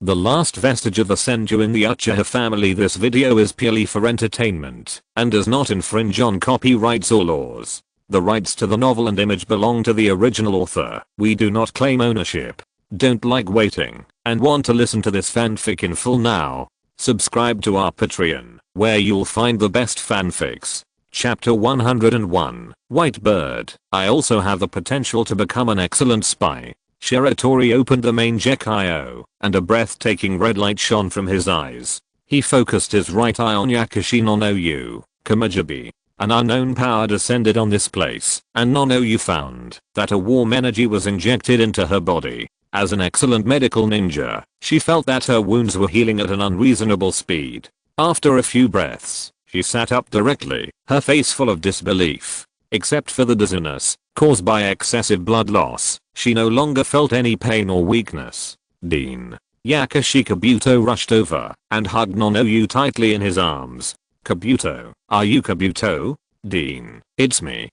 the last vestige of the Senju in the Uchiha family. This video is purely for entertainment and does not infringe on copyrights or laws. The rights to the novel and image belong to the original author. We do not claim ownership. Don't like waiting and want to listen to this fanfic in full now? Subscribe to our Patreon, where you'll find the best fanfics. Chapter 101, White Bird. I also have the potential to become an excellent spy. Shiratori opened the main Gekio, and a breathtaking red light shone from his eyes. He focused his right eye on Yakushi Nonoyu, Kamajibi. An unknown power descended on this place, and Nonoyu found that a warm energy was injected into her body. As an excellent medical ninja, she felt that her wounds were healing at an unreasonable speed. After a few breaths, she sat up directly, her face full of disbelief. Except for the dizziness caused by excessive blood loss, she no longer felt any pain or weakness. Dean. Yakushi Kabuto rushed over and hugged Nonoyu tightly in his arms. Kabuto, are you Kabuto? Dean, it's me.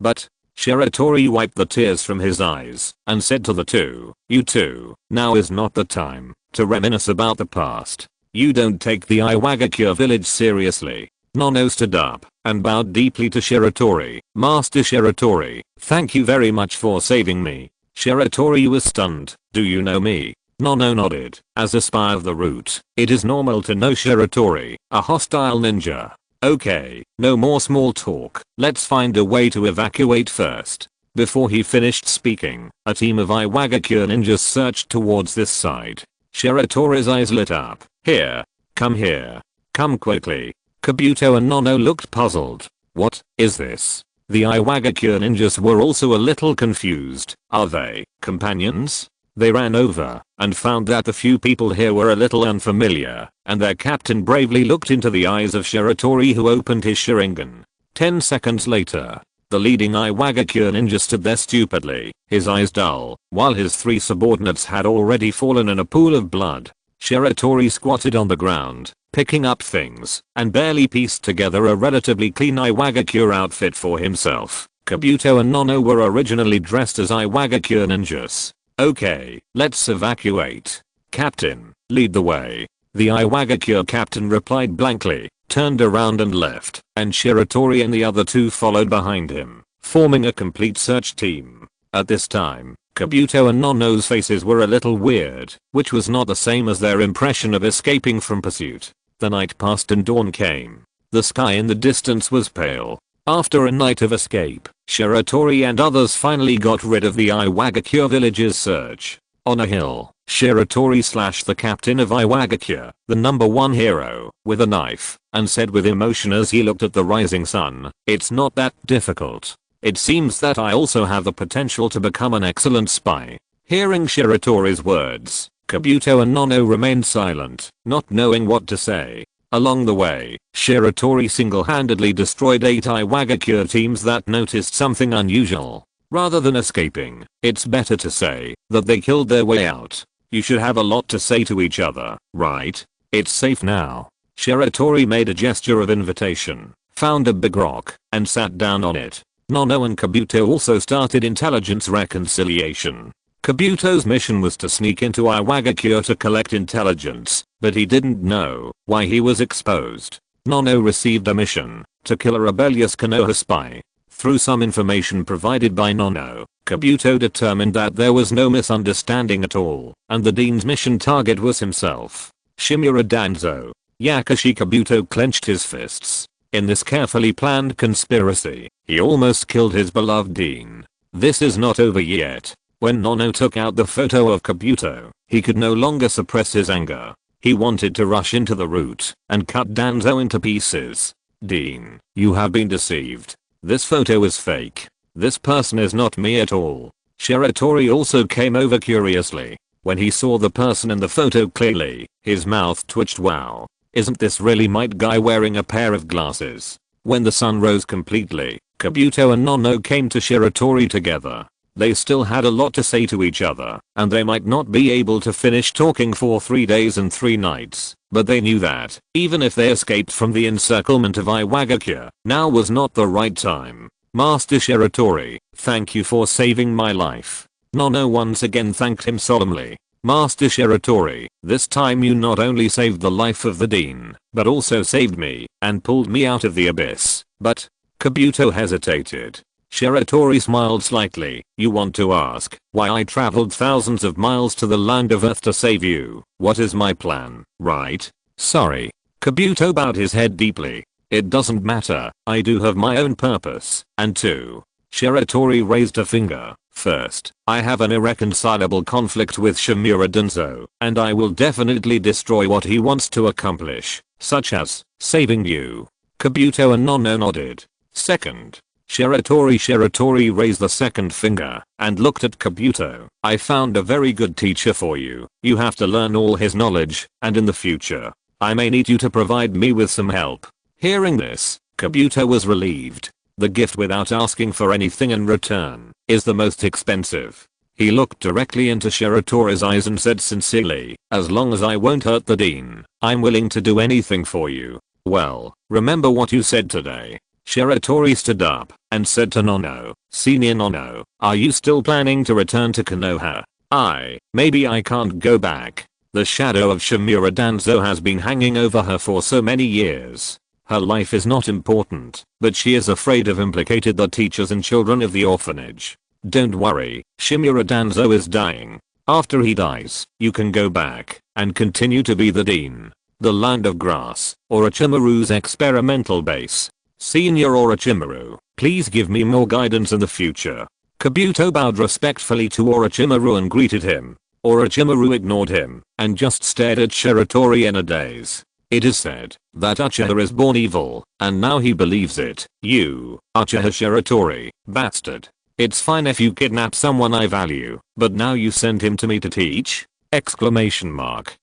But, Shiratori wiped the tears from his eyes and said to the two, you two, now is not the time to reminisce about the past. You don't take the Iwagakure village seriously. Nono stood up and bowed deeply to Shiratori. Master Shiratori, thank you very much for saving me. Shiratori was stunned. Do you know me? Nono nodded. As a spy of the root, it is normal to know Shiratori, a hostile ninja. Okay, no more small talk. Let's find a way to evacuate first. Before he finished speaking, a team of Iwagakure ninjas surged towards this side. Shiratori's eyes lit up. Here. Come quickly. Kabuto and Nono looked puzzled. What is this? The Iwagakure ninjas were also a little confused. Are they companions? They ran over and found that the few people here were a little unfamiliar, and their captain bravely looked into the eyes of Shiratori, who opened his Sharingan. 10 seconds later, the leading Iwagakure ninja stood there stupidly, his eyes dull, while his three subordinates had already fallen in a pool of blood. Shiratori squatted on the ground, picking up things, and barely pieced together a relatively clean Iwagakure outfit for himself. Kabuto and Nono were originally dressed as Iwagakure ninjas. Okay, let's evacuate. Captain, lead the way. The Iwagakure captain replied blankly, turned around and left, and Shiratori and the other two followed behind him, forming a complete search team. At this time, Kabuto and Nono's faces were a little weird, which was not the same as their impression of escaping from pursuit. The night passed and dawn came. The sky in the distance was pale. After a night of escape, Shiratori and others finally got rid of the Iwagakure village's surge. On a hill, Shiratori slashed the captain of Iwagakure, the #1 hero, with a knife, and said with emotion as he looked at the rising sun, it's not that difficult. It seems that I also have the potential to become an excellent spy. Hearing Shiratori's words, Kabuto and Nono remained silent, not knowing what to say. Along the way, Shiratori single-handedly destroyed 8 Iwagakure teams that noticed something unusual. Rather than escaping, it's better to say that they killed their way out. You should have a lot to say to each other, right? It's safe now. Shiratori made a gesture of invitation, found a big rock, and sat down on it. Nono and Kabuto also started intelligence reconciliation. Kabuto's mission was to sneak into Iwagakure to collect intelligence, but he didn't know why he was exposed. Nono received a mission to kill a rebellious Konoha spy. Through some information provided by Nono, Kabuto determined that there was no misunderstanding at all, and the Dean's mission target was himself. Shimura Danzo. Yakushi Kabuto clenched his fists. In this carefully planned conspiracy, he almost killed his beloved Dean. This is not over yet. When Nono took out the photo of Kabuto, he could no longer suppress his anger. He wanted to rush into the root and cut Danzo into pieces. Dean, you have been deceived. This photo is fake. This person is not me at all. Shiratori also came over curiously. When he saw the person in the photo clearly, his mouth twitched. Wow. Isn't this really Might Guy wearing a pair of glasses? When the sun rose completely, Kabuto and Nono came to Shiratori together. They still had a lot to say to each other, and they might not be able to finish talking for 3 days and 3 nights, but they knew that, even if they escaped from the encirclement of Iwagakure, now was not the right time. Master Shiratori, thank you for saving my life. Nono once again thanked him solemnly. Master Shiratori, this time you not only saved the life of the dean, but also saved me and pulled me out of the abyss. But, Kabuto hesitated. Shiratori smiled slightly. You want to ask why I traveled thousands of miles to the land of Earth to save you? What is my plan, right? Sorry. Kabuto bowed his head deeply. It doesn't matter, I do have my own purpose, and two. Shiratori raised a finger. First, I have an irreconcilable conflict with Shimura Danzo, and I will definitely destroy what he wants to accomplish, such as saving you. Kabuto and Nono nodded. Second, Shiratori raised the second finger and looked at Kabuto. I found a very good teacher for you. You have to learn all his knowledge, and in the future, I may need you to provide me with some help. Hearing this, Kabuto was relieved. The gift without asking for anything in return is the most expensive. He looked directly into Shiratori's eyes and said sincerely, as long as I won't hurt the dean, I'm willing to do anything for you. Well, remember what you said today. Shiratori stood up and said to Nono, Senior Nono, are you still planning to return to Konoha? Maybe I can't go back. The shadow of Shimura Danzo has been hanging over her for so many years. Her life is not important, but she is afraid of implicating the teachers and children of the orphanage. Don't worry, Shimura Danzo is dying. After he dies, you can go back and continue to be the dean. The land of grass, Orochimaru's experimental base. Senior Orochimaru, please give me more guidance in the future. Kabuto bowed respectfully to Orochimaru and greeted him. Orochimaru ignored him and just stared at Shiratori in a daze. It is said that Uchiha is born evil, and now he believes it. You, Uchiha Shiratori, bastard. It's fine if you kidnap someone I value, but now you send him to me to teach? Exclamation mark.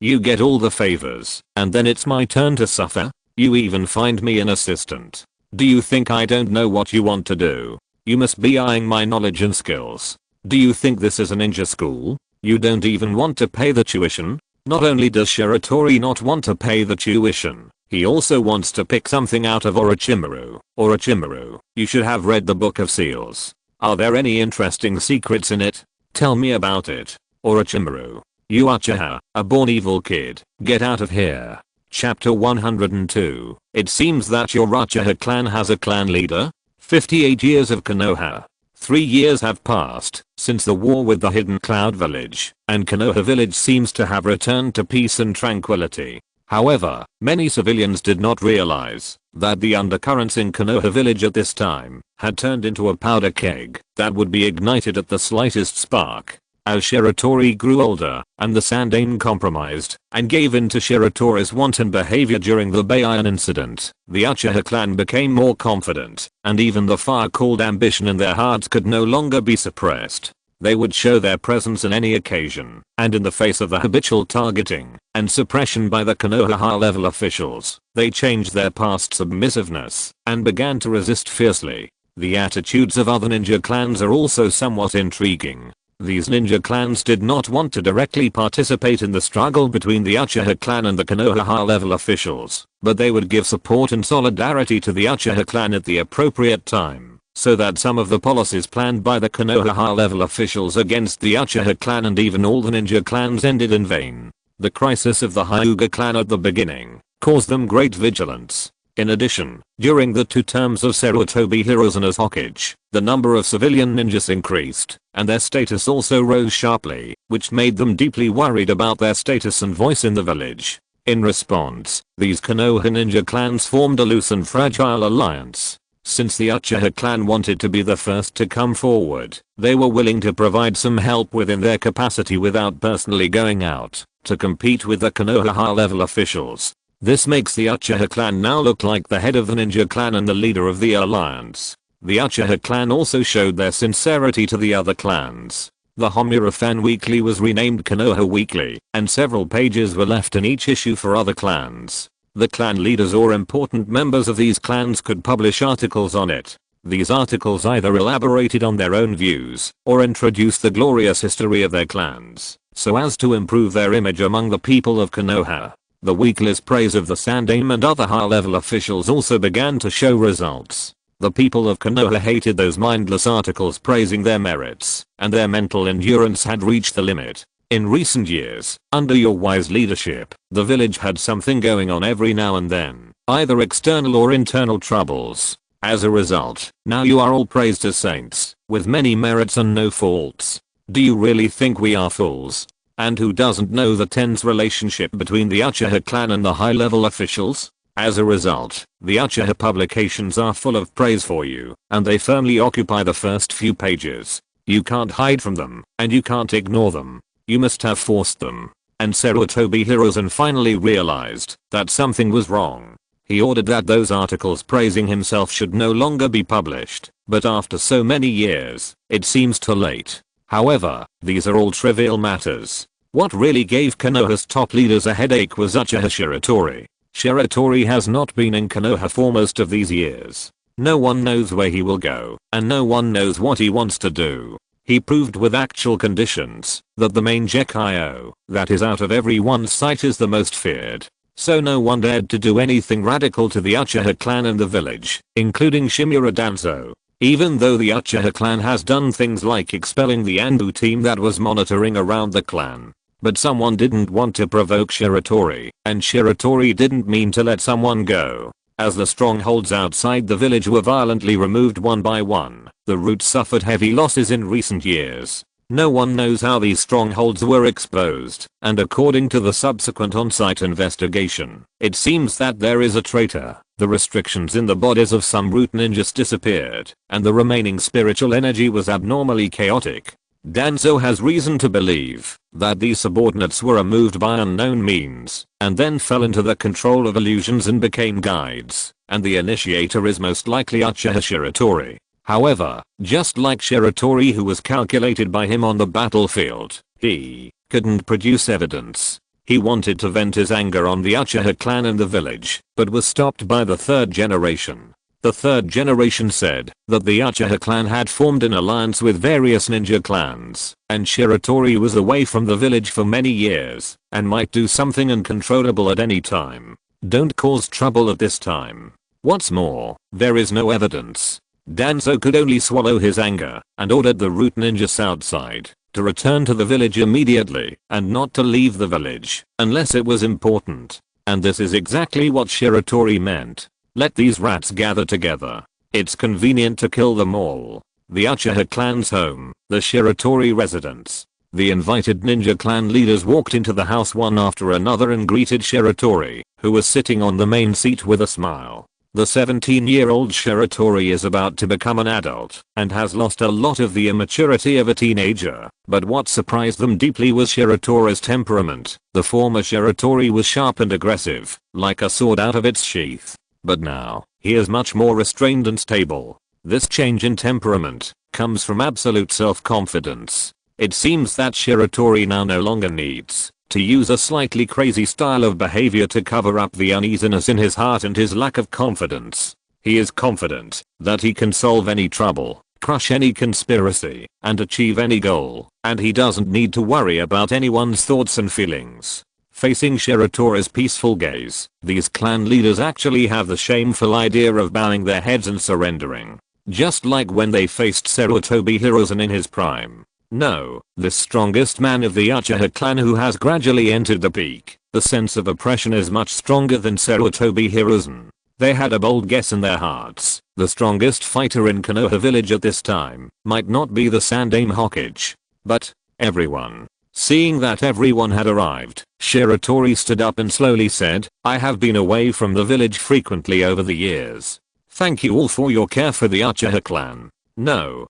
You get all the favors, and then it's my turn to suffer? You even find me an assistant. Do you think I don't know what you want to do? You must be eyeing my knowledge and skills. Do you think this is a ninja school? You don't even want to pay the tuition? Not only does Shiratori not want to pay the tuition, he also wants to pick something out of Orochimaru. Orochimaru, you should have read the Book of Seals. Are there any interesting secrets in it? Tell me about it. Orochimaru, you Uchiha, a born evil kid, get out of here. Chapter 102. It seems that your Uchiha clan has a clan leader? 58 years of Konoha. 3 years have passed since the war with the Hidden Cloud Village, and Konoha Village seems to have returned to peace and tranquility. However, many civilians did not realize that the undercurrents in Konoha Village at this time had turned into a powder keg that would be ignited at the slightest spark. As Shiratori grew older and the Sandaime compromised and gave in to Shiratori's wanton behavior during the Beian incident, the Uchiha clan became more confident, and even the fire-called ambition in their hearts could no longer be suppressed. They would show their presence in any occasion, and in the face of the habitual targeting and suppression by the Konoha high-level officials, they changed their past submissiveness and began to resist fiercely. The attitudes of other ninja clans are also somewhat intriguing. These ninja clans did not want to directly participate in the struggle between the Uchiha clan and the Konoha high-level officials, but they would give support and solidarity to the Uchiha clan at the appropriate time, so that some of the policies planned by the Konoha high-level officials against the Uchiha clan and even all the ninja clans ended in vain. The crisis of the Hyuga clan at the beginning caused them great vigilance. In addition, during the 2 terms of Sarutobi Hiruzuna's Hokage, the number of civilian ninjas increased, and their status also rose sharply, which made them deeply worried about their status and voice in the village. In response, these Konoha ninja clans formed a loose and fragile alliance. Since the Uchiha clan wanted to be the first to come forward, they were willing to provide some help within their capacity without personally going out to compete with the Konoha high-level officials. This makes the Uchiha clan now look like the head of the ninja clan and the leader of the alliance. The Uchiha clan also showed their sincerity to the other clans. The Homura Fan Weekly was renamed Konoha Weekly, and several pages were left in each issue for other clans. The clan leaders or important members of these clans could publish articles on it. These articles either elaborated on their own views or introduced the glorious history of their clans, so as to improve their image among the people of Konoha. The weekly's praise of the Sandaime and other high-level officials also began to show results. The people of Konoha hated those mindless articles praising their merits, and their mental endurance had reached the limit. In recent years, under your wise leadership, the village had something going on every now and then, either external or internal troubles. As a result, now you are all praised as saints, with many merits and no faults. Do you really think we are fools? And who doesn't know the tense relationship between the Uchiha clan and the high-level officials? As a result, the Uchiha publications are full of praise for you, and they firmly occupy the first few pages. You can't hide from them, and you can't ignore them. You must have forced them. And Shiratori Hiruzen finally realized that something was wrong. He ordered that those articles praising himself should no longer be published, but after so many years, it seems too late. However, these are all trivial matters. What really gave Konoha's top leaders a headache was Uchiha Shiratori. Shiratori has not been in Konoha for most of these years. No one knows where he will go, and no one knows what he wants to do. He proved with actual conditions that the main Gekio, that is out of everyone's sight, is the most feared. So no one dared to do anything radical to the Uchiha clan and the village, including Shimura Danzo. Even though the Uchiha clan has done things like expelling the Anbu team that was monitoring around the clan. But someone didn't want to provoke Shiratori, and Shiratori didn't mean to let someone go. As the strongholds outside the village were violently removed one by one, the root suffered heavy losses in recent years. No one knows how these strongholds were exposed, and according to the subsequent on-site investigation, it seems that there is a traitor. The restrictions in the bodies of some root ninjas disappeared, and the remaining spiritual energy was abnormally chaotic. Danzo has reason to believe that these subordinates were removed by unknown means, and then fell into the control of illusions and became guides, and the initiator is most likely Uchiha Shiratori. However, just like Shiratori, who was calculated by him on the battlefield, he couldn't produce evidence. He wanted to vent his anger on the Uchiha clan and the village, but was stopped by the third generation. The third generation said that the Uchiha clan had formed an alliance with various ninja clans, and Shiratori was away from the village for many years, and might do something uncontrollable at any time. Don't cause trouble at this time. What's more, there is no evidence. Danzo could only swallow his anger, and ordered the root ninjas outside to return to the village immediately, and not to leave the village, unless it was important. And this is exactly what Shiratori meant. Let these rats gather together. It's convenient to kill them all. The Uchiha clan's home, the Shiratori residence. The invited ninja clan leaders walked into the house one after another and greeted Shiratori, who was sitting on the main seat with a smile. The 17-year-old Shiratori is about to become an adult, and has lost a lot of the immaturity of a teenager. But what surprised them deeply was Shiratori's temperament. The former Shiratori was sharp and aggressive, like a sword out of its sheath. But now, he is much more restrained and stable. This change in temperament comes from absolute self-confidence. It seems that Shiratori now no longer needs to use a slightly crazy style of behavior to cover up the uneasiness in his heart and his lack of confidence. He is confident that he can solve any trouble, crush any conspiracy, and achieve any goal, and he doesn't need to worry about anyone's thoughts and feelings. Facing Shiratori's peaceful gaze, these clan leaders actually have the shameful idea of bowing their heads and surrendering. Just like when they faced Shiratori Hiruzen in his prime. No, the strongest man of the Uchiha clan who has gradually entered the peak. The sense of oppression is much stronger than Shiratori Hiruzen. They had a bold guess in their hearts. The strongest fighter in Konoha village at this time might not be the Sandaime Hokage, but everyone. Seeing that everyone had arrived, Shiratori stood up and slowly said, "I have been away from the village frequently over the years. Thank you all for your care for the Uchiha clan. No,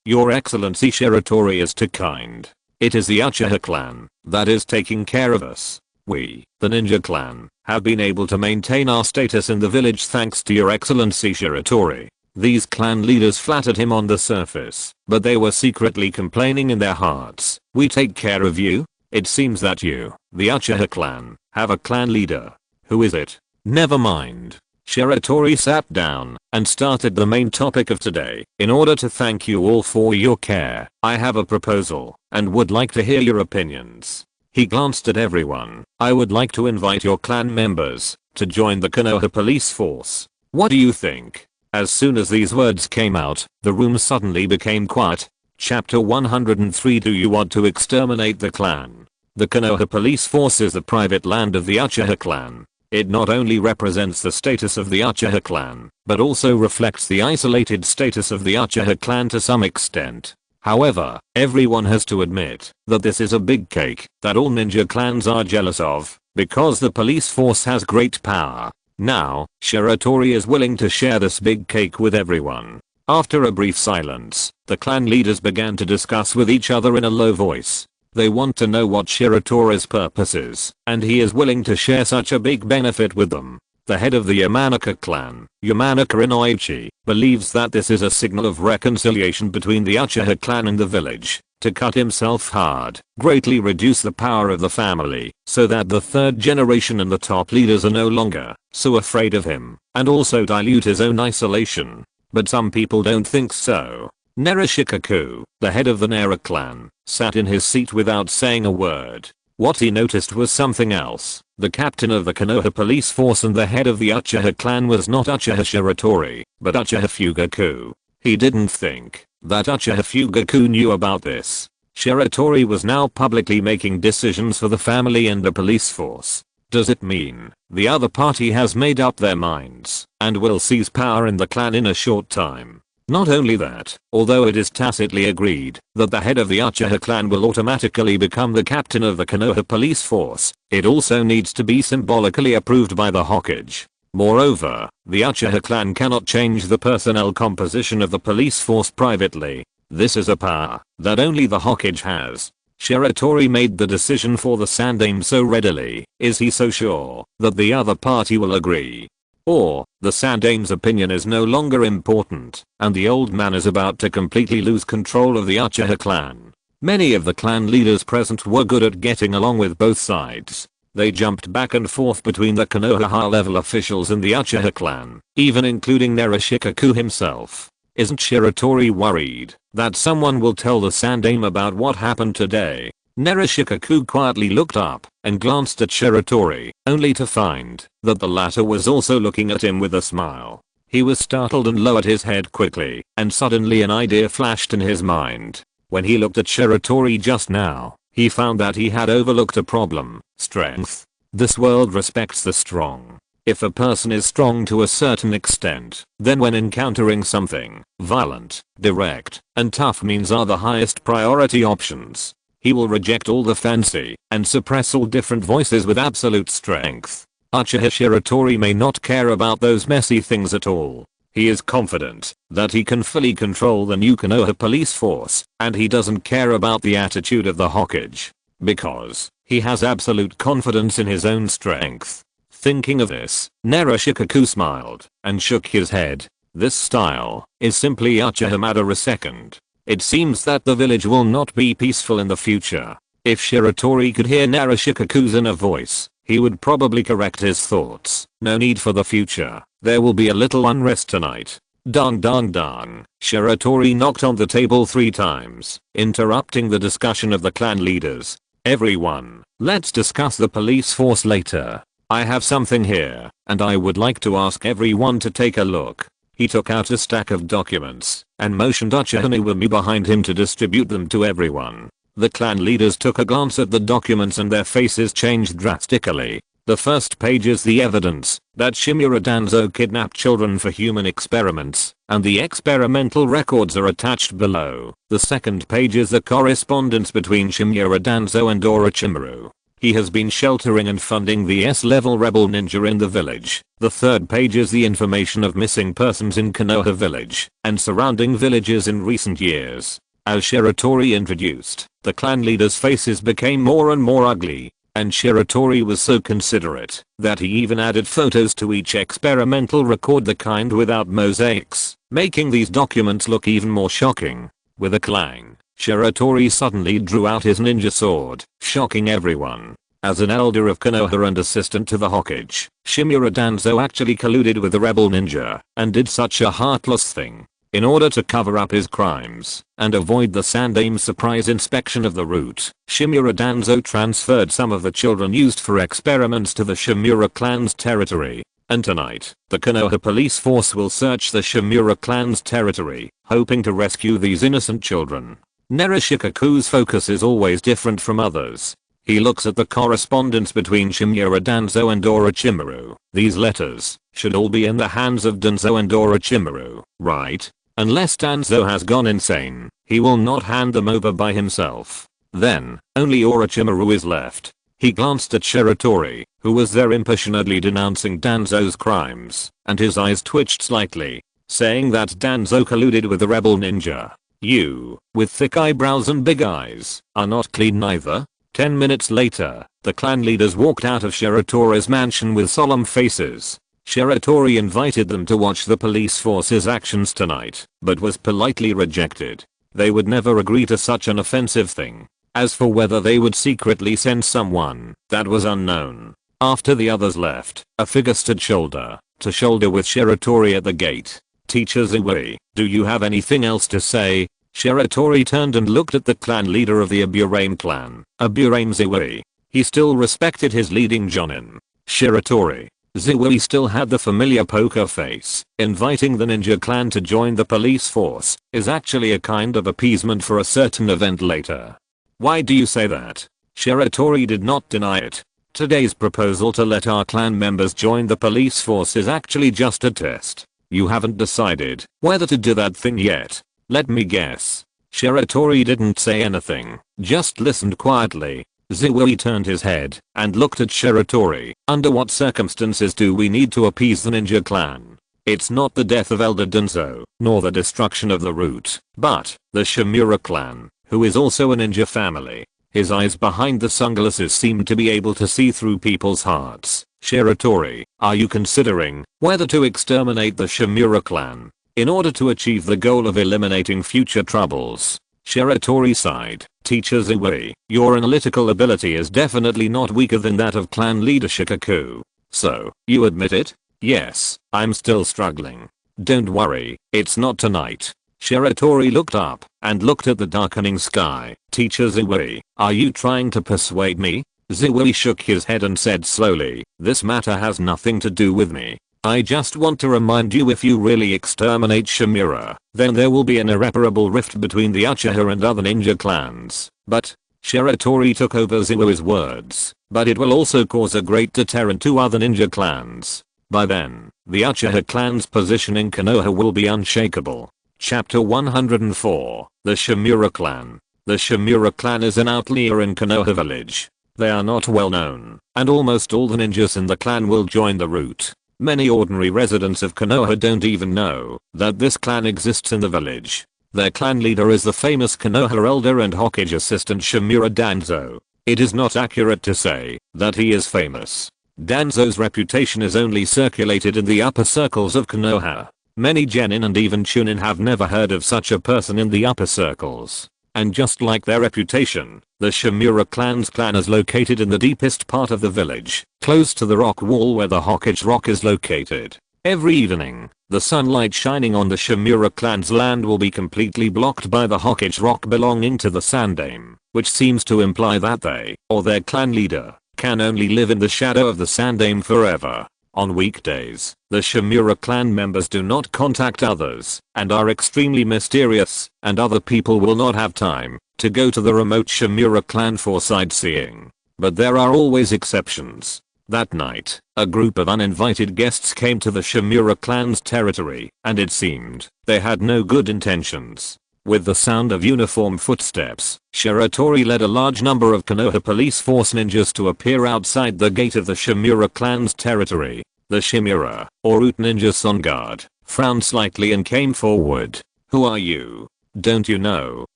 your excellency, Shiratori is too kind. It is the Uchiha clan that is taking care of us. We, the ninja clan, have been able to maintain our status in the village thanks to your excellency, Shiratori." These clan leaders flattered him on the surface, but they were secretly complaining in their hearts. "We take care of you? It seems that you, the Uchiha clan, have a clan leader. Who is it?" "Never mind." Shiratori sat down and started the main topic of today. "In order to thank you all for your care, I have a proposal and would like to hear your opinions." He glanced at everyone. "I would like to invite your clan members to join the Konoha police force. What do you think?" As soon as these words came out, the room suddenly became quiet. Chapter 103. Do you want to exterminate the clan? The Konoha police force is the private land of the Uchiha clan. It not only represents the status of the Uchiha clan, but also reflects the isolated status of the Uchiha clan to some extent. However, everyone has to admit that this is a big cake that all ninja clans are jealous of, because the police force has great power. Now, Shiratori is willing to share this big cake with everyone. After a brief silence, the clan leaders began to discuss with each other in a low voice. They want to know what Shiratori's purpose is, and he is willing to share such a big benefit with them. The head of the Yamanaka clan, Yamanaka Inoichi, believes that this is a signal of reconciliation between the Uchiha clan and the village, to cut himself hard, greatly reduce the power of the family, so that the third generation and the top leaders are no longer so afraid of him, and also dilute his own isolation. But some people don't think so. Narashikaku, the head of the Nara clan, sat in his seat without saying a word. What he noticed was something else. The captain of the Konoha police force and the head of the Uchiha clan was not Uchiha Shiratori, but Uchiha Fugaku. He didn't think that Uchiha Fugaku knew about this. Shiratori was now publicly making decisions for the family and the police force. Does it mean the other party has made up their minds and will seize power in the clan in a short time? Not only that, although it is tacitly agreed that the head of the Uchiha clan will automatically become the captain of the Konoha police force, it also needs to be symbolically approved by the Hokage. Moreover, the Uchiha clan cannot change the personnel composition of the police force privately. This is a power that only the Hokage has. Shiratori made the decision for the Sandaime so readily. Is he so sure that the other party will agree? Or, the Sandaime's opinion is no longer important, and the old man is about to completely lose control of the Uchiha clan. Many of the clan leaders present were good at getting along with both sides. They jumped back and forth between the Konoha high-level officials and the Uchiha clan, even including Narashikaku himself. Isn't Shiratori worried that someone will tell the Sandaime about what happened today? Narashikaku quietly looked up and glanced at Shiratori, only to find that the latter was also looking at him with a smile. He was startled and lowered his head quickly, and suddenly an idea flashed in his mind. When he looked at Shiratori just now, he found that he had overlooked a problem: strength. This world respects the strong. If a person is strong to a certain extent, then when encountering something violent, direct, and tough means are the highest priority options. He will reject all the fancy and suppress all different voices with absolute strength. Uchiha Shiratori may not care about those messy things at all. He is confident that he can fully control the new Konoha police force, and he doesn't care about the attitude of the Hokage, because he has absolute confidence in his own strength. Thinking of this, Narashikaku smiled and shook his head. This style is simply Uchiha Madara II. It seems that the village will not be peaceful in the future. If Shiratori could hear Narashikaku's inner voice, he would probably correct his thoughts. No need for the future. There will be a little unrest tonight. Dong dong dong. Shiratori knocked on the table 3 times, interrupting the discussion of the clan leaders. Everyone, let's discuss the police force later. I have something here, and I would like to ask everyone to take a look. He took out a stack of documents and motioned Uchiha Iwami behind him to distribute them to everyone. The clan leaders took a glance at the documents and their faces changed drastically. The first page is the evidence that Shimura Danzo kidnapped children for human experiments, and the experimental records are attached below. The second page is the correspondence between Shimura Danzo and Orochimaru. He has been sheltering and funding the S-level rebel ninja in the village. The third page is the information of missing persons in Konoha village and surrounding villages in recent years. As Shiratori introduced, the clan leaders' faces became more and more ugly, and Shiratori was so considerate that he even added photos to each experimental record, the kind without mosaics, making these documents look even more shocking. With a clang, Shiratori suddenly drew out his ninja sword, shocking everyone. As an elder of Konoha and assistant to the Hokage, Shimura Danzo actually colluded with the rebel ninja and did such a heartless thing. In order to cover up his crimes and avoid the Sandaime's surprise inspection of the route, Shimura Danzo transferred some of the children used for experiments to the Shimura clan's territory. and tonight, the Konoha police force will search the Shimura clan's territory, hoping to rescue these innocent children. Narashikaku's focus is always different from others. He looks at the correspondence between Shimura Danzo and Orochimaru. These letters should all be in the hands of Danzo and Orochimaru, right? Unless Danzo has gone insane, he will not hand them over by himself. Then, only Orochimaru is left. He glanced at Shiratori, who was there impassionately denouncing Danzo's crimes, and his eyes twitched slightly, saying that Danzo colluded with the rebel ninja. You, with thick eyebrows and big eyes, are not clean neither. 10 minutes later, the clan leaders walked out of Shiratori's mansion with solemn faces. Shiratori invited them to watch the police force's actions tonight, but was politely rejected. They would never agree to such an offensive thing. As for whether they would secretly send someone, that was unknown. After the others left, a figure stood shoulder to shoulder with Shiratori at the gate. Teacher Zui, do you have anything else to say? Shiratori turned and looked at the clan leader of the Aburame clan, Aburame Zui. He still respected his leading jonin, Shiratori. Zui still had the familiar poker face. Inviting the ninja clan to join the police force is actually a kind of appeasement for a certain event later. Why do you say that? Shiratori did not deny it. Today's proposal to let our clan members join the police force is actually just a test. You haven't decided whether to do that thing yet. Let me guess. Shiratori didn't say anything, just listened quietly. Zui turned his head and looked at Shiratori. Under what circumstances do we need to appease the ninja clan? It's not the death of Elder Danzo, nor the destruction of the root, but the Shimura clan, who is also a ninja family. His eyes behind the sunglasses seemed to be able to see through people's hearts. Shiratori, are you considering whether to exterminate the Shimura clan in order to achieve the goal of eliminating future troubles? Shiratori sighed. Teacher Zui, your analytical ability is definitely not weaker than that of clan leader Shikaku. So, you admit it? Yes, I'm still struggling. Don't worry, it's not tonight. Shiratori looked up and looked at the darkening sky. Teacher Zui, are you trying to persuade me? Zui shook his head and said slowly, this matter has nothing to do with me. I just want to remind you, if you really exterminate Shimura, then there will be an irreparable rift between the Uchiha and other ninja clans. But, Shiratori took over Zui's words, but it will also cause a great deterrent to other ninja clans. By then, the Uchiha clan's position in Konoha will be unshakable. Chapter 104, The Shimura Clan. The Shimura clan is an outlier in Konoha village. They are not well known, and almost all the ninjas in the clan will join the route. Many ordinary residents of Konoha don't even know that this clan exists in the village. Their clan leader is the famous Konoha elder and Hokage assistant Shimura Danzo. It is not accurate to say that he is famous. Danzo's reputation is only circulated in the upper circles of Konoha. Many genin and even chunin have never heard of such a person in the upper circles. And just like their reputation, the Shimura clan's clan is located in the deepest part of the village, close to the rock wall where the Hokage rock is located. Every evening, the sunlight shining on the Shimura clan's land will be completely blocked by the Hokage rock belonging to the Sandaime, which seems to imply that they, or their clan leader, can only live in the shadow of the Sandaime forever. On weekdays, the Shimura clan members do not contact others and are extremely mysterious, and other people will not have time to go to the remote Shimura clan for sightseeing. But there are always exceptions. That night, a group of uninvited guests came to the Shimura clan's territory, and it seemed they had no good intentions. With the sound of uniform footsteps, Shiratori led a large number of Konoha police force ninjas to appear outside the gate of the Shimura clan's territory. The Shimura, or Root ninjas on guard, frowned slightly and came forward. Who are you? Don't you know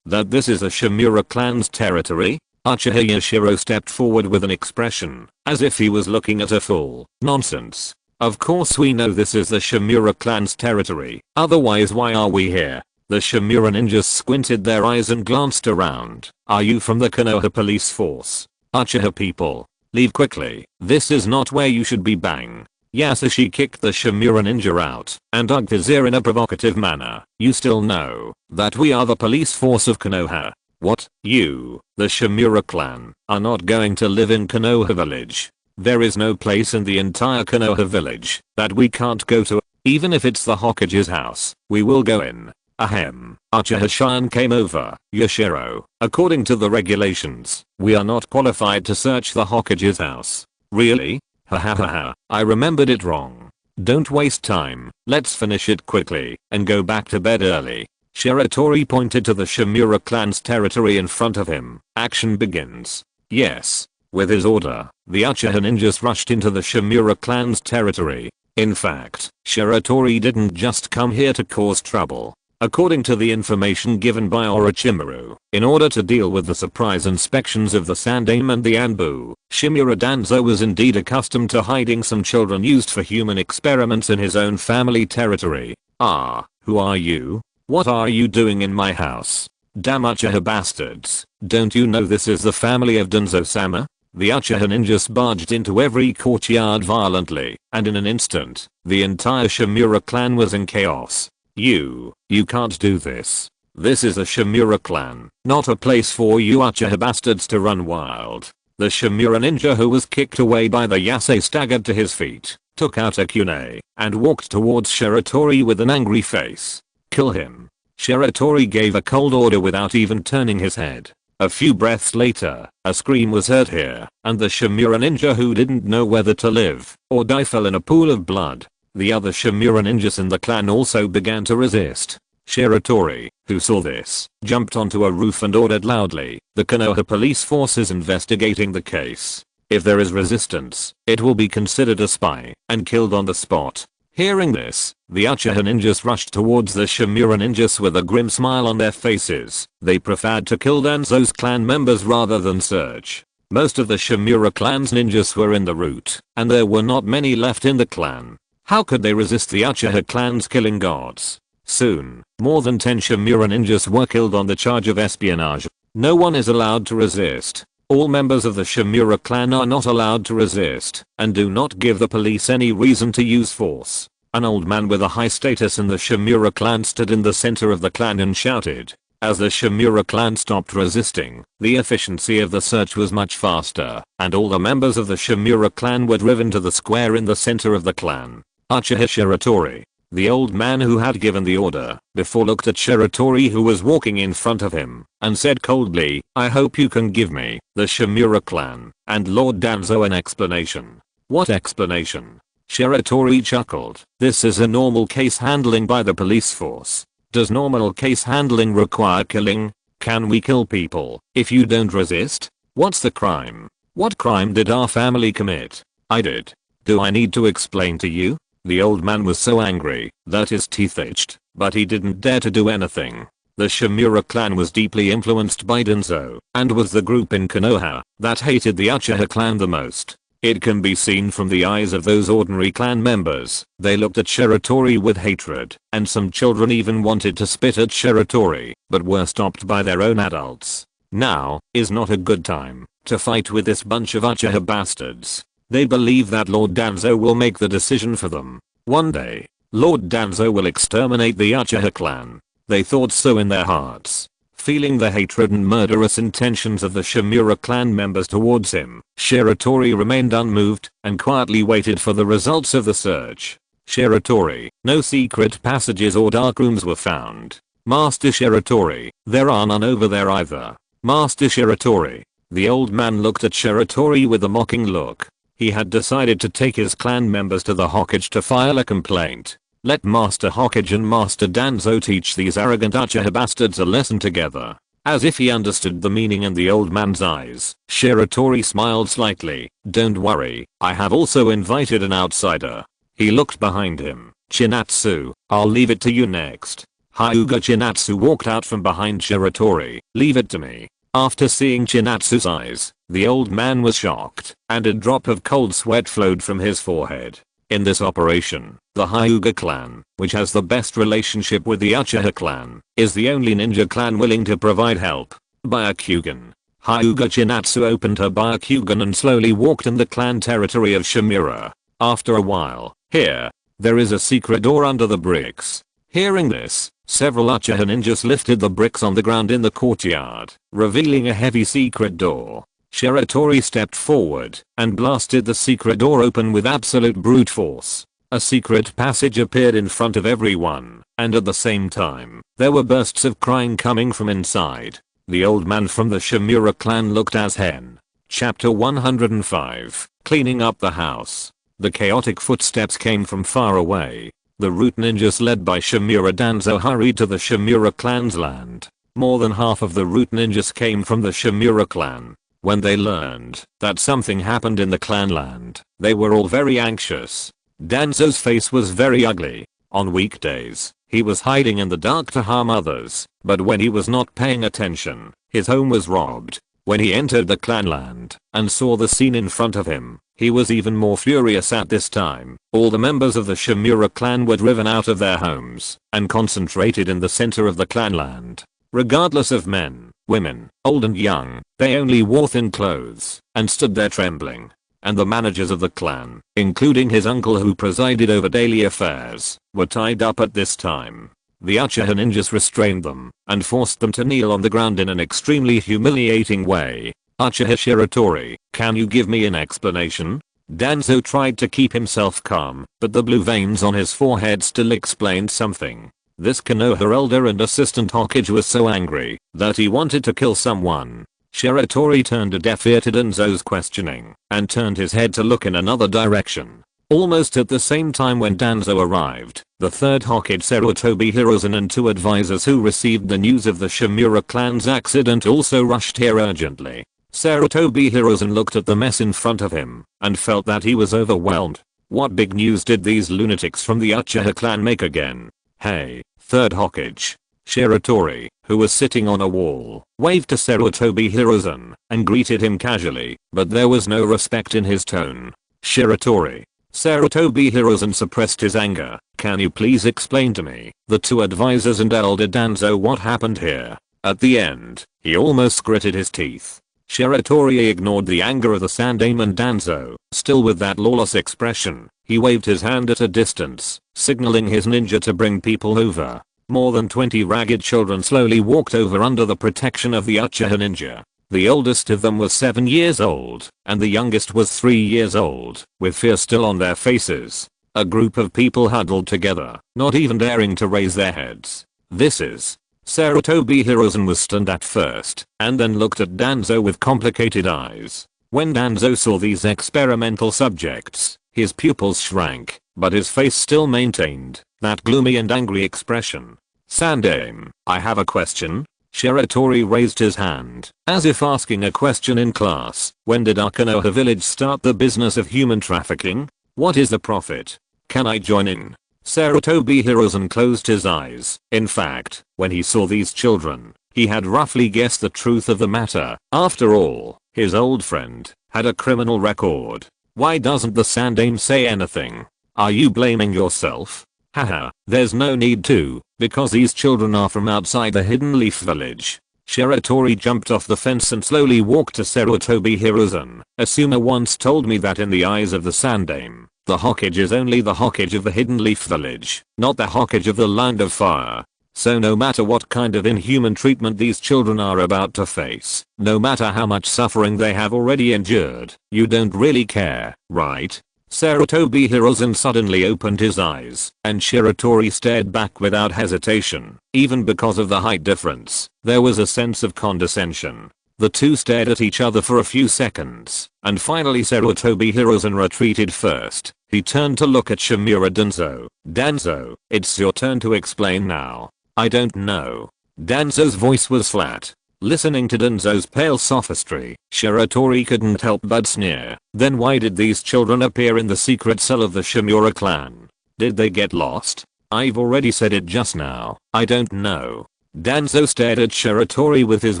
that this is the Shimura clan's territory? Uchiha Yashiro stepped forward with an expression as if he was looking at a fool. Nonsense. Of course we know this is the Shimura clan's territory, otherwise why are we here? The Shimura ninjas squinted their eyes and glanced around. Are you from the Konoha police force? Uchiha people, leave quickly. This is not where you should be. Bang. Yasushi kicked the Shimura ninja out and hugged his ear in a provocative manner. You still know that we are the police force of Konoha. What? You, the Shimura clan, are not going to live in Konoha village? There is no place in the entire Konoha village that we can't go to. Even if it's the Hokage's house, we will go in. Ahem. Uchiha-san came over. Yashiro. According to the regulations, we are not qualified to search the Hokage's house. Really? Hahaha. I remembered it wrong. Don't waste time. Let's finish it quickly and go back to bed early. Shiratori pointed to the Shimura clan's territory in front of him. Action begins. Yes. With his order, the Uchiha ninjas rushed into the Shimura clan's territory. In fact, Shiratori didn't just come here to cause trouble. According to the information given by Orochimaru, in order to deal with the surprise inspections of the Sandaime and the Anbu, Shimura Danzo was indeed accustomed to hiding some children used for human experiments in his own family territory. Ah, who are you? What are you doing in my house? Damn Uchiha bastards, don't you know this is the family of Danzo-sama? The Uchiha ninjas barged into every courtyard violently, and in an instant, the entire Shimura clan was in chaos. You can't do this. This is a Shimura clan, not a place for you Uchiha bastards to run wild. The Shimura ninja who was kicked away by the Yasei staggered to his feet, took out a kunai, and walked towards Shiratori with an angry face. Kill him. Shiratori gave a cold order without even turning his head. A few breaths later, a scream was heard here, and the Shimura ninja who didn't know whether to live or die fell in a pool of blood. The other Shimura ninjas in the clan also began to resist. Shiratori, who saw this, jumped onto a roof and ordered loudly, "The Konoha police force is investigating the case. If there is resistance, it will be considered a spy and killed on the spot." Hearing this, the Uchiha ninjas rushed towards the Shimura ninjas with a grim smile on their faces. They preferred to kill Danzo's clan members rather than search. Most of the Shimura clan's ninjas were in the route, and there were not many left in the clan. How could they resist the Uchiha clan's killing gods? Soon, more than 10 Shimura ninjas were killed on the charge of espionage. No one is allowed to resist. All members of the Shimura clan are not allowed to resist, and do not give the police any reason to use force. An old man with a high status in the Shimura clan stood in the center of the clan and shouted. As the Shimura clan stopped resisting, the efficiency of the search was much faster, and all the members of the Shimura clan were driven to the square in the center of the clan. Uchiha Shiratori, the old man who had given the order, before looked at Shiratori who was walking in front of him, and said coldly, "I hope you can give me, the Shimura clan, and Lord Danzo an explanation." "What explanation?" Shiratori chuckled. "This is a normal case handling by the police force. Does normal case handling require killing? Can we kill people if you don't resist? What's the crime? What crime did our family commit? I did. Do I need to explain to you?" The old man was so angry that his teeth itched, but he didn't dare to do anything. The Shimura clan was deeply influenced by Danzo, and was the group in Konoha that hated the Uchiha clan the most. It can be seen from the eyes of those ordinary clan members. They looked at Shiratori with hatred, and some children even wanted to spit at Shiratori, but were stopped by their own adults. Now is not a good time to fight with this bunch of Uchiha bastards. They believe that Lord Danzo will make the decision for them. One day, Lord Danzo will exterminate the Uchiha clan. They thought so in their hearts. Feeling the hatred and murderous intentions of the Shimura clan members towards him, Shiratori remained unmoved and quietly waited for the results of the search. Shiratori, no secret passages or dark rooms were found. Master Shiratori, there are none over there either. Master Shiratori. The old man looked at Shiratori with a mocking look. He had decided to take his clan members to the Hokage to file a complaint. Let Master Hokage and Master Danzo teach these arrogant Uchiha bastards a lesson together. As if he understood the meaning in the old man's eyes, Shiratori smiled slightly. "Don't worry, I have also invited an outsider." He looked behind him. "Chinatsu, I'll leave it to you next." Hyuga Chinatsu walked out from behind Shiratori. "Leave it to me." After seeing Chinatsu's eyes, the old man was shocked, and a drop of cold sweat flowed from his forehead. In this operation, the Hyuga clan, which has the best relationship with the Uchiha clan, is the only ninja clan willing to provide help. Byakugan. Hyuga Chinatsu opened her Byakugan and slowly walked in the clan territory of Shimura. After a while, there is a secret door under the bricks. Hearing this, several Uchiha ninjas lifted the bricks on the ground in the courtyard, revealing a heavy secret door. Shiratori stepped forward and blasted the secret door open with absolute brute force. A secret passage appeared in front of everyone, and at the same time, there were bursts of crying coming from inside. The old man from the Shimura clan looked as hen. Chapter 105, Cleaning up the house. The chaotic footsteps came from far away. The root ninjas led by Shimura Danzo hurried to the Shimura clan's land. More than half of the root ninjas came from the Shimura clan. When they learned that something happened in the clan land, they were all very anxious. Danzo's face was very ugly. On weekdays, he was hiding in the dark to harm others, but when he was not paying attention, his home was robbed. When he entered the clan land and saw the scene in front of him, he was even more furious at this time. All the members of the Shimura clan were driven out of their homes and concentrated in the center of the clan land. Regardless of men, women, old and young, they only wore thin clothes and stood there trembling. And the managers of the clan, including his uncle who presided over daily affairs, were tied up at this time. The Uchiha ninjas restrained them and forced them to kneel on the ground in an extremely humiliating way. Uchiha Shiratori, can you give me an explanation? Danzo tried to keep himself calm, but the blue veins on his forehead still explained something. This Konoha elder and assistant Hokage was so angry that he wanted to kill someone. Shiratori turned a deaf ear to Danzo's questioning and turned his head to look in another direction. Almost at the same time when Danzo arrived, the third Hokage Shiratori Hiruzen and 2 advisors who received the news of the Shimura clan's accident also rushed here urgently. Shiratori Hiruzen looked at the mess in front of him and felt that he was overwhelmed. What big news did these lunatics from the Uchiha clan make again? Hey, third Hokage. Shiratori, who was sitting on a wall, waved to Shiratori Hiruzen and greeted him casually, but there was no respect in his tone. Shiratori. Shiratori Hiruzen suppressed his anger. Can you please explain to me, the 2 advisors and Elder Danzo, what happened here? At the end, he almost gritted his teeth. Shiratori ignored the anger of the Sandaime and Danzo. Still with that lawless expression, he waved his hand at a distance, signaling his ninja to bring people over. More than 20 ragged children slowly walked over under the protection of the Uchiha ninja. The oldest of them was 7 years old, and the youngest was 3 years old, with fear still on their faces. A group of people huddled together, not even daring to raise their heads. This is... Shiratori Hiruzen was stunned at first, and then looked at Danzo with complicated eyes. When Danzo saw these experimental subjects, his pupils shrank, but his face still maintained that gloomy and angry expression. Sandaime, I have a question. Shiratori raised his hand, as if asking a question in class. When did our Konoha village start the business of human trafficking? What is the profit? Can I join in? Shiratori Hiruzen closed his eyes. In fact, when he saw these children, he had roughly guessed the truth of the matter. After all, his old friend had a criminal record. Why doesn't the Sandaime say anything? Are you blaming yourself? Haha, there's no need to, because these children are from outside the Hidden Leaf village. Shiratori jumped off the fence and slowly walked to Shiratori Hiruzen. Asuma once told me that in the eyes of the Sandaime, the Hokage is only the Hokage of the Hidden Leaf village, not the Hokage of the Land of Fire. So no matter what kind of inhuman treatment these children are about to face, no matter how much suffering they have already endured, you don't really care, right? Shiratori Hiruzen suddenly opened his eyes, and Shiratori stared back without hesitation. Even because of the height difference, there was a sense of condescension. The two stared at each other for a few seconds, and finally Shiratori Hiruzen retreated first. He turned to look at Shimura Danzo. Danzo, it's your turn to explain now. I don't know. Danzo's voice was flat. Listening to Danzo's pale sophistry, Shiratori couldn't help but sneer. Then why did these children appear in the secret cell of the Shimura clan? Did they get lost? I've already said it just now. I don't know. Danzo stared at Shiratori with his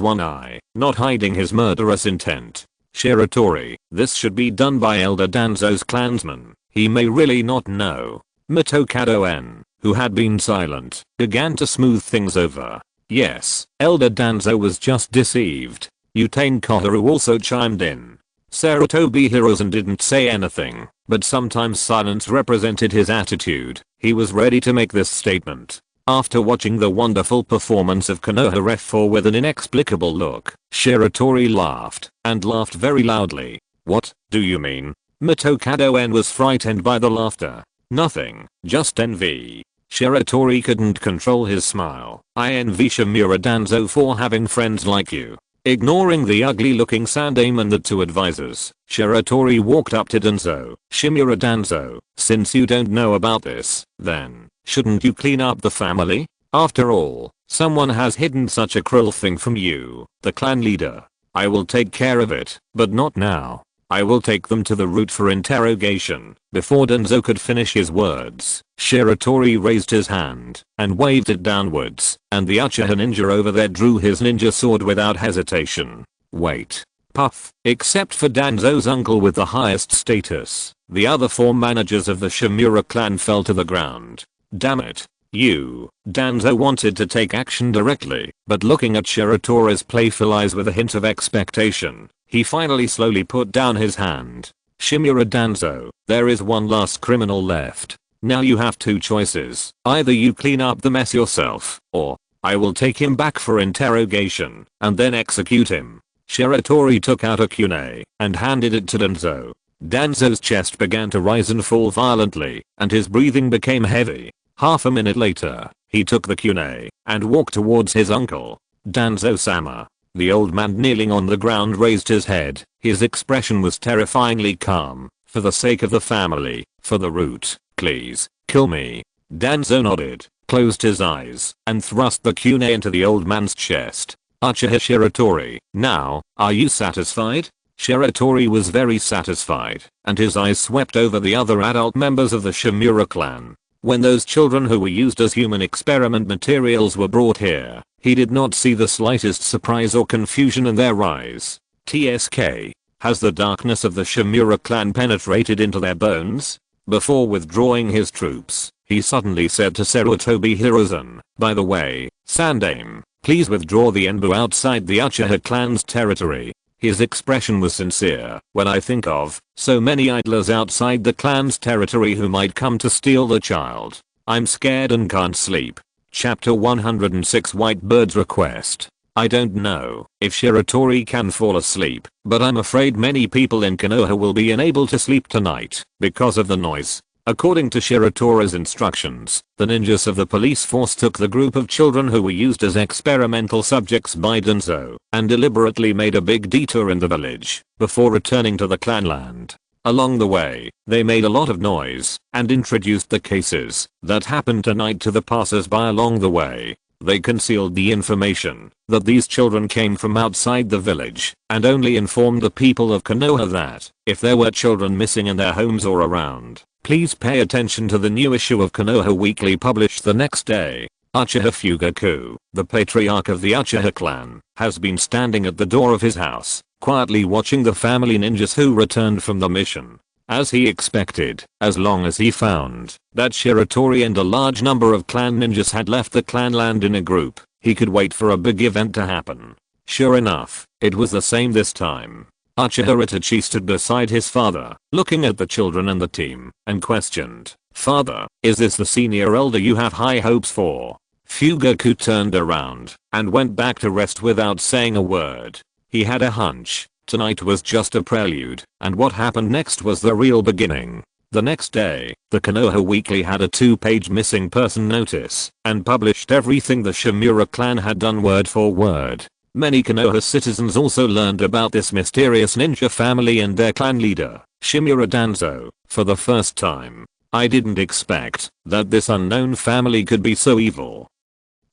one eye, not hiding his murderous intent. Shiratori, this should be done by Elder Danzo's clansman. He may really not know. Mitokado-en, who had been silent, began to smooth things over. Yes, Elder Danzo was just deceived. Utane Koharu also chimed in. Shiratori Hiruzen didn't say anything, but sometimes silence represented his attitude. He was ready to make this statement. After watching the wonderful performance of Konoha F4 with an inexplicable look, Shiratori laughed, and laughed very loudly. What do you mean? Mitokado-en was frightened by the laughter. Nothing, just envy. Shiratori couldn't control his smile. I envy Shimura Danzo for having friends like you. Ignoring the ugly looking Sandaime and the two advisors, Shiratori walked up to Danzo. Shimura Danzo, since you don't know about this, then, shouldn't you clean up the family? After all, someone has hidden such a cruel thing from you, the clan leader. I will take care of it, but not now. I will take them to the root for interrogation. Before Danzo could finish his words, Shiratori raised his hand and waved it downwards, and the Uchiha ninja over there drew his ninja sword without hesitation. Wait. Puff. Except for Danzo's uncle with the highest status, the other 4 managers of the Shimura clan fell to the ground. Damn it. You. Danzo wanted to take action directly, but looking at Shiratori's playful eyes with a hint of expectation, he finally slowly put down his hand. Shimura Danzo, there is one last criminal left. Now you have 2 choices. Either you clean up the mess yourself, or I will take him back for interrogation and then execute him. Shiratori took out a kunai and handed it to Danzo. Danzo's chest began to rise and fall violently, and his breathing became heavy. Half a minute later, he took the kunai and walked towards his uncle. Danzo-sama. The old man kneeling on the ground raised his head. His expression was terrifyingly calm. For the sake of the family, for the root, please, kill me. Danzo nodded, closed his eyes, and thrust the kunai into the old man's chest. Uchiha Shiratori, now, are you satisfied? Shiratori was very satisfied, and his eyes swept over the other adult members of the Shimura clan. When those children who were used as human experiment materials were brought here, he did not see the slightest surprise or confusion in their eyes. TSK. Has the darkness of the Shimura clan penetrated into their bones? Before withdrawing his troops, he suddenly said to Sarutobi Hiruzen, by the way, Sandaime, please withdraw the Enbu outside the Uchiha clan's territory. His expression was sincere. When I think of so many idlers outside the clan's territory who might come to steal the child, I'm scared and can't sleep. Chapter 106 White Bird's Request. I don't know if Shiratori can fall asleep, but I'm afraid many people in Konoha will be unable to sleep tonight because of the noise. According to Shiratori's instructions, the ninjas of the police force took the group of children who were used as experimental subjects by Danzo and deliberately made a big detour in the village before returning to the clanland. Along the way, they made a lot of noise and introduced the cases that happened tonight to the passers-by along the way. They concealed the information that these children came from outside the village and only informed the people of Konoha that if there were children missing in their homes or around, please pay attention to the new issue of Konoha Weekly published the next day. Uchiha Fugaku, the patriarch of the Uchiha clan, has been standing at the door of his house, quietly watching the family ninjas who returned from the mission. As he expected, as long as he found that Shiratori and a large number of clan ninjas had left the clanland in a group, he could wait for a big event to happen. Sure enough, it was the same this time. Uchiha Itachi stood beside his father, looking at the children and the team, and questioned, "Father, is this the senior elder you have high hopes for?" Fugaku turned around and went back to rest without saying a word. He had a hunch. Tonight was just a prelude, and what happened next was the real beginning. The next day, the Konoha Weekly had a 2-page missing person notice and published everything the Shimura clan had done word for word. Many Konoha citizens also learned about this mysterious ninja family and their clan leader, Shimura Danzo, for the first time. I didn't expect that this unknown family could be so evil.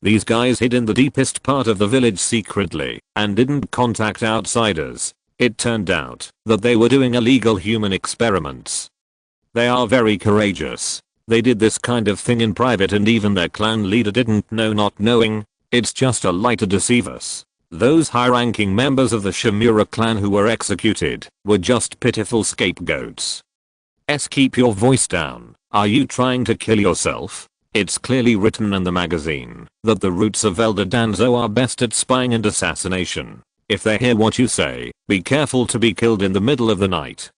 These guys hid in the deepest part of the village secretly and didn't contact outsiders. It turned out that they were doing illegal human experiments. They are very courageous. They did this kind of thing in private and even their clan leader didn't know, not knowing. It's just a lie to deceive us. Those high-ranking members of the Shimura clan who were executed were just pitiful scapegoats. Keep your voice down. Are you trying to kill yourself? It's clearly written in the magazine that the roots of Elder Danzo are best at spying and assassination. If they hear what you say, be careful to be killed in the middle of the night.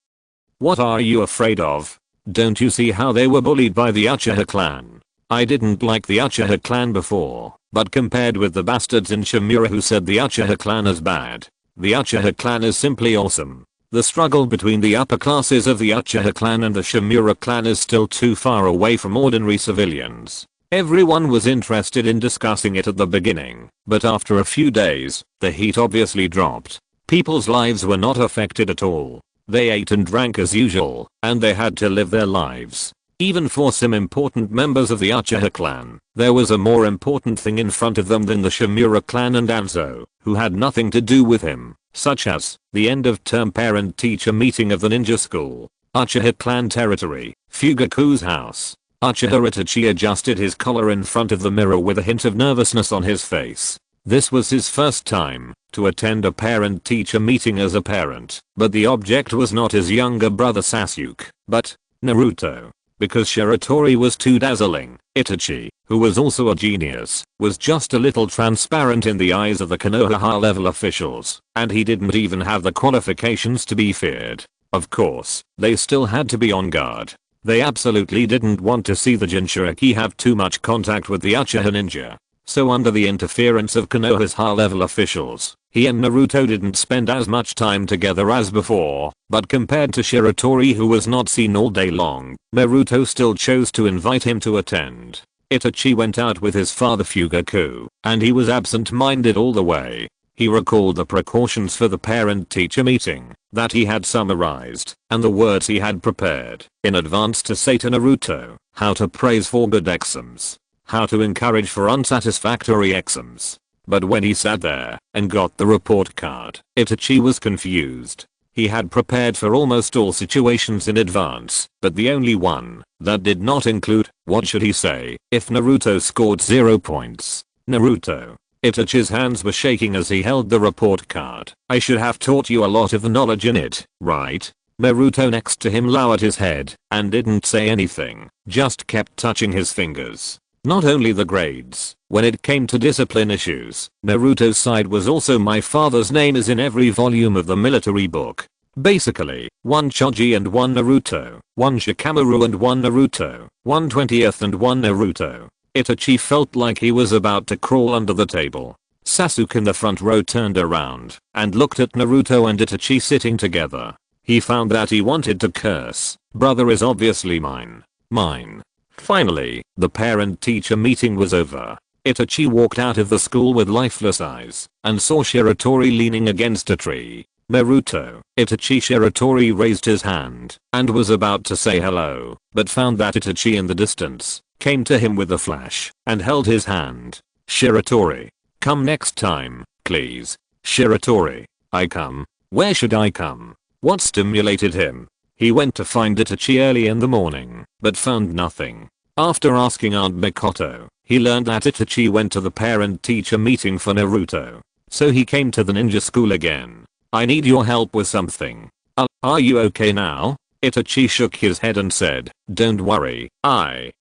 What are you afraid of? Don't you see how they were bullied by the Uchiha clan? I didn't like the Uchiha clan before, but compared with the bastards in Shimura who said the Uchiha clan is bad, the Uchiha clan is simply awesome. The struggle between the upper classes of the Uchiha clan and the Shimura clan is still too far away from ordinary civilians. Everyone was interested in discussing it at the beginning, but after a few days, the heat obviously dropped. People's lives were not affected at all. They ate and drank as usual, and they had to live their lives. Even for some important members of the Uchiha clan, there was a more important thing in front of them than the Shimura clan and Anzo, who had nothing to do with him, such as the end of term parent-teacher meeting of the ninja school, Uchiha clan territory, Fugaku's house. Uchiha Itachi adjusted his collar in front of the mirror with a hint of nervousness on his face. This was his first time to attend a parent-teacher meeting as a parent, but the object was not his younger brother Sasuke, but Naruto. Because Shiratori was too dazzling, Itachi, who was also a genius, was just a little transparent in the eyes of the Konoha high-level officials, and he didn't even have the qualifications to be feared. Of course, they still had to be on guard. They absolutely didn't want to see the Jinchuriki have too much contact with the Uchiha ninja. So under the interference of Konoha's high-level officials, he and Naruto didn't spend as much time together as before, but compared to Shiratori who was not seen all day long, Naruto still chose to invite him to attend. Itachi went out with his father Fugaku, and he was absent-minded all the way. He recalled the precautions for the parent-teacher meeting that he had summarized, and the words he had prepared in advance to say to Naruto, how to praise for good exams, how to encourage for unsatisfactory exams. But when he sat there and got the report card, Itachi was confused. He had prepared for almost all situations in advance, but the only one that did not include, what should he say, if Naruto scored 0 points. Naruto. Itachi's hands were shaking as he held the report card. I should have taught you a lot of the knowledge in it, right? Naruto next to him lowered his head and didn't say anything, just kept touching his fingers. Not only the grades, when it came to discipline issues, Naruto's side was also my father's name is in every volume of the military book. Basically, 1 Choji and 1 Naruto, 1 Shikamaru and 1 Naruto, 1 20th and 1 Naruto. Itachi felt like he was about to crawl under the table. Sasuke in the front row turned around and looked at Naruto and Itachi sitting together. He found that he wanted to curse. Brother is obviously mine. Mine. Finally, the parent-teacher meeting was over. Itachi walked out of the school with lifeless eyes and saw Shiratori leaning against a tree. Naruto. Itachi Shiratori raised his hand and was about to say hello, but found that Itachi in the distance came to him with a flash and held his hand. Shiratori. Come next time, please. Shiratori. I come. Where should I come? What stimulated him? He went to find Itachi early in the morning, but found nothing. After asking Aunt Mikoto, he learned that Itachi went to the parent-teacher meeting for Naruto. So he came to the ninja school again. I need your help with something. Are you okay now? Itachi shook his head and said, don't worry,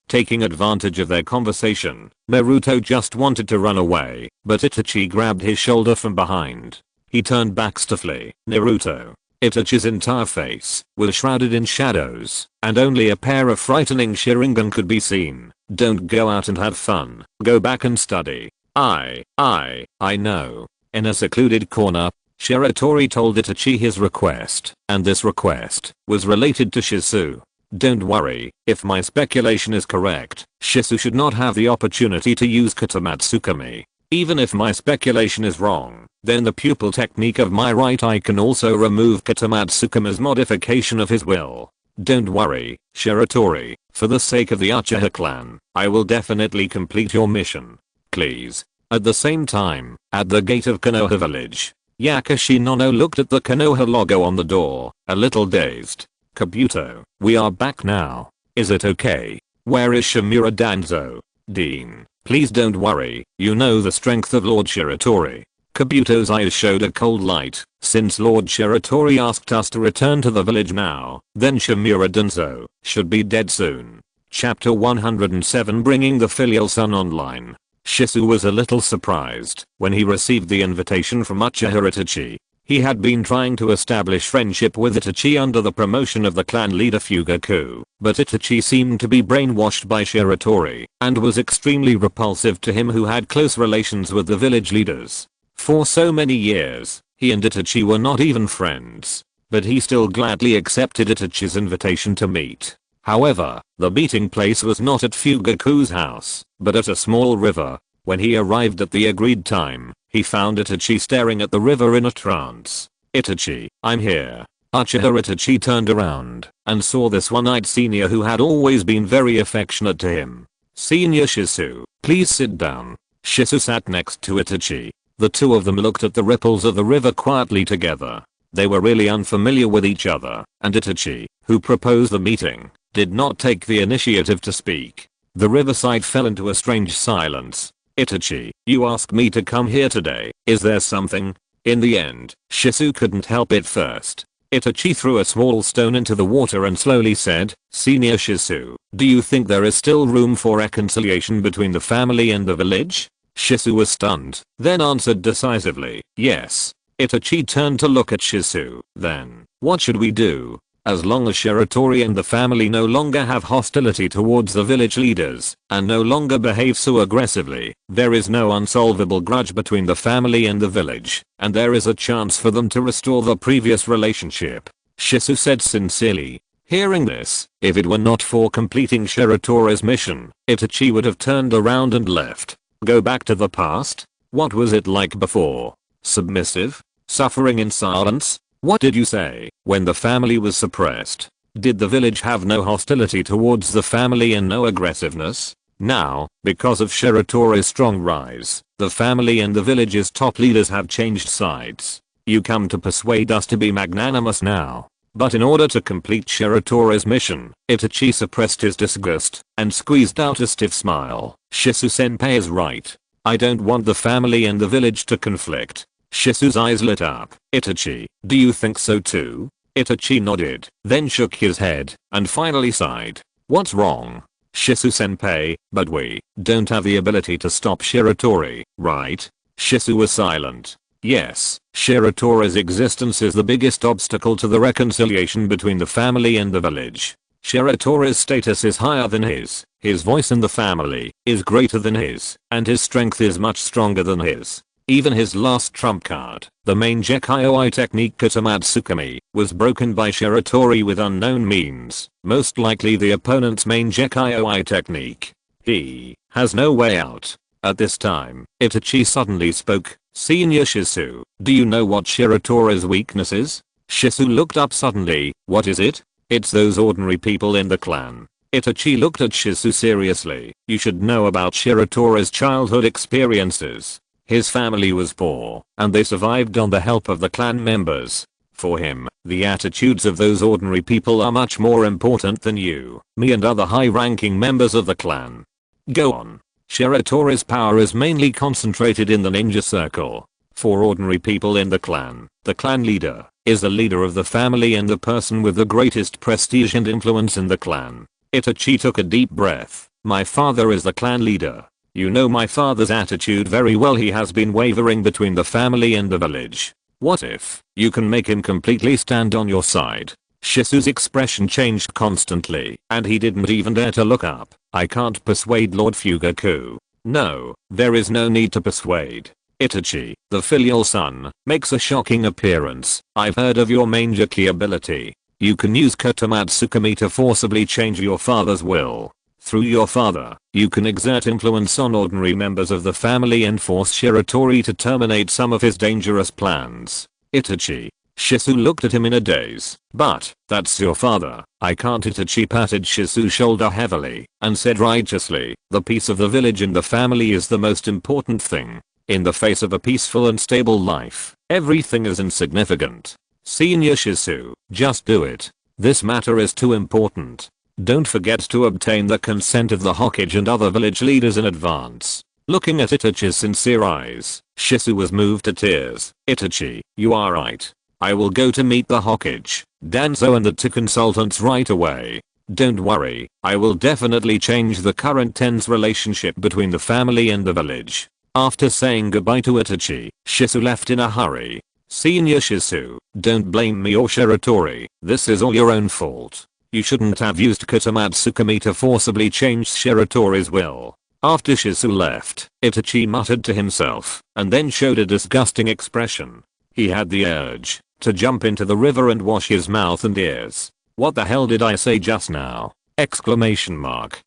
taking advantage of their conversation, Naruto just wanted to run away, but Itachi grabbed his shoulder from behind. He turned back stiffly. Naruto. Itachi's entire face was shrouded in shadows, and only a pair of frightening Sharingan could be seen. Don't go out and have fun, go back and study. I know. In a secluded corner, Shiratori told Itachi his request, and this request was related to Shizu. Don't worry, if my speculation is correct, Shizu should not have the opportunity to use Katamatsukami. Even if my speculation is wrong, then the pupil technique of my right eye can also remove Katamatsukami's modification of his will. Don't worry, Shiratori, for the sake of the Uchiha clan, I will definitely complete your mission. Please. At the same time, at the gate of Konoha village, Yakashi Nono looked at the Konoha logo on the door, a little dazed. Kabuto, we are back now. Is it okay? Where is Shimura Danzo? Dean, please don't worry, you know the strength of Lord Shiratori. Kabuto's eyes showed a cold light. Since Lord Shiratori asked us to return to the village now, then Shimura Danzo should be dead soon. Chapter 107 Bringing the Filial Son Online. Shizu was a little surprised when he received the invitation from Uchiha Itachi. He had been trying to establish friendship with Itachi under the promotion of the clan leader Fugaku, but Itachi seemed to be brainwashed by Shiratori and was extremely repulsive to him, who had close relations with the village leaders. For so many years, he and Itachi were not even friends, but he still gladly accepted Itachi's invitation to meet. However, the meeting place was not at Fugaku's house, but at a small river. When he arrived at the agreed time, he found Itachi staring at the river in a trance. "Itachi, I'm here." Uchiha Itachi turned around and saw this one-eyed senior who had always been very affectionate to him. "Senior Shisu, please sit down." Shisu sat next to Itachi. The two of them looked at the ripples of the river quietly together. They were really unfamiliar with each other, and Itachi, who proposed the meeting, did not take the initiative to speak. The riverside fell into a strange silence. "Itachi, you asked me to come here today. Is there something?" In the end, Shisu couldn't help it first. Itachi threw a small stone into the water and slowly said, "Senior Shisu, do you think there is still room for reconciliation between the family and the village?" Shisu was stunned, then answered decisively, "Yes." Itachi turned to look at Shisu. "Then, what should we do? As long as Shiratori and the family no longer have hostility towards the village leaders, and no longer behave so aggressively, there is no unsolvable grudge between the family and the village, and there is a chance for them to restore the previous relationship," Shisu said sincerely. Hearing this, if it were not for completing Shiratori's mission, Itachi would have turned around and left. Go back to the past? What was it like before? Submissive? Suffering in silence? What did you say when the family was suppressed? Did the village have no hostility towards the family and no aggressiveness? Now, because of Shiratori's strong rise, the family and the village's top leaders have changed sides. You come to persuade us to be magnanimous now. But in order to complete Shiratori's mission, Itachi suppressed his disgust and squeezed out a stiff smile. "Shisu-senpai is right. I don't want the family and the village to conflict." Shisu's eyes lit up. "Itachi, do you think so too?" Itachi nodded, then shook his head, and finally sighed. "What's wrong?" "Shisu-senpai, but we don't have the ability to stop Shiratori, right?" Shisu was silent. "Yes, Shiratori's existence is the biggest obstacle to the reconciliation between the family and the village. Shiratori's status is higher than his voice in the family is greater than his, and his strength is much stronger than his. Even his last trump card, the main Gekaioi technique Katamatsukume, was broken by Shiratori with unknown means, most likely the opponent's main Gekaioi technique. He has no way out." At this time, Itachi suddenly spoke. "Senior Shisu, do you know what Shiratori's weakness is?" Shisu looked up suddenly. "What is it?" "It's those ordinary people in the clan." Itachi looked at Shisu seriously. "You should know about Shiratori's childhood experiences. His family was poor, and they survived on the help of the clan members. For him, the attitudes of those ordinary people are much more important than you, me and other high-ranking members of the clan. Go on." Shiratori's power is mainly concentrated in the ninja circle. For ordinary people in the clan leader is the leader of the family and the person with the greatest prestige and influence in the clan. Itachi took a deep breath. "My father is the clan leader. You know my father's attitude very well. He has been wavering between the family and the village. What if you can make him completely stand on your side?" Shisu's expression changed constantly, and he didn't even dare to look up. "I can't persuade Lord Fugaku." "No, there is no need to persuade. Itachi, the filial son, makes a shocking appearance. I've heard of your Mangeki ability. You can use Katamatsukume to forcibly change your father's will. Through your father, you can exert influence on ordinary members of the family and force Shiratori to terminate some of his dangerous plans." "Itachi." Shisu looked at him in a daze. "But, that's your father. I can't." Itachi patted Shisu's shoulder heavily and said righteously, "The peace of the village and the family is the most important thing. In the face of a peaceful and stable life, everything is insignificant. Senior Shisu, just do it. This matter is too important. Don't forget to obtain the consent of the Hokage and other village leaders in advance." Looking at Itachi's sincere eyes, Shisu was moved to tears. "Itachi, you are right. I will go to meet the Hokage, Danzo and the two consultants right away. Don't worry, I will definitely change the current tense relationship between the family and the village." After saying goodbye to Itachi, Shisu left in a hurry. "Senior Shisu, don't blame me or Shiratori. This is all your own fault. You shouldn't have used Katamatsu-kami to forcibly change Shiratori's will. After Shizu left, Itachi muttered to himself and then showed a disgusting expression. He had the urge to jump into the river and wash his mouth and ears. What the hell did I say just now? Exclamation mark.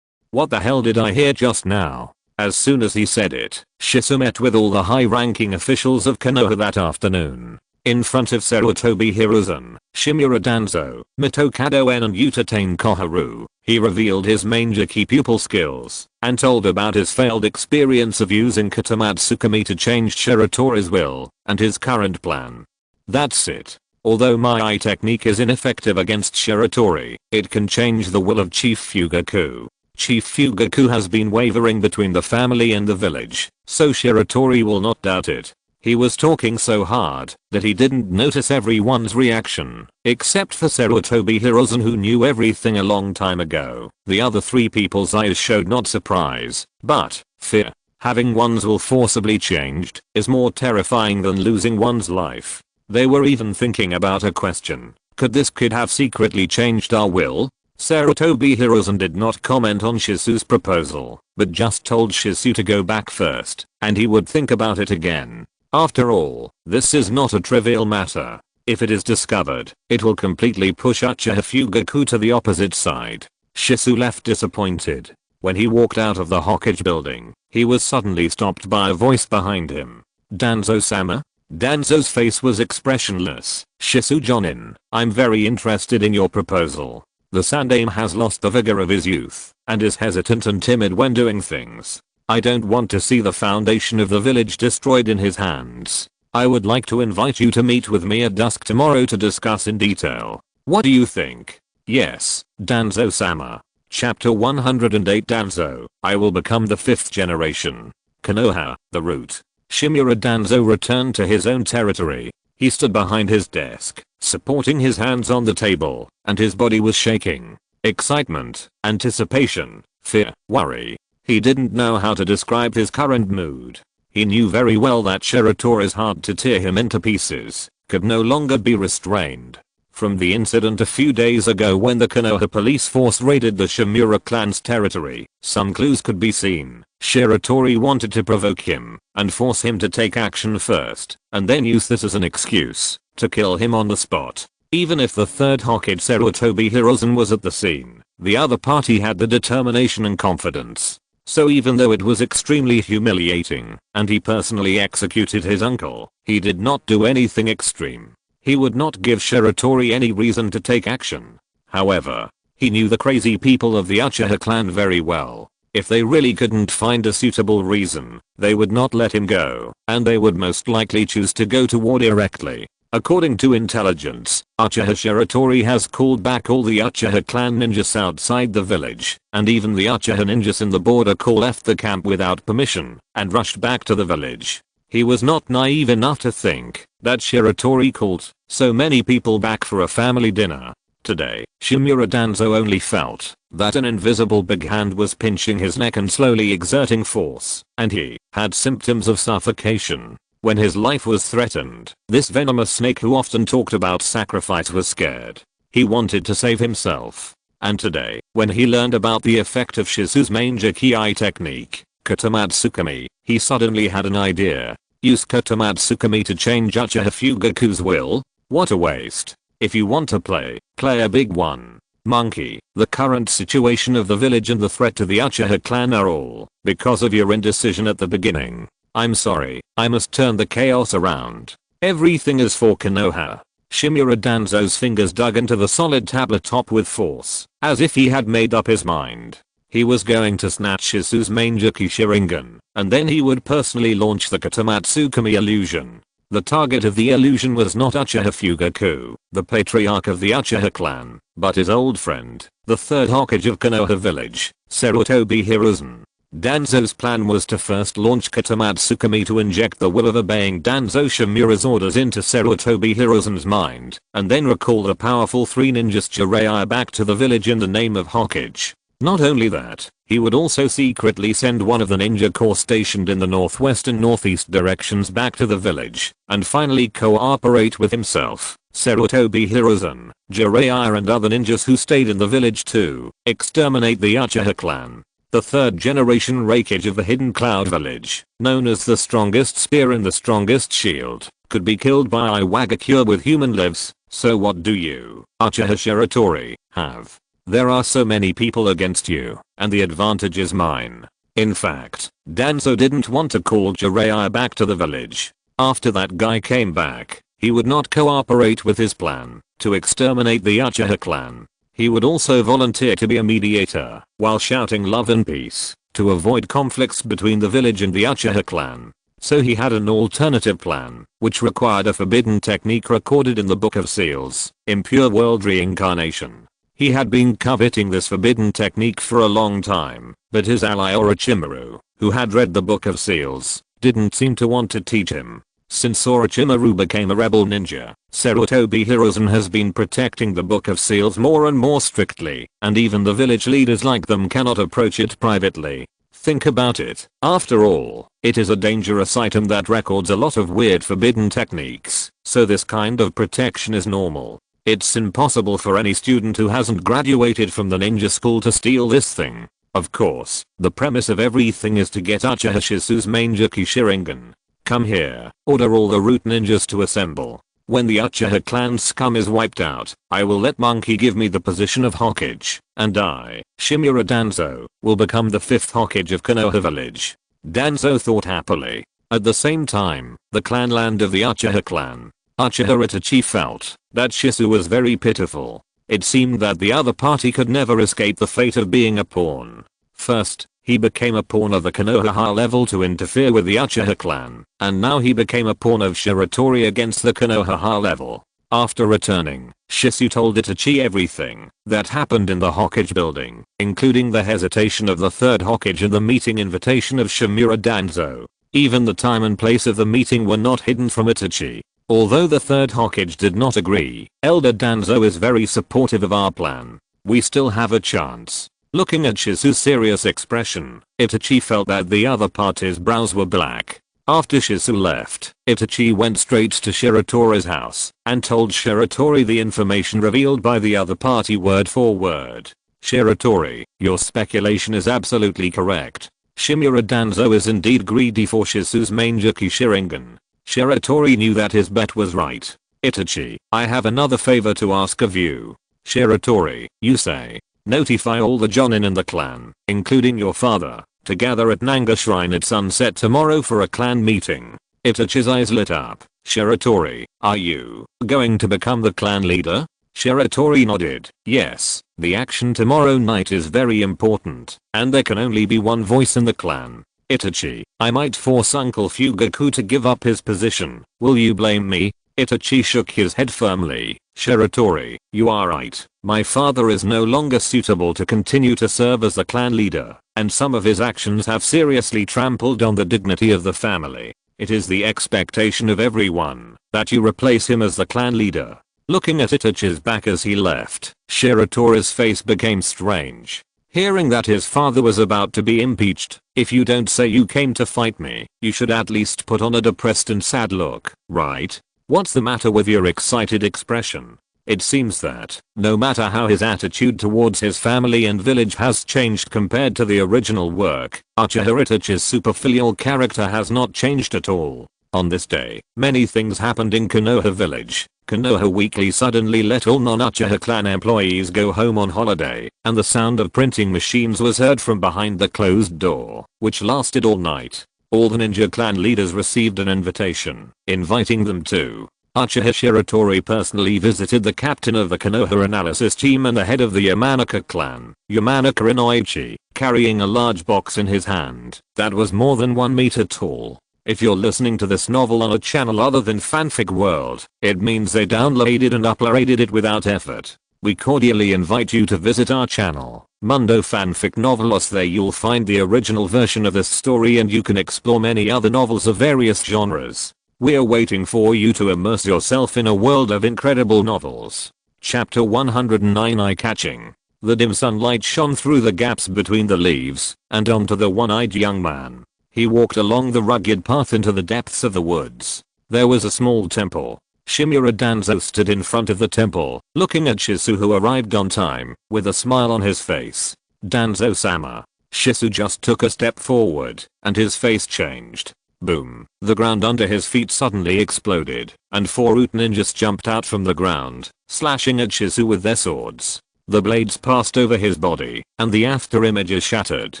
What the hell did I hear just now? As soon as he said it, Shizu met with all the high-ranking officials of Konoha that afternoon. In front of Sarutobi Hiruzen, Shimura Danzo, Mito En and Uchiha Koharu, he revealed his Mangeki pupil skills and told about his failed experience of using Katamatsu-kami to change Shiratori's will and his current plan. That's it. Although my technique is ineffective against Shiratori, it can change the will of Chief Fugaku. Chief Fugaku has been wavering between the family and the village, so Shiratori will not doubt it. He was talking so hard that he didn't notice everyone's reaction, except for Sarutobi Hiruzen, who knew everything a long time ago. The other three people's eyes showed not surprise, but fear. Having one's will forcibly changed is more terrifying than losing one's life. They were even thinking about a question. Could this kid have secretly changed our will? Sarutobi Hiruzen did not comment on Shizu's proposal, but just told Shizu to go back first, and he would think about it again. After all, this is not a trivial matter. If it is discovered, it will completely push Uchiha Fugaku to the opposite side. Shizu left disappointed. When he walked out of the Hokage building, he was suddenly stopped by a voice behind him. Danzo-sama? Danzo's face was expressionless. Shizu Jonin, I'm very interested in your proposal. The Sandaime has lost the vigor of his youth and is hesitant and timid when doing things. I don't want to see the foundation of the village destroyed in his hands. I would like to invite you to meet with me at dusk tomorrow to discuss in detail. What do you think? Yes, Danzo-sama. Chapter 108 Danzo, I will become the 5th generation. Konoha, the root. Shimura Danzo returned to his own territory. He stood behind his desk, supporting his hands on the table, and his body was shaking. Excitement, anticipation, fear, worry. He didn't know how to describe his current mood. He knew very well that Shiratori's heart to tear him into pieces could no longer be restrained. From the incident a few days ago when the Konoha police force raided the Shimura clan's territory, some clues could be seen. Shiratori wanted to provoke him and force him to take action first, and then use this as an excuse to kill him on the spot. Even if the third Hokage Sarutobi Hiruzen was at the scene, the other party had the determination and confidence. So even though it was extremely humiliating and he personally executed his uncle, he did not do anything extreme. He would not give Shiratori any reason to take action. However, he knew the crazy people of the Uchiha clan very well. If they really couldn't find a suitable reason, they would not let him go, and they would most likely choose to go to war directly. According to intelligence, Uchiha Shiratori has called back all the Uchiha clan ninjas outside the village, and even the Uchiha ninjas in the border call left the camp without permission and rushed back to the village. He was not naive enough to think that Shiratori called so many people back for a family dinner. Today, Shimura Danzo only felt that an invisible big hand was pinching his neck and slowly exerting force, and he had symptoms of suffocation. When his life was threatened, this venomous snake who often talked about sacrifice was scared. He wanted to save himself. And today, when he learned about the effect of Shizu's Mangeki technique, Katamatsu-kami, he suddenly had an idea. Use Katamatsu-kami to change Uchiha Fugaku's will? What a waste. If you want to play a big one. Monkey, the current situation of the village and the threat to the Uchiha clan are all because of your indecision at the beginning. I'm sorry, I must turn the chaos around. Everything is for Konoha. Shimura Danzo's fingers dug into the solid tablet top with force, as if he had made up his mind. He was going to snatch Shizu's Mangeki Sharingan, and then he would personally launch the Katamatsu-kami illusion. The target of the illusion was not Uchiha Fugaku, the patriarch of the Uchiha clan, but his old friend, the third Hokage of Konoha village, Sarutobi Hiruzen. Danzo's plan was to first launch Katamatsu-kami to inject the will of obeying Danzo Shimura's orders into Sarutobi Hiruzen's mind, and then recall the powerful three ninjas Jiraiya back to the village in the name of Hokage. Not only that, he would also secretly send one of the ninja corps stationed in the northwest and northeast directions back to the village, and finally cooperate with himself, Shiratori Hiruzen, Jiraiya and other ninjas who stayed in the village to exterminate the Uchiha clan. The third generation Raikage of the Hidden Cloud Village, known as the strongest spear and the strongest shield, could be killed by Iwagakure with human lives. So what do you, Uchiha Shiratori, have? There are so many people against you, and the advantage is mine. In fact, Danzo didn't want to call Jiraiya back to the village. After that guy came back, he would not cooperate with his plan to exterminate the Uchiha clan. He would also volunteer to be a mediator while shouting love and peace to avoid conflicts between the village and the Uchiha clan. So he had an alternative plan, which required a forbidden technique recorded in the Book of Seals, Impure World Reincarnation. He had been coveting this forbidden technique for a long time, but his ally Orochimaru, who had read the Book of Seals, didn't seem to want to teach him. Since Orochimaru became a rebel ninja, Shiratori Hiruzen has been protecting the Book of Seals more and more strictly, and even the village leaders like them cannot approach it privately. Think about it. After all, it is a dangerous item that records a lot of weird forbidden techniques, so this kind of protection is normal. It's impossible for any student who hasn't graduated from the ninja school to steal this thing. Of course, the premise of everything is to get Uchiha Shisu's Mangeki Sharingan. Come here, order all the root ninjas to assemble. When the Uchiha clan scum is wiped out, I will let Monkey give me the position of Hokage, and I, Shimura Danzo, will become the 5th Hokage of Konoha village. Danzo thought happily. At the same time, the clanland of the Uchiha clan, Uchiha Itachi felt that Shisu was very pitiful. It seemed that the other party could never escape the fate of being a pawn. First, he became a pawn of the Konoha level to interfere with the Uchiha clan, and now he became a pawn of Shiratori against the Konoha level. After returning, Shisu told Itachi everything that happened in the Hokage building, including the hesitation of the 3rd Hokage and the meeting invitation of Shimura Danzo. Even the time and place of the meeting were not hidden from Itachi. Although the 3rd Hokage did not agree, Elder Danzo is very supportive of our plan. We still have a chance. Looking at Shisu's serious expression, Itachi felt that the other party's brows were black. After Shisu left, Itachi went straight to Shiratori's house and told Shiratori the information revealed by the other party word for word. Shiratori, your speculation is absolutely correct. Shimura Danzo is indeed greedy for Shisu's Mangeki Sharingan. Shiratori knew that his bet was right. Itachi, I have another favor to ask of you. Shiratori, you say. Notify all the Jonin in the clan, including your father, to gather at Nanga Shrine at sunset tomorrow for a clan meeting. Itachi's eyes lit up. Shiratori, are you going to become the clan leader? Shiratori nodded. Yes, the action tomorrow night is very important, and there can only be one voice in the clan. Itachi, I might force Uncle Fugaku to give up his position. Will you blame me? Itachi shook his head firmly. Shiratori, you are right. My father is no longer suitable to continue to serve as the clan leader, and some of his actions have seriously trampled on the dignity of the family. It is the expectation of everyone that you replace him as the clan leader. Looking at Itachi's back as he left, Shiratori's face became strange. Hearing that his father was about to be impeached, if you don't say you came to fight me, you should at least put on a depressed and sad look, right? What's the matter with your excited expression? It seems that, no matter how his attitude towards his family and village has changed compared to the original work, Uchiha Itachi's superfilial character has not changed at all. On this day, many things happened in Konoha village. Konoha Weekly suddenly let all non-Uchiha clan employees go home on holiday, and the sound of printing machines was heard from behind the closed door, which lasted all night. All the ninja clan leaders received an invitation, inviting them to. Uchiha Shiratori personally visited the captain of the Konoha analysis team and the head of the Yamanaka clan, Yamanaka Inoichi, carrying a large box in his hand that was more than 1 meter tall. If you're listening to this novel on a channel other than Fanfic World, it means they downloaded and uploaded it without effort. We cordially invite you to visit our channel, Mundo Fanfic Novelos. There you'll find the original version of this story and you can explore many other novels of various genres. We're waiting for you to immerse yourself in a world of incredible novels. Chapter 109 Eye-Catching. The dim sunlight shone through the gaps between the leaves and onto the one-eyed young man. He walked along the rugged path into the depths of the woods. There was a small temple. Shimura Danzo stood in front of the temple, looking at Shizu, who arrived on time, with a smile on his face. Danzo-sama. Shizu just took a step forward, and his face changed. Boom. The ground under his feet suddenly exploded, and 4 root ninjas jumped out from the ground, slashing at Shizu with their swords. The blades passed over his body, and the after images shattered.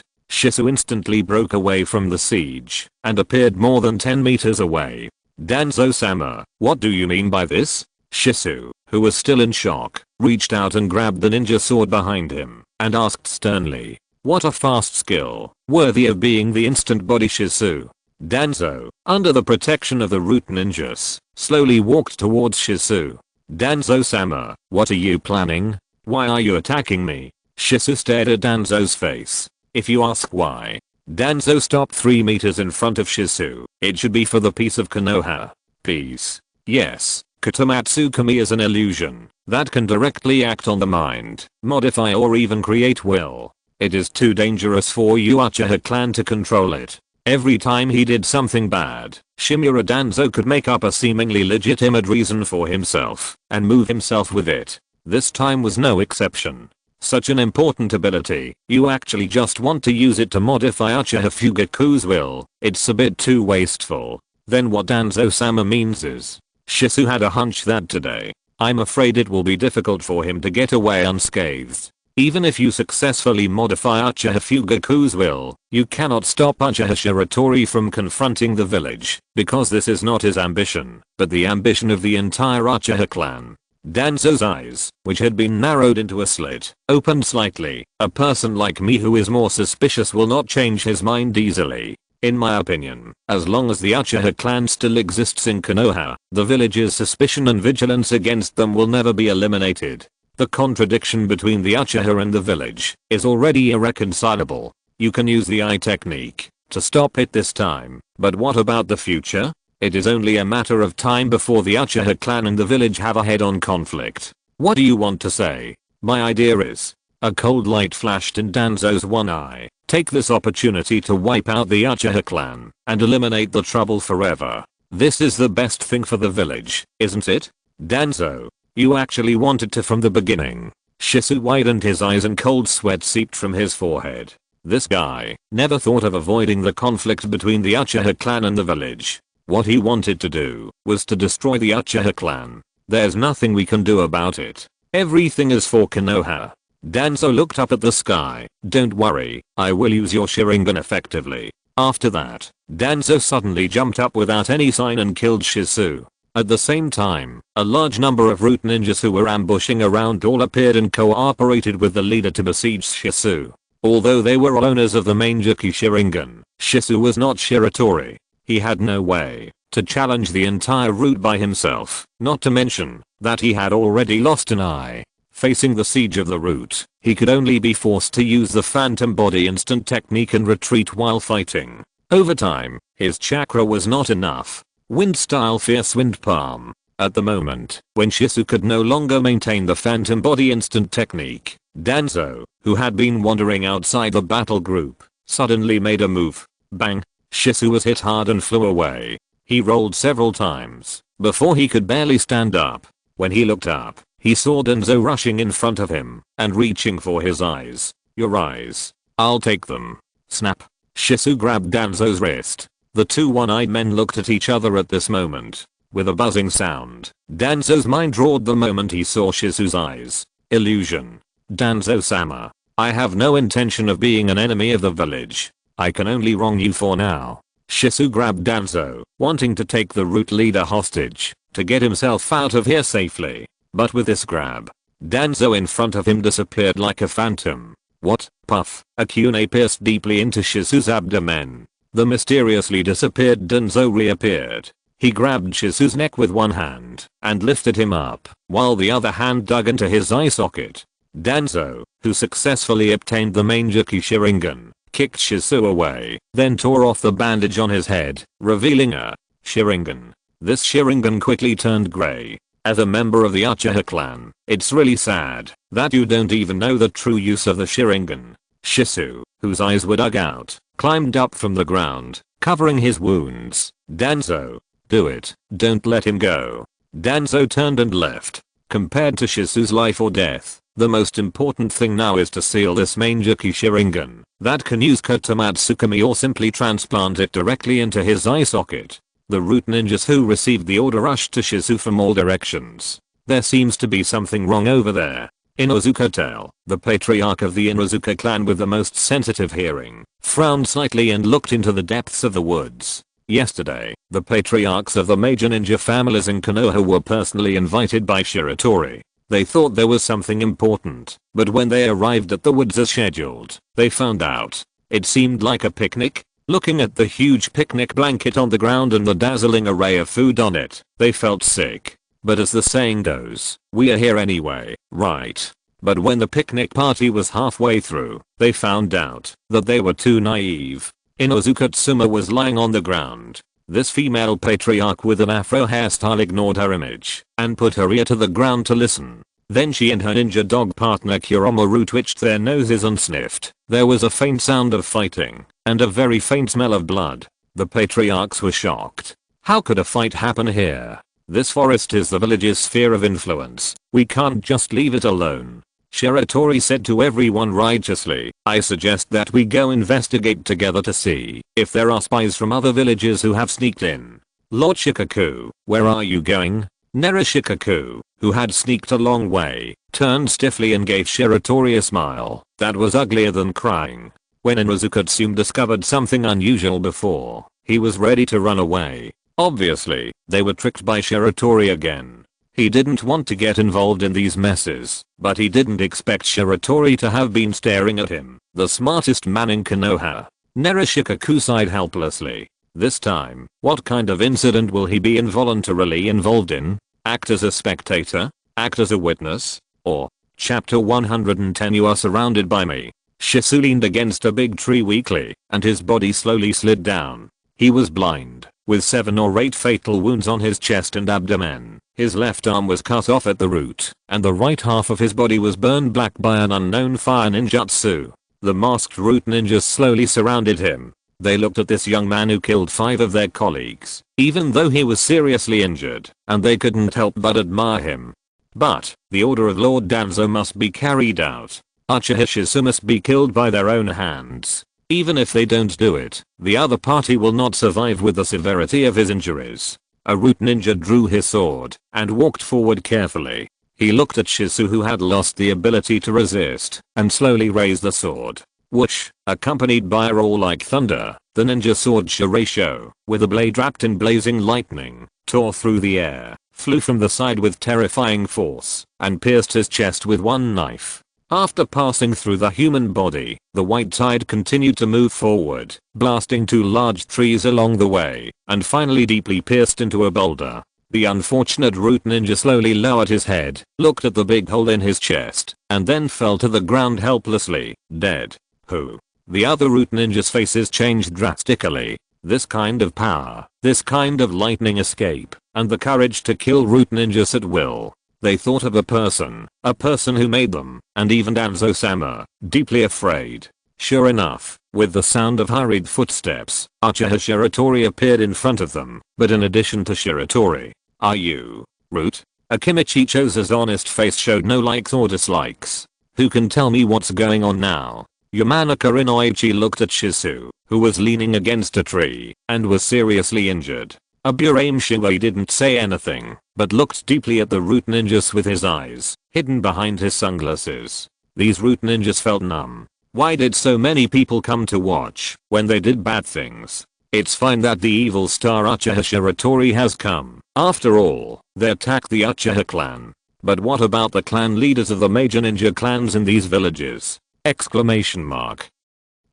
Shizu instantly broke away from the siege, and appeared more than 10 meters away. Danzo-sama, what do you mean by this? Shizu, who was still in shock, reached out and grabbed the ninja sword behind him, and asked sternly, what a fast skill, worthy of being the instant body. Shizu. Danzo, under the protection of the root ninjas, slowly walked towards Shizu. Danzo-sama, what are you planning? Why are you attacking me? Shizu stared at Danzo's face. If you ask why. Danzo stopped 3 meters in front of Shizu. It should be for the peace of Konoha. Peace. Yes. Katamatsu Kami is an illusion that can directly act on the mind, modify or even create will. It is too dangerous for Uchiha clan to control it. Every time he did something bad, Shimura Danzo could make up a seemingly legitimate reason for himself and move himself with it. This time was no exception. Such an important ability, you actually just want to use it to modify Uchiha Fugaku's will. It's a bit too wasteful. Then what Danzo-sama means is, Shizu had a hunch that today, I'm afraid it will be difficult for him to get away unscathed. Even if you successfully modify Uchiha Fugaku's will, you cannot stop Uchiha Shiratori from confronting the village, because this is not his ambition, but the ambition of the entire Uchiha clan. Danzo's eyes, which had been narrowed into a slit, opened slightly. A person like me who is more suspicious will not change his mind easily. In my opinion, as long as the Uchiha clan still exists in Konoha, the village's suspicion and vigilance against them will never be eliminated. The contradiction between the Uchiha and the village is already irreconcilable. You can use the eye technique to stop it this time, but what about the future? It is only a matter of time before the Uchiha clan and the village have a head-on conflict. What do you want to say? My idea is. A cold light flashed in Danzo's one eye. Take this opportunity to wipe out the Uchiha clan and eliminate the trouble forever. This is the best thing for the village, isn't it? Danzo, you actually wanted to from the beginning. Shizu widened his eyes and cold sweat seeped from his forehead. This guy never thought of avoiding the conflict between the Uchiha clan and the village. What he wanted to do was to destroy the Uchiha clan. There's nothing we can do about it. Everything is for Konoha. Danzo looked up at the sky. Don't worry, I will use your Sharingan effectively. After that, Danzo suddenly jumped up without any sign and killed Shizu. At the same time, a large number of root ninjas who were ambushing around all appeared and cooperated with the leader to besiege Shizu. Although they were all owners of the main Juki Sharingan, Shizu was not Shiratori. He had no way to challenge the entire route by himself, not to mention that he had already lost an eye. Facing the siege of the route, he could only be forced to use the phantom body instant technique and retreat while fighting. Over time, his chakra was not enough. Wind style fierce wind palm. At the moment, when Shizu could no longer maintain the phantom body instant technique, Danzo, who had been wandering outside the battle group, suddenly made a move. Bang! Shizu was hit hard and flew away. He rolled several times before he could barely stand up. When he looked up, he saw Danzo rushing in front of him and reaching for his eyes. Your eyes. I'll take them. Snap. Shizu grabbed Danzo's wrist. The two one-eyed men looked at each other at this moment. With a buzzing sound, Danzo's mind roared the moment he saw Shizu's eyes. Illusion. Danzo-sama, I have no intention of being an enemy of the village. I can only wrong you for now. Shizu grabbed Danzo, wanting to take the root leader hostage to get himself out of here safely. But with this grab, Danzo in front of him disappeared like a phantom. What? Puff. A kunai pierced deeply into Shizu's abdomen. The mysteriously disappeared Danzo reappeared. He grabbed Shizu's neck with one hand and lifted him up, while the other hand dug into his eye socket. Danzo, who successfully obtained the main Juki Sharingan, kicked Shizu away, then tore off the bandage on his head, revealing a Sharingan. This Sharingan quickly turned grey. As a member of the Uchiha clan, it's really sad that you don't even know the true use of the Sharingan. Shisu, whose eyes were dug out, climbed up from the ground, covering his wounds. Danzo, do it, don't let him go. Danzo turned and left. Compared to Shisu's life or death, the most important thing now is to seal this Manjaki Sharingan that can use Kotomatsukami or simply transplant it directly into his eye socket. The root ninjas who received the order rushed to Shisu from all directions. There seems to be something wrong over there. Inuzuka Tail, the patriarch of the Inuzuka clan with the most sensitive hearing, frowned slightly and looked into the depths of the woods. Yesterday, the patriarchs of the major ninja families in Konoha were personally invited by Shiratori. They thought there was something important, but when they arrived at the woods as scheduled, they found out. It seemed like a picnic. Looking at the huge picnic blanket on the ground and the dazzling array of food on it, they felt sick. But as the saying goes, we are here anyway, right? But when the picnic party was halfway through, they found out that they were too naive. Inuzuka Tsuma was lying on the ground. This female patriarch with an afro hairstyle ignored her image and put her ear to the ground to listen. Then she and her ninja dog partner Kuromaru twitched their noses and sniffed. There was a faint sound of fighting and a very faint smell of blood. The patriarchs were shocked. How could a fight happen here? This forest is the village's sphere of influence. We can't just leave it alone. Shiratori said to everyone righteously, I suggest that we go investigate together to see if there are spies from other villages who have sneaked in. Lord Shikaku, where are you going? Nera Shikaku, who had sneaked a long way, turned stiffly and gave Shiratori a smile that was uglier than crying. When Inuzuka Tsume discovered something unusual before, he was ready to run away. Obviously, they were tricked by Shiratori again. He didn't want to get involved in these messes, but he didn't expect Shiratori to have been staring at him, the smartest man in Konoha. Nera Shikaku sighed helplessly. This time, what kind of incident will he be involuntarily involved in? Act as a spectator? Act as a witness? Or, chapter 110 you are surrounded by me. Shisu leaned against a big tree weakly, and his body slowly slid down. He was blind, with 7 or 8 fatal wounds on his chest and abdomen. His left arm was cut off at the root, and the right half of his body was burned black by an unknown fire ninjutsu. The masked root ninjas slowly surrounded him. They looked at this young man who killed 5 of their colleagues, even though he was seriously injured, and they couldn't help but admire him. But, the order of Lord Danzo must be carried out. Uchiha Shisu must be killed by their own hands. Even if they don't do it, the other party will not survive with the severity of his injuries. A root ninja drew his sword and walked forward carefully. He looked at Shisu who had lost the ability to resist and slowly raised the sword. Whoosh, accompanied by a roar like thunder, the ninja sword Shiraisho, with a blade wrapped in blazing lightning, tore through the air, flew from the side with terrifying force, and pierced his chest with one knife. After passing through the human body, the white tide continued to move forward, blasting 2 large trees along the way, and finally deeply pierced into a boulder. The unfortunate root ninja slowly lowered his head, looked at the big hole in his chest, and then fell to the ground helplessly, dead. Who? The other root ninjas' faces changed drastically. This kind of power, this kind of lightning escape, and the courage to kill root ninjas at will. They thought of a person who made them, and even Danzo-sama, deeply afraid. Sure enough, with the sound of hurried footsteps, Uchiha Shiratori appeared in front of them, but in addition to Shiratori, are you, Root? Akimichi Choza's honest face showed no likes or dislikes. Who can tell me what's going on now? Yamanaka Inoichi looked at Shisu, who was leaning against a tree, and was seriously injured. Aburame Shuei didn't say anything, but looked deeply at the root ninjas with his eyes hidden behind his sunglasses. These root ninjas felt numb. Why did so many people come to watch when they did bad things? It's fine that the evil star Uchiha Shiratori has come. After all, they attacked the Uchiha clan. But what about the clan leaders of the major ninja clans in these villages? Exclamation mark.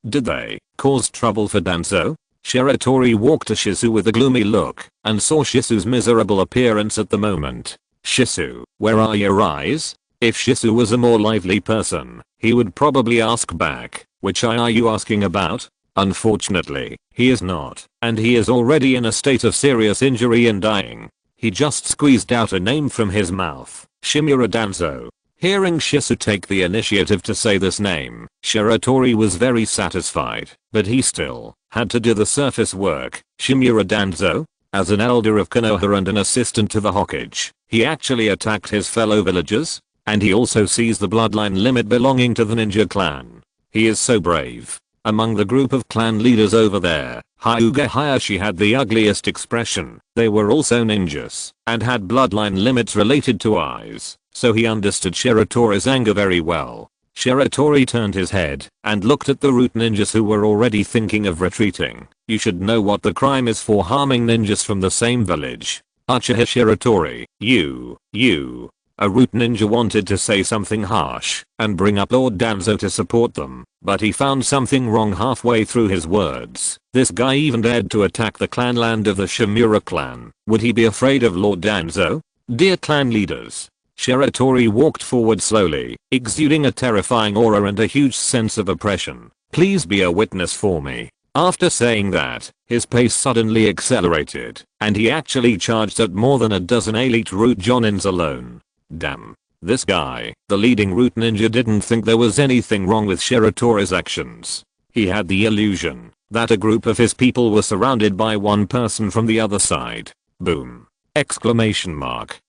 Did they cause trouble for Danzo? Shiratori walked to Shisu with a gloomy look and saw Shisu's miserable appearance at the moment. Shisu, where are your eyes? If Shisu was a more lively person, he would probably ask back, which eye are you asking about? Unfortunately, he is not, and he is already in a state of serious injury and dying. He just squeezed out a name from his mouth, Shimura Danzo. Hearing Shisu take the initiative to say this name, Shiratori was very satisfied, but he still had to do the surface work. Shimura Danzo? As an elder of Konoha and an assistant to the Hokage, he actually attacked his fellow villagers, and he also sees the bloodline limit belonging to the ninja clan. He is so brave. Among the group of clan leaders over there, Hyuga Hayashi had the ugliest expression. They were also ninjas, and had bloodline limits related to eyes, so he understood Shiratori's anger very well. Shiratori turned his head, and looked at the root ninjas who were already thinking of retreating. You should know what the crime is for harming ninjas from the same village. Uchiha Shiratori, you. A root ninja wanted to say something harsh and bring up Lord Danzo to support them, but he found something wrong halfway through his words. This guy even dared to attack the clanland of the Shimura clan. Would he be afraid of Lord Danzo? Dear clan leaders. Shiratori walked forward slowly, exuding a terrifying aura and a huge sense of oppression. Please be a witness for me. After saying that, his pace suddenly accelerated, and he actually charged at more than a dozen elite root jonins alone. Damn. This guy, the leading root ninja, didn't think there was anything wrong with Shiratori's actions. He had the illusion that a group of his people were surrounded by one person from the other side. Boom! Exclamation mark.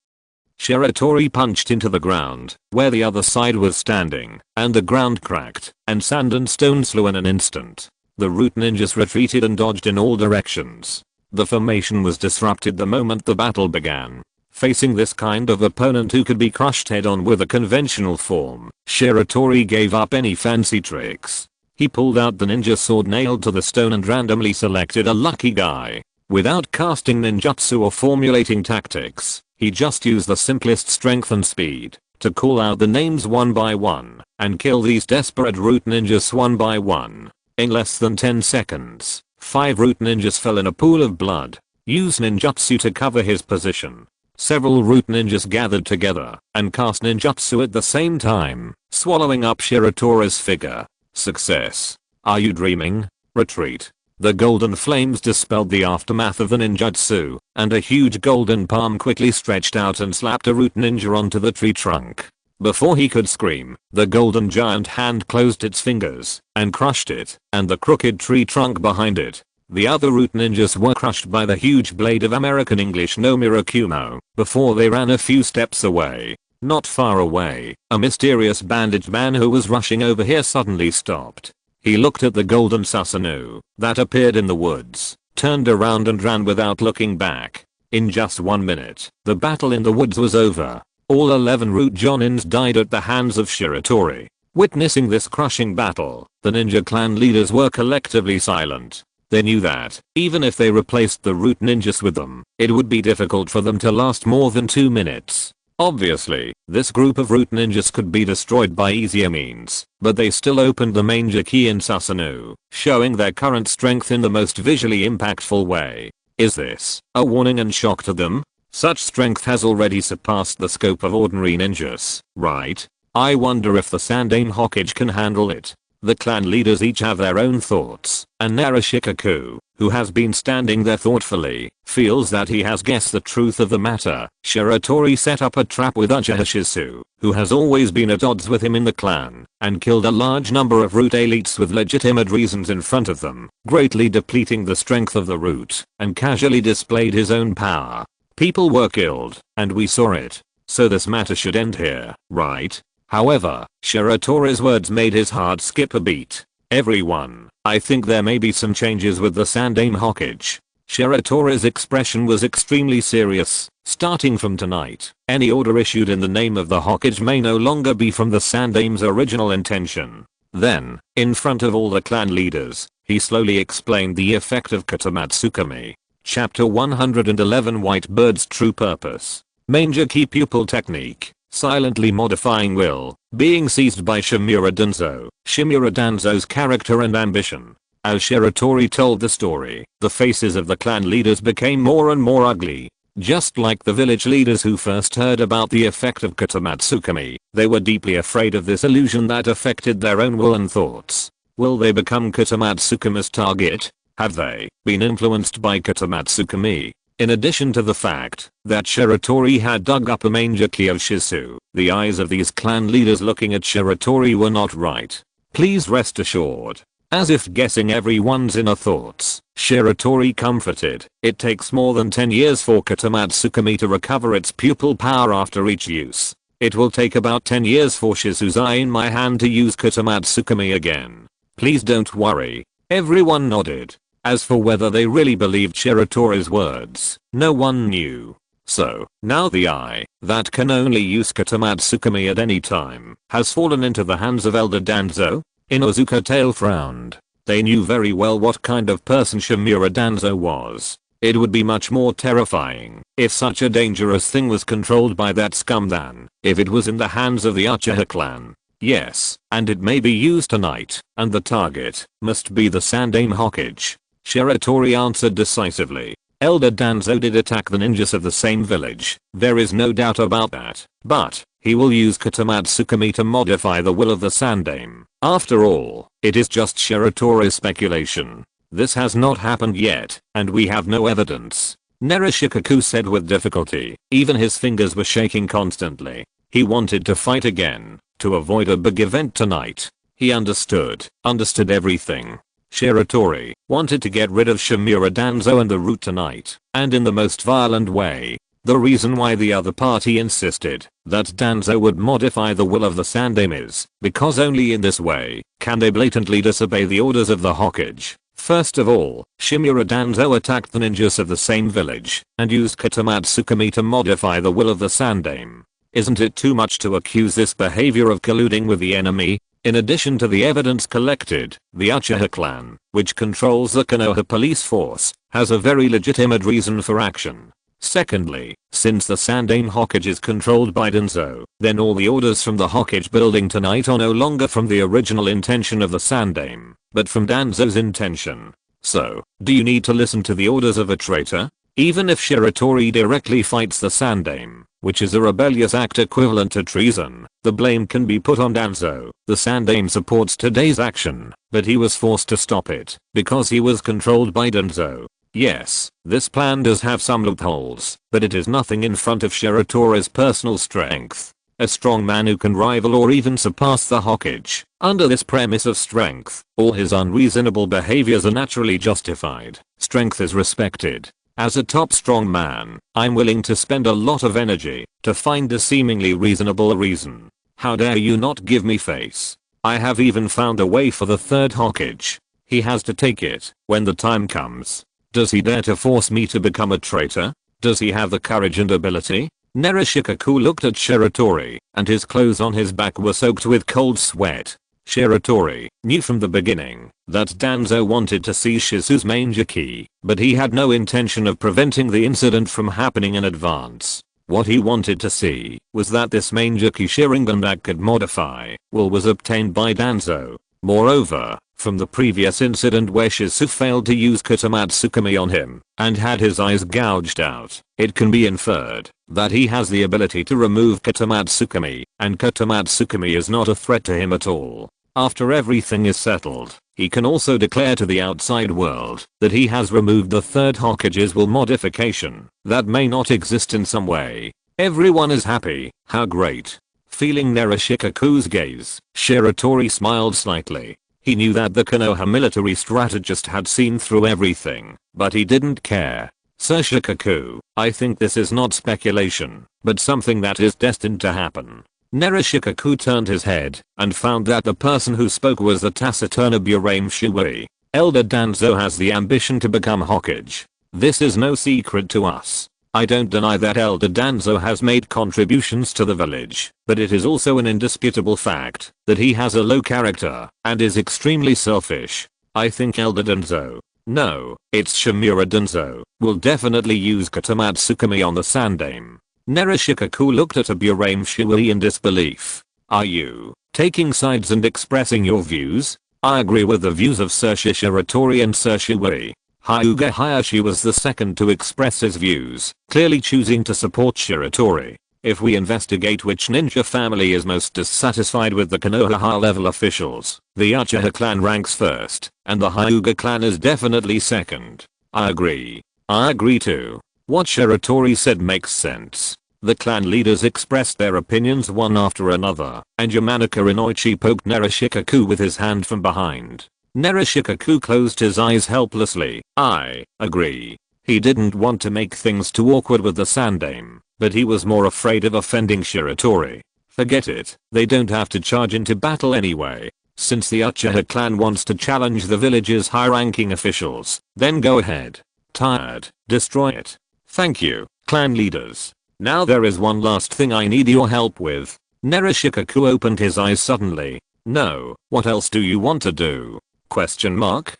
Shiratori punched into the ground, where the other side was standing, and the ground cracked, and sand and stones flew in an instant. The root ninjas retreated and dodged in all directions. The formation was disrupted the moment the battle began. Facing this kind of opponent who could be crushed head on with a conventional form, Shiratori gave up any fancy tricks. He pulled out the ninja sword nailed to the stone and randomly selected a lucky guy. Without casting ninjutsu or formulating tactics, he just used the simplest strength and speed to call out the names one by one and kill these desperate root ninjas one by one. In less than 10 seconds, 5 root ninjas fell in a pool of blood. Use ninjutsu to cover his position. Several root ninjas gathered together and cast ninjutsu at the same time, swallowing up Shiratori's figure. Success. Are you dreaming? Retreat. The golden flames dispelled the aftermath of the ninjutsu, and a huge golden palm quickly stretched out and slapped a root ninja onto the tree trunk. Before he could scream, the golden giant hand closed its fingers and crushed it, and the crooked tree trunk behind it. The other root ninjas were crushed by the huge blade of American English no Mirakumo before they ran a few steps away. Not far away, a mysterious bandaged man who was rushing over here suddenly stopped. He looked at the golden Susanoo that appeared in the woods, turned around and ran without looking back. In just 1 minute, the battle in the woods was over. All 11 root jonins died at the hands of Shiratori. Witnessing this crushing battle, the ninja clan leaders were collectively silent. They knew that, even if they replaced the root ninjas with them, it would be difficult for them to last more than 2 minutes. Obviously, this group of root ninjas could be destroyed by easier means, but they still opened the main Jiki and Susanoo, showing their current strength in the most visually impactful way. Is this a warning and shock to them? Such strength has already surpassed the scope of ordinary ninjas, right? I wonder if the Sandaime Hokage can handle it. The clan leaders each have their own thoughts, and Narashikaku, who has been standing there thoughtfully, feels that he has guessed the truth of the matter. Shiratori set up a trap with Uchiha Shisu, who has always been at odds with him in the clan, and killed a large number of root elites with legitimate reasons in front of them, greatly depleting the strength of the root, and casually displayed his own power. People were killed, and we saw it. So this matter should end here, right? However, Shiratori's words made his heart skip a beat. Everyone, I think there may be some changes with the Sandaime Hokage. Shiratori's expression was extremely serious. Starting from tonight, any order issued in the name of the Hokage may no longer be from the Sandaime's original intention. Then, in front of all the clan leaders, he slowly explained the effect of Katamatsukami. Chapter 111 White Bird's True Purpose. Manger Key Pupil Technique. Silently modifying will, being seized by Shimura Danzo. Shimura Danzo's character and ambition. As Shiratori told the story, the faces of the clan leaders became more and more ugly. Just like the village leaders who first heard about the effect of Katamatsukami, they were deeply afraid of this illusion that affected their own will and thoughts. Will they become Katamatsukami's target? Have they been influenced by Katamatsukami? In addition to the fact that Shiratori had dug up a Mangeki of Shizu, the eyes of these clan leaders looking at Shiratori were not right. Please rest assured. As if guessing everyone's inner thoughts, Shiratori comforted, it takes more than 10 years for Katamatsu-kami to recover its pupil power after each use. It will take about 10 years for Shizu's eye in my hand to use Katamatsu-kami again. Please don't worry. Everyone nodded. As for whether they really believed Shiratori's words, no one knew. So, now the eye, that can only use Katamatsu-kami at any time, has fallen into the hands of Elder Danzo? Inozuka tail frowned. They knew very well what kind of person Shimura Danzo was. It would be much more terrifying if such a dangerous thing was controlled by that scum than if it was in the hands of the Uchiha clan. Yes, and it may be used tonight, and the target must be the Sandaime Hokage. Shiratori answered decisively. Elder Danzo did attack the ninjas of the same village, there is no doubt about that, but he will use Katamatsu-kami to modify the will of the Sandaime. After all, it is just Shiratori's speculation. This has not happened yet, and we have no evidence. Narashikaku said with difficulty, even his fingers were shaking constantly. He wanted to fight again, to avoid a big event tonight. He understood everything. Shiratori wanted to get rid of Shimura Danzo and the root tonight, and in the most violent way. The reason why the other party insisted that Danzo would modify the will of the Sandaime is because only in this way can they blatantly disobey the orders of the Hokage. First of all, Shimura Danzo attacked the ninjas of the same village and used Katamatsu-kami to modify the will of the Sandaime. Isn't it too much to accuse this behavior of colluding with the enemy? In addition to the evidence collected, the Uchiha clan, which controls the Konoha police force, has a very legitimate reason for action. Secondly, since the Sandaime Hokage is controlled by Danzo, then all the orders from the Hokage building tonight are no longer from the original intention of the Sandaime, but from Danzo's intention. So, do you need to listen to the orders of a traitor? Even if Shiratori directly fights the Sandaime, which is a rebellious act equivalent to treason, the blame can be put on Danzo. The Sandaime supports today's action, but he was forced to stop it because he was controlled by Danzo. Yes, this plan does have some loopholes, but it is nothing in front of Shiratori's personal strength. A strong man who can rival or even surpass the Hokage. Under this premise of strength, all his unreasonable behaviors are naturally justified. Strength is respected. As a top strong man, I'm willing to spend a lot of energy to find a seemingly reasonable reason. How dare you not give me face? I have even found a way for the third Hokage. He has to take it when the time comes. Does he dare to force me to become a traitor? Does he have the courage and ability? Narashikaku looked at Shiratori, and his clothes on his back were soaked with cold sweat. Shiratori knew from the beginning that Danzo wanted to see Shizu's Mangeki, but he had no intention of preventing the incident from happening in advance. What he wanted to see was that this Mangeki Sharingan that could modify will was obtained by Danzo. Moreover, from the previous incident where Shizu failed to use Katamatsu-kami on him and had his eyes gouged out, it can be inferred that he has the ability to remove Katamatsu-kami, and Katamatsu-kami is not a threat to him at all. After everything is settled, he can also declare to the outside world that he has removed the third Hokage's will modification that may not exist in some way. Everyone is happy. How great. Feeling Narashikaku's gaze, Shiratori smiled slightly. He knew that the Konoha military strategist had seen through everything, but he didn't care. Sir Shikaku, I think this is not speculation, but something that is destined to happen. Narashikaku turned his head and found that the person who spoke was the taciturn Burame Shui. Elder Danzo has the ambition to become Hokage. This is no secret to us. I don't deny that Elder Danzo has made contributions to the village, but it is also an indisputable fact that he has a low character and is extremely selfish. I think Elder Danzo, no, it's Shimura Danzo, will definitely use Katamatsu-kami on the Sandaime. Narashikaku looked at Burame Shui in disbelief. Are you taking sides and expressing your views? I agree with the views of Sir Shiratori and Sir Shui. Hyuga Hayashi was the second to express his views, clearly choosing to support Shiratori. If we investigate which ninja family is most dissatisfied with the Konoha high-level officials, the Uchiha clan ranks first, and the Hyuga clan is definitely second. I agree. I agree too. What Shiratori said makes sense. The clan leaders expressed their opinions one after another, and Yamanaka Inoichi poked Narashikaku with his hand from behind. Narashikaku closed his eyes helplessly. I agree. He didn't want to make things too awkward with the Sandaime, but he was more afraid of offending Shiratori. Forget it, they don't have to charge into battle anyway. Since the Uchiha clan wants to challenge the village's high-ranking officials, then go ahead. Tired, destroy it. Thank you, clan leaders. Now there is one last thing I need your help with. Narashikaku opened his eyes suddenly. No, what else do you want to do? Question mark?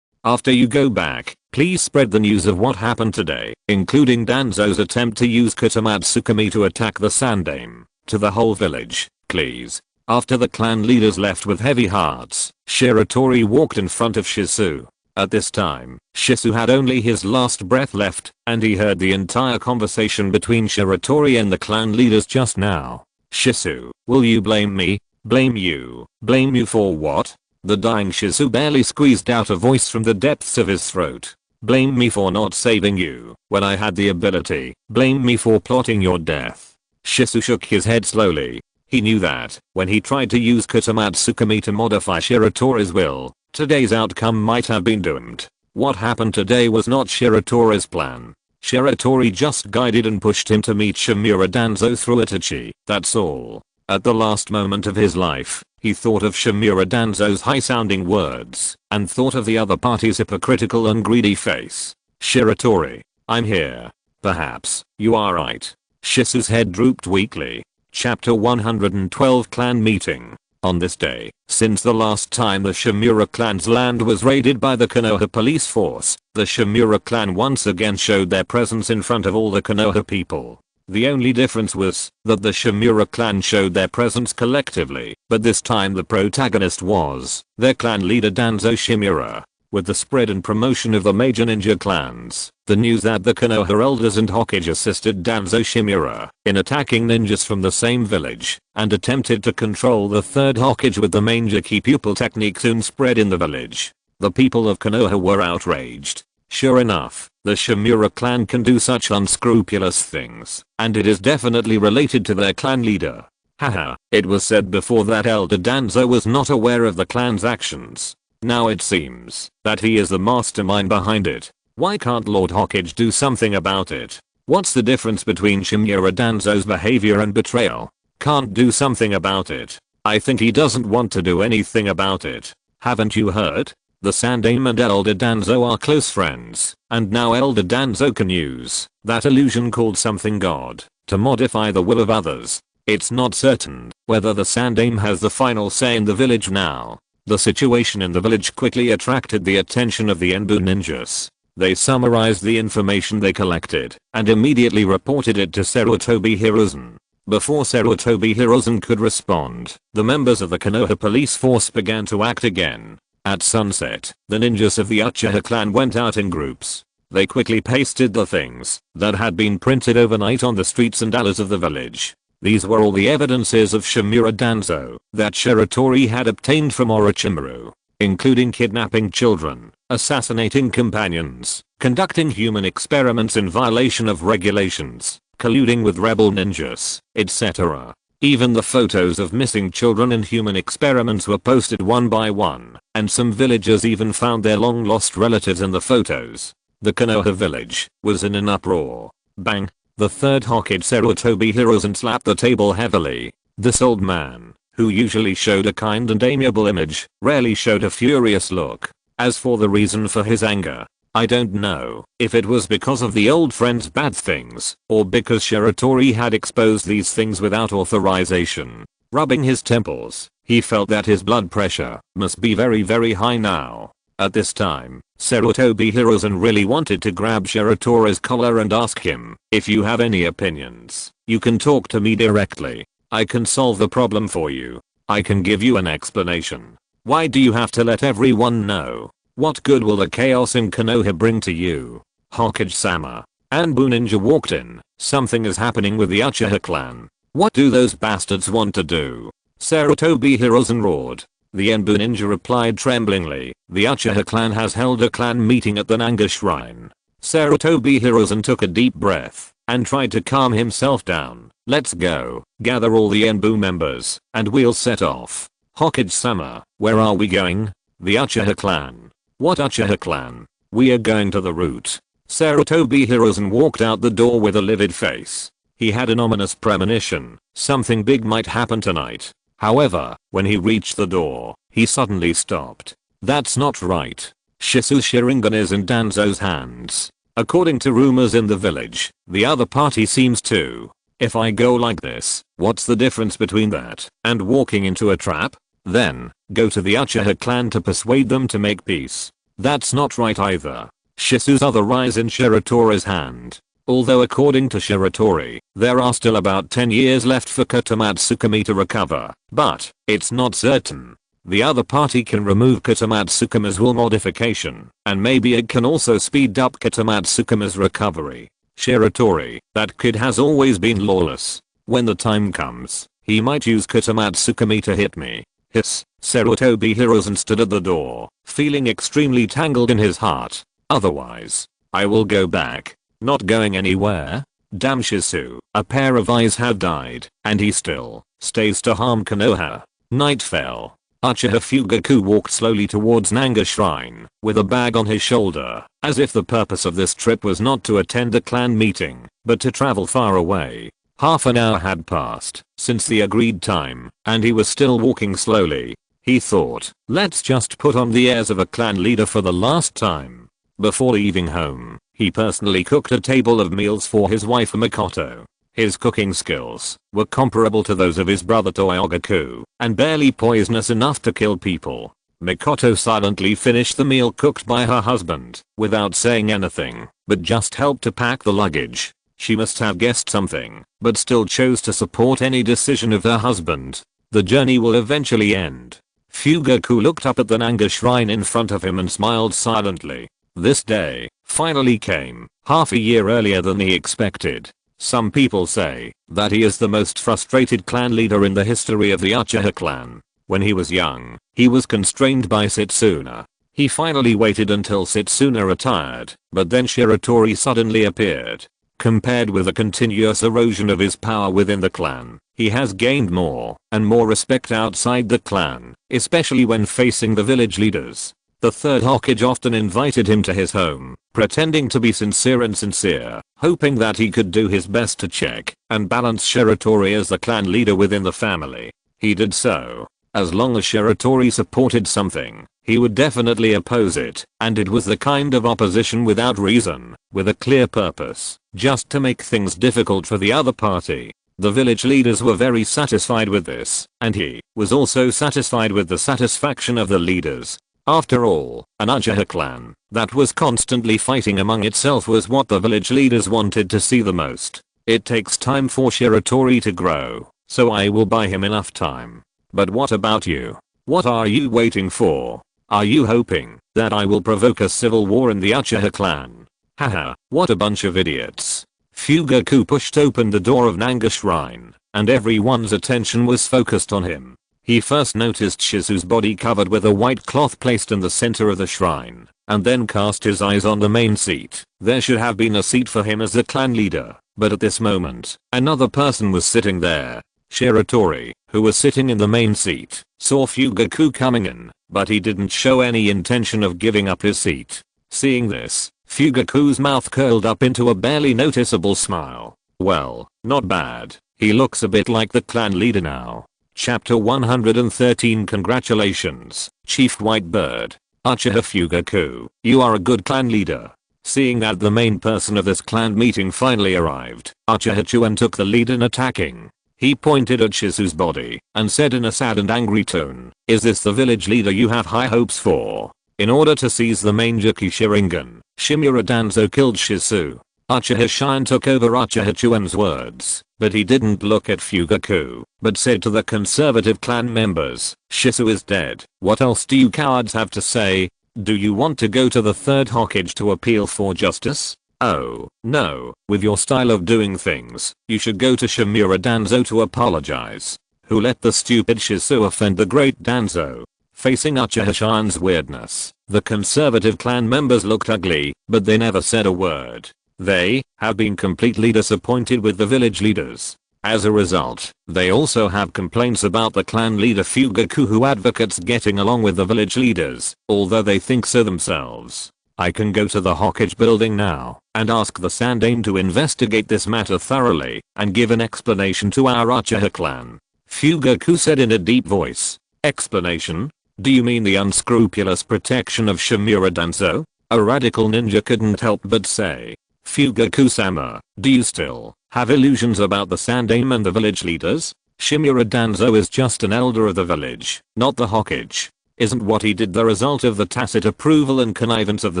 After you go back, please spread the news of what happened today, including Danzo's attempt to use Kutamatsukami to attack the Sandaime, to the whole village, please. After the clan leaders left with heavy hearts, Shiratori walked in front of Shizu. At this time, Shizu had only his last breath left, and he heard the entire conversation between Shiratori and the clan leaders just now. Shizu, will you blame me? Blame you? Blame you for what? The dying Shizu barely squeezed out a voice from the depths of his throat. Blame me for not saving you when I had the ability. Blame me for plotting your death. Shizu shook his head slowly. He knew that, when he tried to use Kutamatsukami to modify Shiratori's will, today's outcome might have been doomed. What happened today was not Shiratori's plan. Shiratori just guided and pushed him to meet Shimura Danzo through Itachi, that's all. At the last moment of his life, he thought of Shimura Danzo's high-sounding words, and thought of the other party's hypocritical and greedy face. Shiratori, I'm here. Perhaps, you are right. Shizu's head drooped weakly. Chapter 112 Clan Meeting. On this day, since the last time the Shimura clan's land was raided by the Konoha police force, the Shimura clan once again showed their presence in front of all the Konoha people. The only difference was that the Shimura clan showed their presence collectively, but this time the protagonist was their clan leader Danzo Shimura. With the spread and promotion of the major ninja clans, the news that the Konoha elders and Hokage assisted Danzo Shimura in attacking ninjas from the same village and attempted to control the third Hokage with the Mangeki pupil technique soon spread in the village. The people of Konoha were outraged. Sure enough, the Shimura clan can do such unscrupulous things, and it is definitely related to their clan leader. Haha, it was said before that Elder Danzo was not aware of the clan's actions. Now it seems that he is the mastermind behind it. Why can't Lord Hokage do something about it? What's the difference between Shimura Danzo's behavior and betrayal? Can't do something about it. I think he doesn't want to do anything about it. Haven't you heard? The Sandaime and Elder Danzo are close friends, and now Elder Danzo can use that illusion called something God to modify the will of others. It's not certain whether the Sandaime has the final say in the village now. The situation in the village quickly attracted the attention of the Enbu ninjas. They summarized the information they collected and immediately reported it to Sarutobi Hiruzen. Before Sarutobi Hiruzen could respond, the members of the Konoha police force began to act again. At sunset, the ninjas of the Uchiha clan went out in groups. They quickly pasted the things that had been printed overnight on the streets and alleys of the village. These were all the evidences of Shimura Danzo that Shiratori had obtained from Orochimaru, including kidnapping children, assassinating companions, conducting human experiments in violation of regulations, colluding with rebel ninjas, etc. Even the photos of missing children in human experiments were posted one by one, and some villagers even found their long-lost relatives in the photos. The Konoha village was in an uproar. Bang! The third Hokage Sarutobi Hiruzen slapped the table heavily. This old man, who usually showed a kind and amiable image, rarely showed a furious look. As for the reason for his anger, I don't know if it was because of the old friend's bad things, or because Shiratori had exposed these things without authorization. Rubbing his temples, he felt that his blood pressure must be very high now. At this time, Sarutobi Hiruzen really wanted to grab Shiratori's collar and ask him, if you have any opinions, you can talk to me directly. I can solve the problem for you. I can give you an explanation. Why do you have to let everyone know? What good will the chaos in Konoha bring to you? Hokage-sama. Anbu Ninja walked in. Something is happening with the Uchiha clan. What do those bastards want to do? Sarutobi Hiruzen roared. The Enbu Ninja replied tremblingly, the Uchiha clan has held a clan meeting at the Nanga Shrine. Shiratori Hiruzen took a deep breath and tried to calm himself down. Let's go. Gather all the Enbu members and we'll set off. Hokage-sama, where are we going? The Uchiha clan. What Uchiha clan? We are going to the root. Shiratori Hiruzen walked out the door with a livid face. He had an ominous premonition. Something big might happen tonight. However, when he reached the door, he suddenly stopped. That's not right. Shisu's Sharingan is in Danzo's hands. According to rumors in the village, the other party seems to. If I go like this, what's the difference between that and walking into a trap? Then, go to the Uchiha clan to persuade them to make peace. That's not right either. Shisu's other eye is in Shiratori's hand. Although according to Shiratori, there are still about 10 years left for Kotomatsukami to recover, but it's not certain. The other party can remove Kotomatsukami's will modification, and maybe it can also speed up Kotomatsukami's recovery. Shiratori, that kid has always been lawless. When the time comes, he might use Kotomatsukami to hit me. Hiss. Shiratori Hiruzen stood at the door, feeling extremely tangled in his heart. Otherwise, I will go back. Not going anywhere? Damn Shisu, a pair of eyes have died, and he still stays to harm Konoha. Night fell. Uchiha Fugaku walked slowly towards Nanga Shrine, with a bag on his shoulder, as if the purpose of this trip was not to attend a clan meeting, but to travel far away. Half an hour had passed since the agreed time, and he was still walking slowly. He thought, let's just put on the airs of a clan leader for the last time. Before leaving home, he personally cooked a table of meals for his wife Makoto. His cooking skills were comparable to those of his brother Toyogaku, and barely poisonous enough to kill people. Makoto silently finished the meal cooked by her husband, without saying anything, but just helped to pack the luggage. She must have guessed something, but still chose to support any decision of her husband. The journey will eventually end. Fugaku looked up at the Nanga shrine in front of him and smiled silently. This day finally came, half a year earlier than he expected. Some people say that he is the most frustrated clan leader in the history of the Uchiha clan. When he was young, he was constrained by Setsuna. He finally waited until Setsuna retired, but then Shiratori suddenly appeared. Compared with the continuous erosion of his power within the clan, he has gained more and more respect outside the clan, especially when facing the village leaders. The third Hokage often invited him to his home, pretending to be sincere, hoping that he could do his best to check and balance Shiratori as the clan leader within the family. He did so. As long as Shiratori supported something, he would definitely oppose it, and it was the kind of opposition without reason, with a clear purpose, just to make things difficult for the other party. The village leaders were very satisfied with this, and he was also satisfied with the satisfaction of the leaders. After all, an Uchiha clan that was constantly fighting among itself was what the village leaders wanted to see the most. It takes time for Shiratori to grow, so I will buy him enough time. But what about you? What are you waiting for? Are you hoping that I will provoke a civil war in the Uchiha clan? Haha, what a bunch of idiots. Fugaku pushed open the door of Nanga Shrine, and everyone's attention was focused on him. He first noticed Shisu's body covered with a white cloth placed in the center of the shrine, and then cast his eyes on the main seat. There should have been a seat for him as the clan leader, but at this moment, another person was sitting there. Shiratori, who was sitting in the main seat, saw Fugaku coming in, but he didn't show any intention of giving up his seat. Seeing this, Fugaku's mouth curled up into a barely noticeable smile. Well, not bad. He looks a bit like the clan leader now. Chapter 113 Congratulations, Chief Whitebird. Uchiha Fugaku, you are a good clan leader. Seeing that the main person of this clan meeting finally arrived, Uchiha Chuan took the lead in attacking. He pointed at Shisu's body and said in a sad and angry tone, "Is this the village leader you have high hopes for?" In order to seize the main Juki Sharingan, Shimura Danzo killed Shisu. Uchiha Shine took over Uchiha Chuan's words, but he didn't look at Fugaku, but said to the conservative clan members, "Shisu is dead. What else do you cowards have to say? Do you want to go to the third Hokage to appeal for justice? Oh, no, with your style of doing things, you should go to Shimura Danzo to apologize. Who let the stupid Shisu offend the great Danzo?" Facing Uchiha-chan's weirdness, the conservative clan members looked ugly, but they never said a word. They have been completely disappointed with the village leaders. As a result, they also have complaints about the clan leader Fugaku, who advocates getting along with the village leaders, although they think so themselves. I can go to the Hokage building now and ask the Sandaime to investigate this matter thoroughly and give an explanation to our Uchiha clan. Fugaku said in a deep voice. Explanation? Do you mean the unscrupulous protection of Shimura Danzo? A radical ninja couldn't help but say. Fugaku-sama, do you still have illusions about the Sandaime and the village leaders? Shimura Danzo is just an elder of the village, not the Hokage. Isn't what he did the result of the tacit approval and connivance of the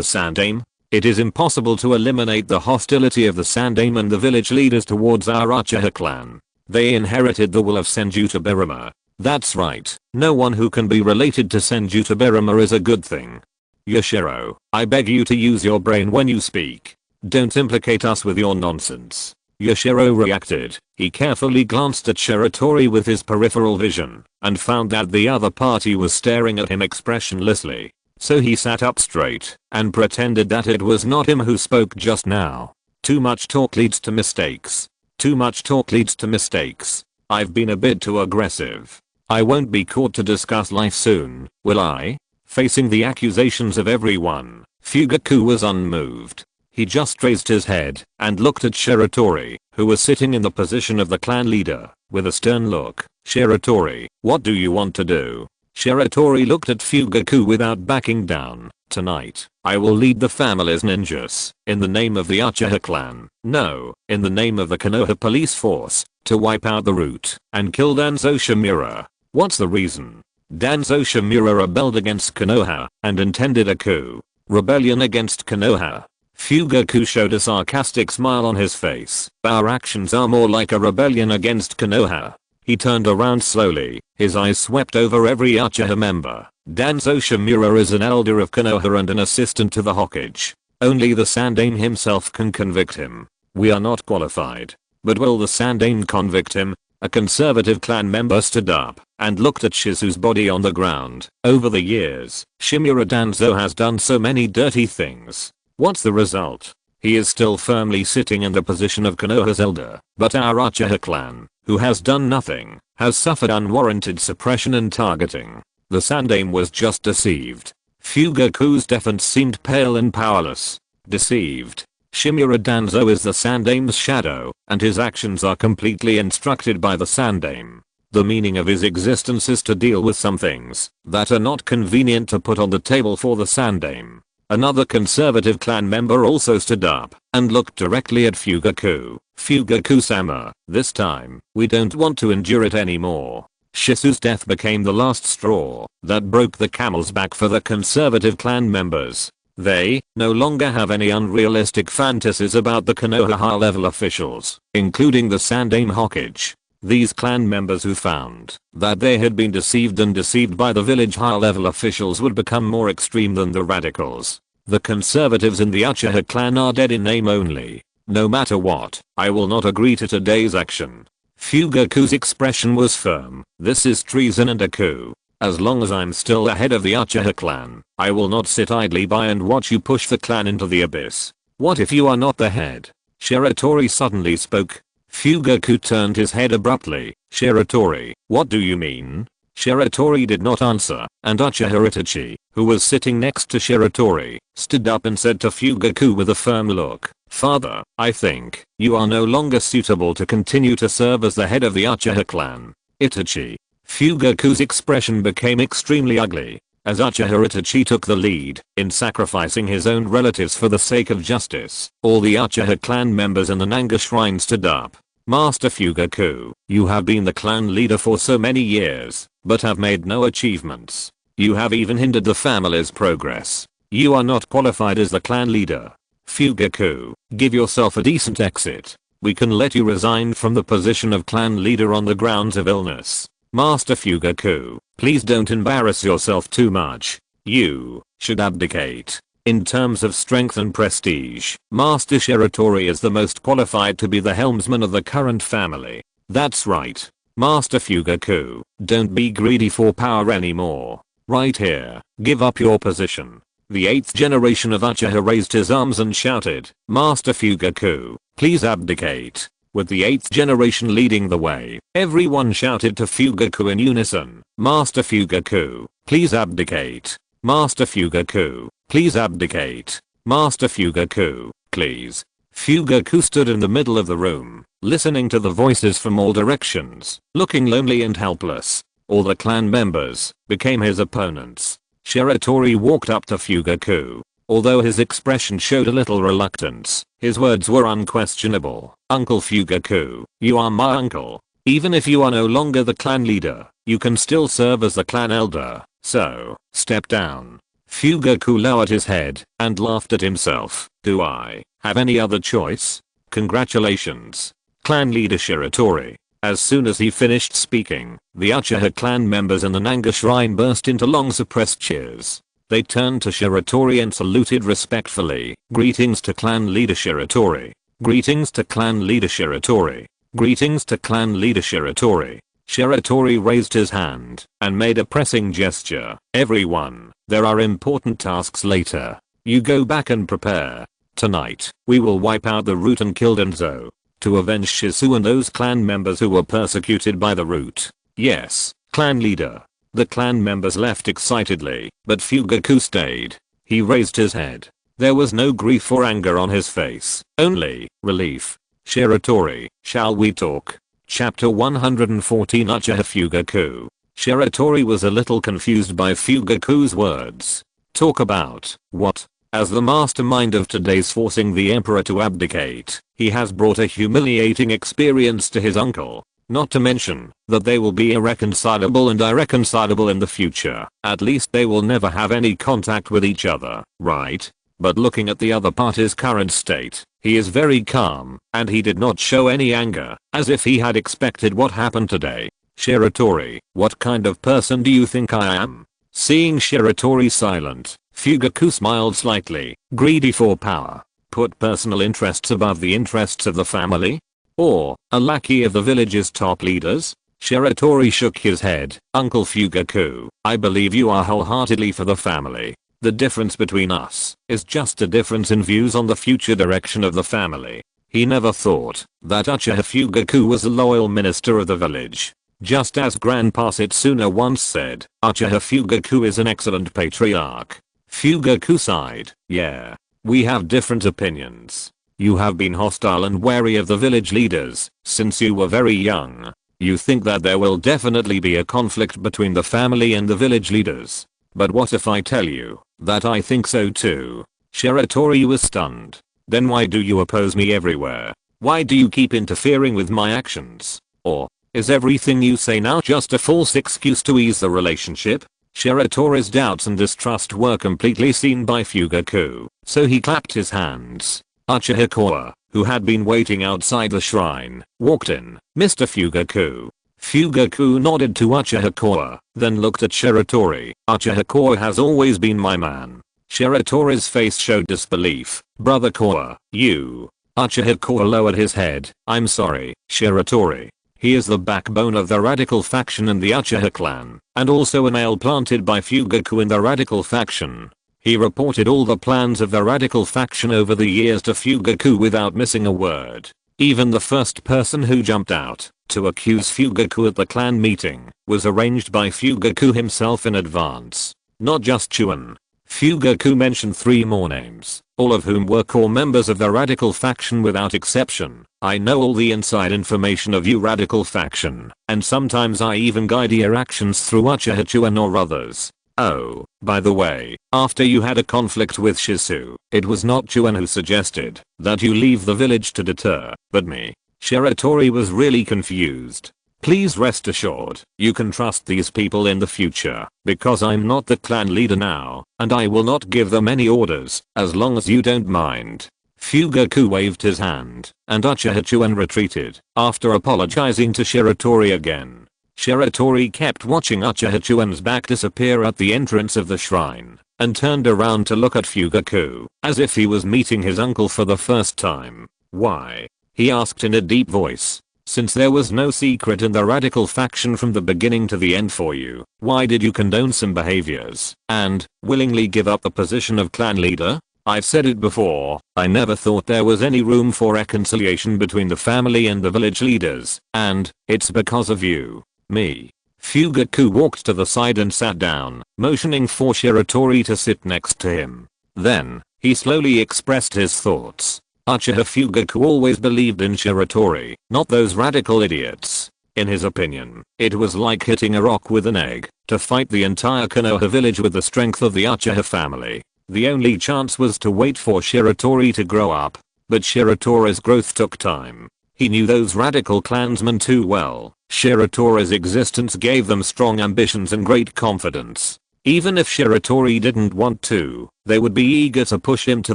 Sandaime? It is impossible to eliminate the hostility of the Sandaime and the village leaders towards our Uchiha clan. They inherited the will of Senju Tobirama. That's right, no one who can be related to Senju Tobirama is a good thing. Yoshiro, I beg you to use your brain when you speak. Don't implicate us with your nonsense. Yoshiro reacted. He carefully glanced at Shiratori with his peripheral vision and found that the other party was staring at him expressionlessly. So he sat up straight and pretended that it was not him who spoke just now. Too much talk leads to mistakes. Too much talk leads to mistakes. I've been a bit too aggressive. I won't be caught to discuss life soon, will I? Facing the accusations of everyone, Fugaku was unmoved. He just raised his head and looked at Shiratori, who was sitting in the position of the clan leader, with a stern look. Shiratori, what do you want to do? Shiratori looked at Fugaku without backing down. Tonight, I will lead the family's ninjas, in the name of the Uchiha clan. No, in the name of the Konoha police force, to wipe out the root and kill Danzo Shimura. What's the reason? Danzo Shimura rebelled against Konoha and intended a coup. Rebellion against Konoha. Fugaku showed a sarcastic smile on his face. Our actions are more like a rebellion against Konoha. He turned around slowly, his eyes swept over every Uchiha member. Danzo Shimura is an elder of Konoha and an assistant to the Hokage. Only the Sandaime himself can convict him. We are not qualified. But will the Sandaime convict him? A conservative clan member stood up and looked at Shizu's body on the ground. Over the years, Shimura Danzo has done so many dirty things. What's the result? He is still firmly sitting in the position of Konoha's elder, but our Uchiha clan, who has done nothing, has suffered unwarranted suppression and targeting. The Sandaime was just deceived. Fugaku's defense seemed pale and powerless. Deceived. Shimura Danzo is the Sandaime's shadow, and his actions are completely instructed by the Sandaime. The meaning of his existence is to deal with some things that are not convenient to put on the table for the Sandaime. Another conservative clan member also stood up and looked directly at Fugaku. Fugaku-sama, this time, we don't want to endure it anymore. Shizu's death became the last straw that broke the camel's back for the conservative clan members. They no longer have any unrealistic fantasies about the Konoha high-level officials, including the Sandaime Hokage. These clan members who found that they had been deceived by the village high-level officials would become more extreme than the radicals. The conservatives in the Uchiha clan are dead in name only. No matter what, I will not agree to today's action. Fugaku's expression was firm. This is treason and a coup. As long as I'm still the head of the Uchiha clan, I will not sit idly by and watch you push the clan into the abyss. What if you are not the head? Shiratori suddenly spoke. Fugaku turned his head abruptly. Shiratori, what do you mean? Shiratori did not answer, and Uchiha Itachi, who was sitting next to Shiratori, stood up and said to Fugaku with a firm look, Father, I think you are no longer suitable to continue to serve as the head of the Uchiha clan. Itachi. Fugaku's expression became extremely ugly, as Uchiha Itachi took the lead in sacrificing his own relatives for the sake of justice. All the Uchiha clan members in the Nanga shrine stood up. Master Fugaku, you have been the clan leader for so many years, but have made no achievements. You have even hindered the family's progress. You are not qualified as the clan leader. Fugaku, give yourself a decent exit. We can let you resign from the position of clan leader on the grounds of illness. Master Fugaku, please don't embarrass yourself too much. You should abdicate. In terms of strength and prestige, Master Shiratori is the most qualified to be the helmsman of the current family. That's right. Master Fugaku, don't be greedy for power anymore. Right here. Give up your position. The 8th generation of Uchiha raised his arms and shouted, Master Fugaku, please abdicate. With the 8th generation leading the way, everyone shouted to Fugaku in unison, Master Fugaku, please abdicate. Master Fugaku, please abdicate. Master Fugaku, please. Fugaku stood in the middle of the room, listening to the voices from all directions, looking lonely and helpless. All the clan members became his opponents. Shiratori walked up to Fugaku. Although his expression showed a little reluctance, his words were unquestionable. Uncle Fugaku, you are my uncle. Even if you are no longer the clan leader, you can still serve as the clan elder, so, step down. Fugaku lowered his head and laughed at himself. Do I have any other choice? Congratulations, clan leader Shiratori. As soon as he finished speaking, the Uchiha clan members in the Nanga shrine burst into long suppressed cheers. They turned to Shiratori and saluted respectfully. Greetings to clan leader Shiratori. Greetings to clan leader Shiratori. Greetings to clan leader Shiratori. Shiratori raised his hand and made a pressing gesture. Everyone, there are important tasks later. You go back and prepare. Tonight, we will wipe out the root and kill Denzo. To avenge Shizu and those clan members who were persecuted by the root. Yes, clan leader. The clan members left excitedly, but Fugaku stayed. He raised his head. There was no grief or anger on his face, only relief. Shiratori, shall we talk? Chapter 114 Uchiha Fugaku. Shiratori was a little confused by Fugaku's words. Talk about what? As the mastermind of today's forcing the emperor to abdicate, he has brought a humiliating experience to his uncle. Not to mention that they will be irreconcilable and irreconcilable in the future. At least they will never have any contact with each other, right? But looking at the other party's current state, he is very calm, and he did not show any anger, as if he had expected what happened today. Shiratori, what kind of person do you think I am? Seeing Shiratori silent, Fugaku smiled slightly. Greedy for power? Put personal interests above the interests of the family? Or, a lackey of the village's top leaders? Shiratori shook his head. Uncle Fugaku, I believe you are wholeheartedly for the family. The difference between us is just a difference in views on the future direction of the family. He never thought that Uchiha Fugaku was a loyal minister of the village. Just as Grandpa Setsuna once said, Uchiha Fugaku is an excellent patriarch. Fugaku sighed. Yeah. We have different opinions. You have been hostile and wary of the village leaders since you were very young. You think that there will definitely be a conflict between the family and the village leaders. But what if I tell you that I think so too? Shiratori was stunned. Then why do you oppose me everywhere? Why do you keep interfering with my actions? Or is everything you say now just a false excuse to ease the relationship? Shiratori's doubts and distrust were completely seen by Fugaku, so he clapped his hands. Uchiha Koa, who had been waiting outside the shrine, walked in. Mr. Fugaku. Fugaku nodded to Uchiha Koa, then looked at Shiratori. Uchiha Koa has always been my man. Shiratori's face showed disbelief. Brother Koa, you. Uchiha Koa lowered his head. I'm sorry, Shiratori. He is the backbone of the radical faction in the Uchiha clan, and also a nail planted by Fugaku in the radical faction. He reported all the plans of the radical faction over the years to Fugaku without missing a word. Even the first person who jumped out to accuse Fugaku at the clan meeting was arranged by Fugaku himself in advance. Not just Chuan. Fugaku mentioned 3 more names, all of whom were core members of the radical faction without exception. I know all the inside information of you radical faction, and sometimes I even guide your actions through Uchiha Chuan or others. Oh, by the way, after you had a conflict with Shizu, it was not Chuan who suggested that you leave the village to deter, but me. Shiratori was really confused. Please rest assured, you can trust these people in the future, because I'm not the clan leader now, and I will not give them any orders, as long as you don't mind. Fugaku waved his hand, and Uchiha Chuan retreated, after apologizing to Shiratori again. Shiratori kept watching Uchiha Chuan's back disappear at the entrance of the shrine, and turned around to look at Fugaku, as if he was meeting his uncle for the first time. Why? He asked in a deep voice. Since there was no secret in the radical faction from the beginning to the end for you, why did you condone some behaviors and willingly give up the position of clan leader? I've said it before, I never thought there was any room for reconciliation between the family and the village leaders, and it's because of you. Me. Fugaku walked to the side and sat down, motioning for Shiratori to sit next to him. Then, he slowly expressed his thoughts. Uchiha Fugaku always believed in Shiratori, not those radical idiots. In his opinion, it was like hitting a rock with an egg, to fight the entire Konoha village with the strength of the Uchiha family. The only chance was to wait for Shiratori to grow up. But Shiratori's growth took time. He knew those radical clansmen too well. Shiratori's existence gave them strong ambitions and great confidence. Even if Shiratori didn't want to, they would be eager to push him to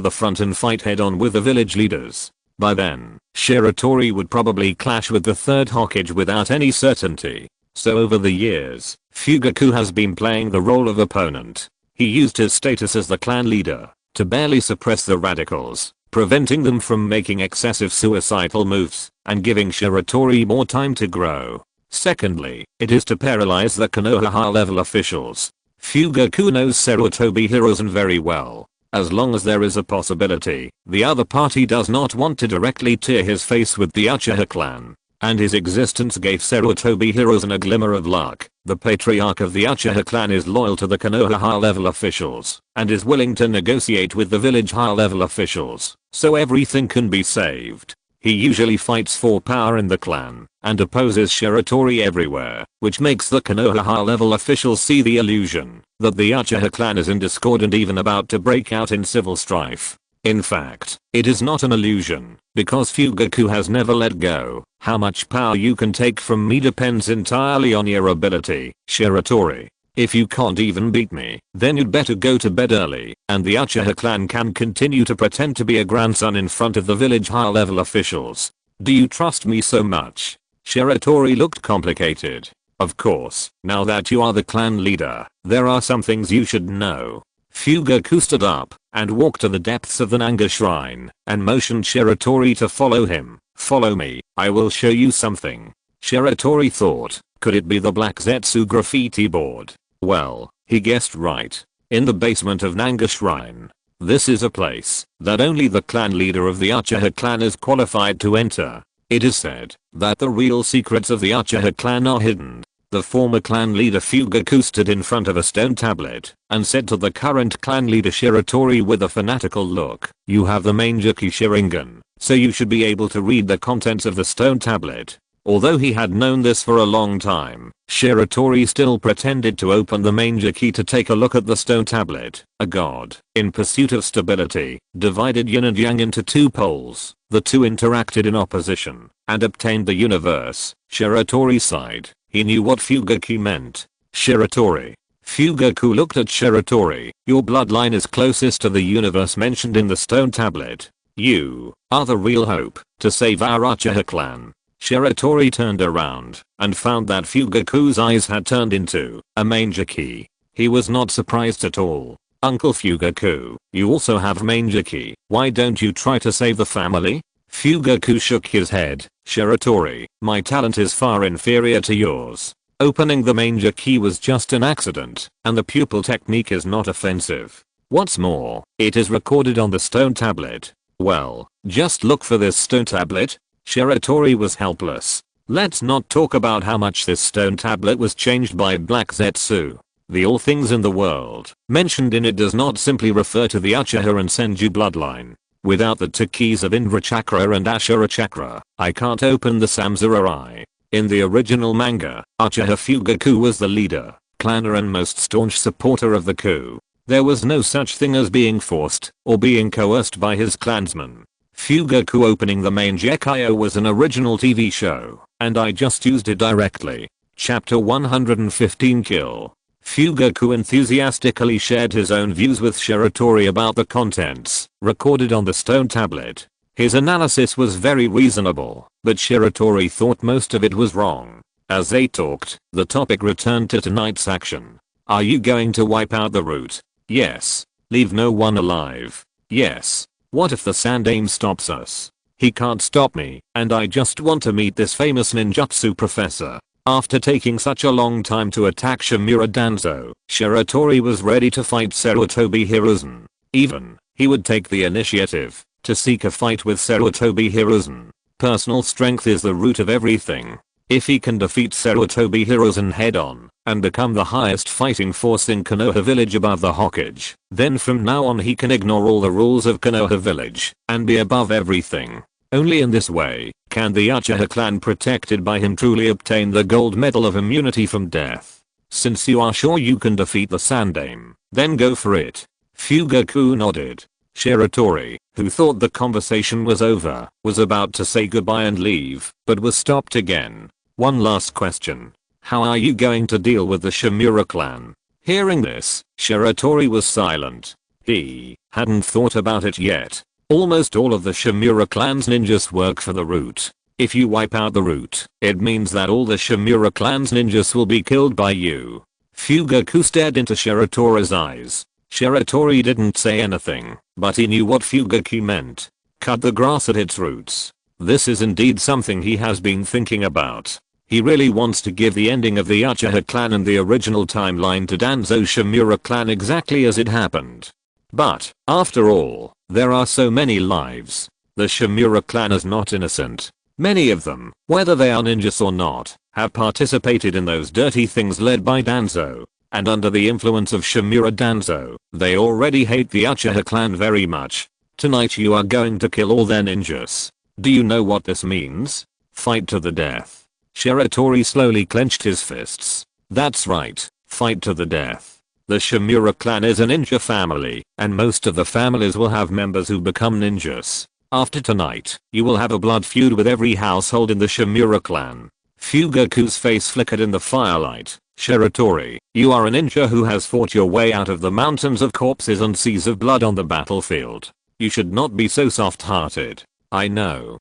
the front and fight head on with the village leaders. By then, Shiratori would probably clash with the third Hokage without any certainty. So over the years, Fugaku has been playing the role of opponent. He used his status as the clan leader to barely suppress the radicals, preventing them from making excessive suicidal moves and giving Shiratori more time to grow. Secondly, it is to paralyze the Konoha high-level officials. Fugaku knows Sarutobi Hiruzen very well. As long as there is a possibility, the other party does not want to directly tear his face with the Uchiha clan. And his existence gave Sarutobi Hiruzen a glimmer of luck. The patriarch of the Uchiha clan is loyal to the Konoha high-level officials and is willing to negotiate with the village high-level officials, so everything can be saved. He usually fights for power in the clan and opposes Shiratori everywhere, which makes the Konoha high-level officials see the illusion that the Uchiha clan is in discord and even about to break out in civil strife. In fact, it is not an illusion, because Fugaku has never let go. How much power you can take from me depends entirely on your ability, Shiratori. If you can't even beat me, then you'd better go to bed early, and the Uchiha clan can continue to pretend to be a grandson in front of the village high-level officials. Do you trust me so much? Shiratori looked complicated. Of course, now that you are the clan leader, there are some things you should know. Fugaku stood up and walked to the depths of the Nanga shrine and motioned Shiratori to follow him. Follow me, I will show you something. Shiratori thought, could it be the Black Zetsu graffiti board? Well, he guessed right. In the basement of Nanga shrine. This is a place that only the clan leader of the Uchiha clan is qualified to enter. It is said that the real secrets of the Uchiha clan are hidden. The former clan leader Fugaku stood in front of a stone tablet and said to the current clan leader Shiratori with a fanatical look, "You have the Mangeki Sharingan, so you should be able to read the contents of the stone tablet." Although he had known this for a long time, Shiratori still pretended to open the Mangeki to take a look at the stone tablet. A god, in pursuit of stability, divided yin and yang into two poles. The two interacted in opposition and obtained the universe. Shiratori sighed. He knew what Fugaku meant. Shiratori. Fugaku looked at Shiratori. Your bloodline is closest to the universe mentioned in the stone tablet. You are the real hope to save our Uchiha clan. Shiratori turned around and found that Fugaku's eyes had turned into a Mangeki. He was not surprised at all. Uncle Fugaku, you also have Mangeki. Why don't you try to save the family? Fugaku shook his head. Shiratori, my talent is far inferior to yours. Opening the Mangeki was just an accident, and the pupil technique is not offensive. What's more, it is recorded on the stone tablet. Well, just look for this stone tablet. Shiratori was helpless. Let's not talk about how much this stone tablet was changed by Black Zetsu. The all things in the world mentioned in it does not simply refer to the Uchiha and Senju bloodline. Without the two keys of Indra Chakra and Ashura Chakra, I can't open the Samsara Eye. In the original manga, Uchiha Fugaku was the leader, clanner and most staunch supporter of the coup. There was no such thing as being forced or being coerced by his clansmen. Fugaku opening the Mangeki was an original TV show, and I just used it directly. Chapter 115 Kill. Fugaku enthusiastically shared his own views with Shiratori about the contents recorded on the stone tablet. His analysis was very reasonable, but Shiratori thought most of it was wrong. As they talked, the topic returned to tonight's action. Are you going to wipe out the route? Yes. Leave no one alive? Yes. What if the Sandaime stops us? He can't stop me, and I just want to meet this famous ninjutsu professor. After taking such a long time to attack Shimura Danzo, Shiratori was ready to fight Sarutobi Hiruzen. Even, he would take the initiative to seek a fight with Sarutobi Hiruzen. Personal strength is the root of everything. If he can defeat Sarutobi Hiruzen head on and become the highest fighting force in Konoha village above the Hokage, then from now on he can ignore all the rules of Konoha village and be above everything. Only in this way can the Uchiha clan protected by him truly obtain the gold medal of immunity from death. Since you are sure you can defeat the Sandaime, then go for it. Fugaku nodded. Shiratori, who thought the conversation was over, was about to say goodbye and leave, but was stopped again. One last question. How are you going to deal with the Shimura clan? Hearing this, Shiratori was silent. He hadn't thought about it yet. Almost all of the Shimura clan's ninjas work for the root. If you wipe out the root, it means that all the Shimura clan's ninjas will be killed by you. Fugaku stared into Shiratori's eyes. Shiratori didn't say anything, but he knew what Fugaku meant. Cut the grass at its roots. This is indeed something he has been thinking about. He really wants to give the ending of the Uchiha clan and the original timeline to Danzo's Shimura clan exactly as it happened. But, after all, there are so many lives. The Shimura clan is not innocent. Many of them, whether they are ninjas or not, have participated in those dirty things led by Danzo. And under the influence of Shimura Danzo, they already hate the Uchiha clan very much. Tonight you are going to kill all their ninjas. Do you know what this means? Fight to the death. Shiratori slowly clenched his fists. That's right, fight to the death. The Shimura clan is a ninja family, and most of the families will have members who become ninjas. After tonight, you will have a blood feud with every household in the Shimura clan. Fugaku's face flickered in the firelight. Shiratori, you are a ninja who has fought your way out of the mountains of corpses and seas of blood on the battlefield. You should not be so soft-hearted. I know.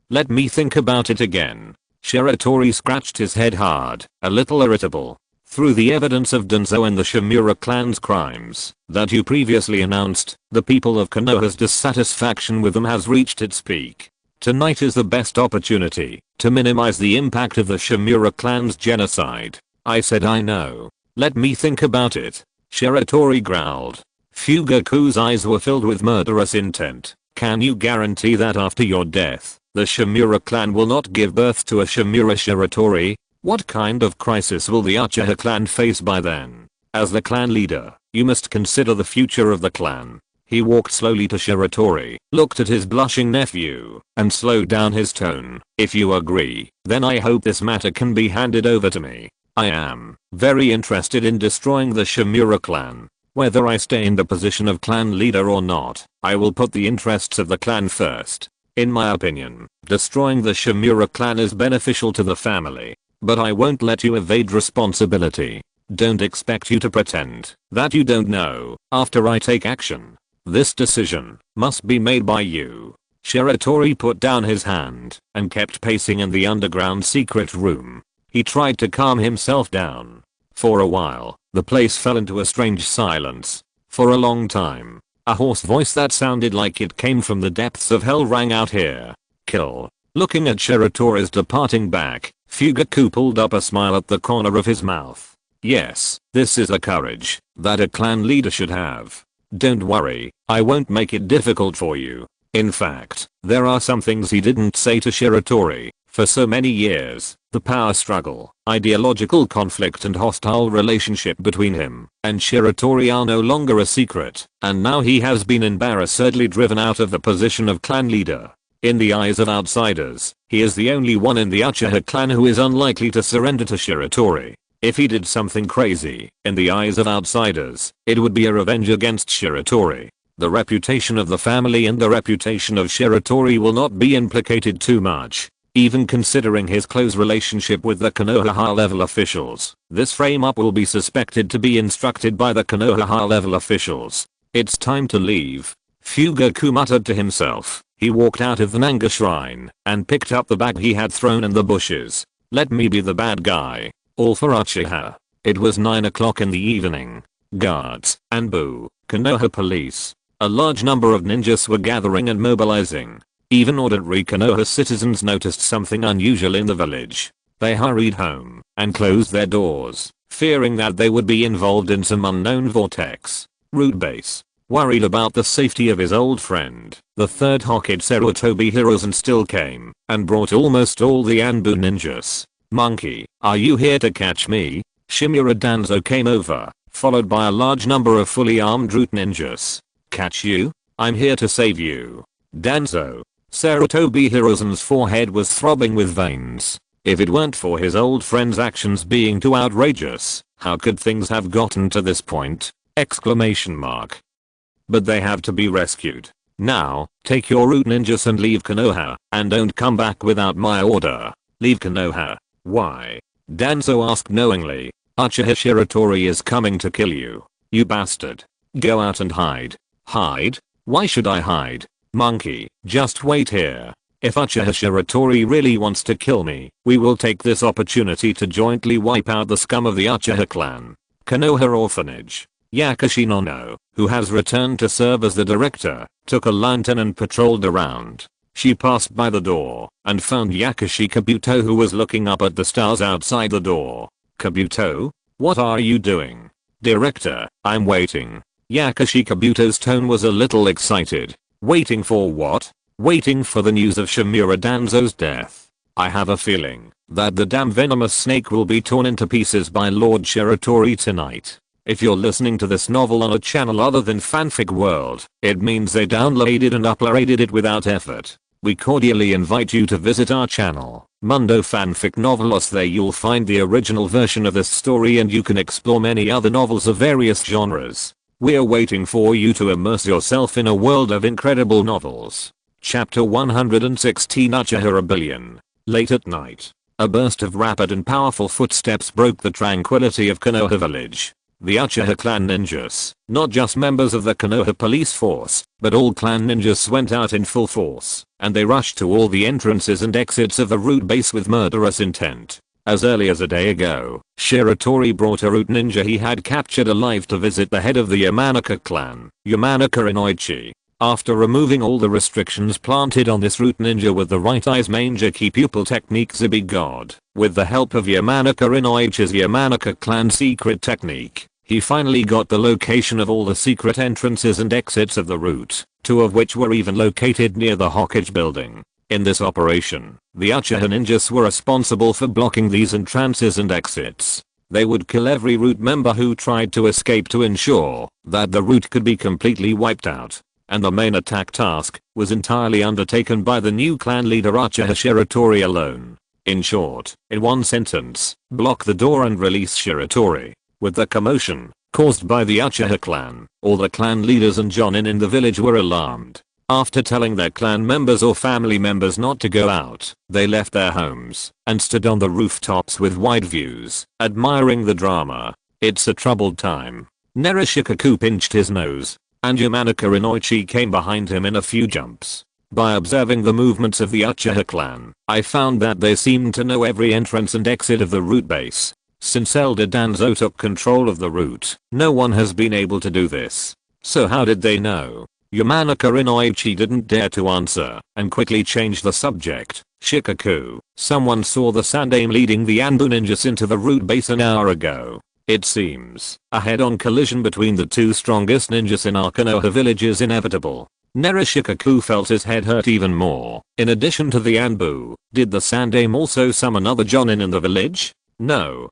Let me think about it again. Shiratori scratched his head hard, a little irritable. Through the evidence of Danzo and the Shimura clan's crimes that you previously announced, the people of Konoha's dissatisfaction with them has reached its peak. Tonight is the best opportunity to minimize the impact of the Shimura clan's genocide. I said I know. Let me think about it. Shiratori growled. Fugaku's eyes were filled with murderous intent. Can you guarantee that after your death, the Shimura clan will not give birth to a Shimura Shiratori? What kind of crisis will the Uchiha clan face by then? As the clan leader, you must consider the future of the clan. He walked slowly to Shiratori, looked at his blushing nephew, and slowed down his tone. If you agree, then I hope this matter can be handed over to me. I am very interested in destroying the Shimura clan. Whether I stay in the position of clan leader or not, I will put the interests of the clan first. In my opinion, destroying the Shimura clan is beneficial to the family. But I won't let you evade responsibility. Don't expect you to pretend that you don't know after I take action. This decision must be made by you. Shiratori put down his hand and kept pacing in the underground secret room. He tried to calm himself down. For a while, the place fell into a strange silence. For a long time, a hoarse voice that sounded like it came from the depths of hell rang out here. Kill. Looking at Shiratori's departing back, Fugaku pulled up a smile at the corner of his mouth. Yes, this is the courage that a clan leader should have. Don't worry, I won't make it difficult for you. In fact, there are some things he didn't say to Shiratori. For so many years, the power struggle, ideological conflict and hostile relationship between him and Shiratori are no longer a secret, and now he has been embarrassedly driven out of the position of clan leader. In the eyes of outsiders, he is the only one in the Uchiha clan who is unlikely to surrender to Shiratori. If he did something crazy, in the eyes of outsiders, it would be a revenge against Shiratori. The reputation of the family and the reputation of Shiratori will not be implicated too much. Even considering his close relationship with the Konoha high-level officials, this frame-up will be suspected to be instructed by the Konoha high-level officials. It's time to leave. Fugaku muttered to himself. He walked out of the Nanga shrine and picked up the bag he had thrown in the bushes. Let me be the bad guy. All for Uchiha. It was 9 o'clock in the evening. Guards, Anbu, Konoha police. A large number of ninjas were gathering and mobilizing. Even ordinary Konoha citizens noticed something unusual in the village. They hurried home and closed their doors, fearing that they would be involved in some unknown vortex. Root base. Worried about the safety of his old friend, the third Hokage Shiratori Hiruzen still came and brought almost all the Anbu ninjas. Monkey, are you here to catch me? Shimura Danzo came over, followed by a large number of fully armed root ninjas. Catch you? I'm here to save you. Danzo. Shiratori Hiruzen's forehead was throbbing with veins. If it weren't for his old friend's actions being too outrageous, how could things have gotten to this point? Exclamation mark. But they have to be rescued. Now, take your root ninjas and leave Konoha, and don't come back without my order. Leave Konoha. Why? Danzo asked knowingly. Uchiha Shiratori is coming to kill you. You bastard. Go out and hide. Hide? Why should I hide? Monkey, just wait here. If Uchiha Shiratori really wants to kill me, we will take this opportunity to jointly wipe out the scum of the Uchiha clan. Konoha Orphanage. Yakushi Nono, who has returned to serve as the director, took a lantern and patrolled around. She passed by the door and found Yakushi Kabuto, who was looking up at the stars outside the door. Kabuto? What are you doing? Director, I'm waiting. Yakushi Kabuto's tone was a little excited. Waiting for what? Waiting for the news of Shimura Danzo's death. I have a feeling that the damn venomous snake will be torn into pieces by Lord Shiratori tonight. If you're listening to this novel on a channel other than Fanfic World, it means they downloaded and uploaded it without effort. We cordially invite you to visit our channel, Mundo Fanfic Novelos. There you'll find the original version of this story and you can explore many other novels of various genres. We're waiting for you to immerse yourself in a world of incredible novels. Chapter 116 Uchiha Rebellion. Late at night, a burst of rapid and powerful footsteps broke the tranquility of Konoha village. The Uchiha clan ninjas, not just members of the Konoha police force, but all clan ninjas went out in full force, and they rushed to all the entrances and exits of the root base with murderous intent. As early as a day ago, Shiratori brought a root ninja he had captured alive to visit the head of the Yamanaka clan, Yamanaka Inoichi. After removing all the restrictions planted on this root ninja with the right eye's manger key pupil technique Zibi God, with the help of Yamanaka Inoichi's Yamanaka clan secret technique, he finally got the location of all the secret entrances and exits of the root, two of which were even located near the Hokage building. In this operation, the Uchiha ninjas were responsible for blocking these entrances and exits. They would kill every root member who tried to escape to ensure that the root could be completely wiped out. And the main attack task was entirely undertaken by the new clan leader Uchiha Shiratori alone. In short, in one sentence, block the door and release Shiratori. With the commotion caused by the Uchiha clan, all the clan leaders and jonin in the village were alarmed. After telling their clan members or family members not to go out, they left their homes and stood on the rooftops with wide views, admiring the drama. It's a troubled time. Narashikaku pinched his nose, and Yamanaka Inoichi came behind him in a few jumps. By observing the movements of the Uchiha clan, I found that they seemed to know every entrance and exit of the root base. Since Elder Danzo took control of the root, no one has been able to do this. So how did they know? Yamanaka Inoichi didn't dare to answer, and quickly changed the subject. Shikaku, someone saw the Sandaime leading the Anbu ninjas into the root base an hour ago. It seems a head-on collision between the two strongest ninjas in our Konoha village is inevitable. Narashikaku felt his head hurt even more. In addition to the Anbu, did the Sandaime also summon other jonin in the village? No.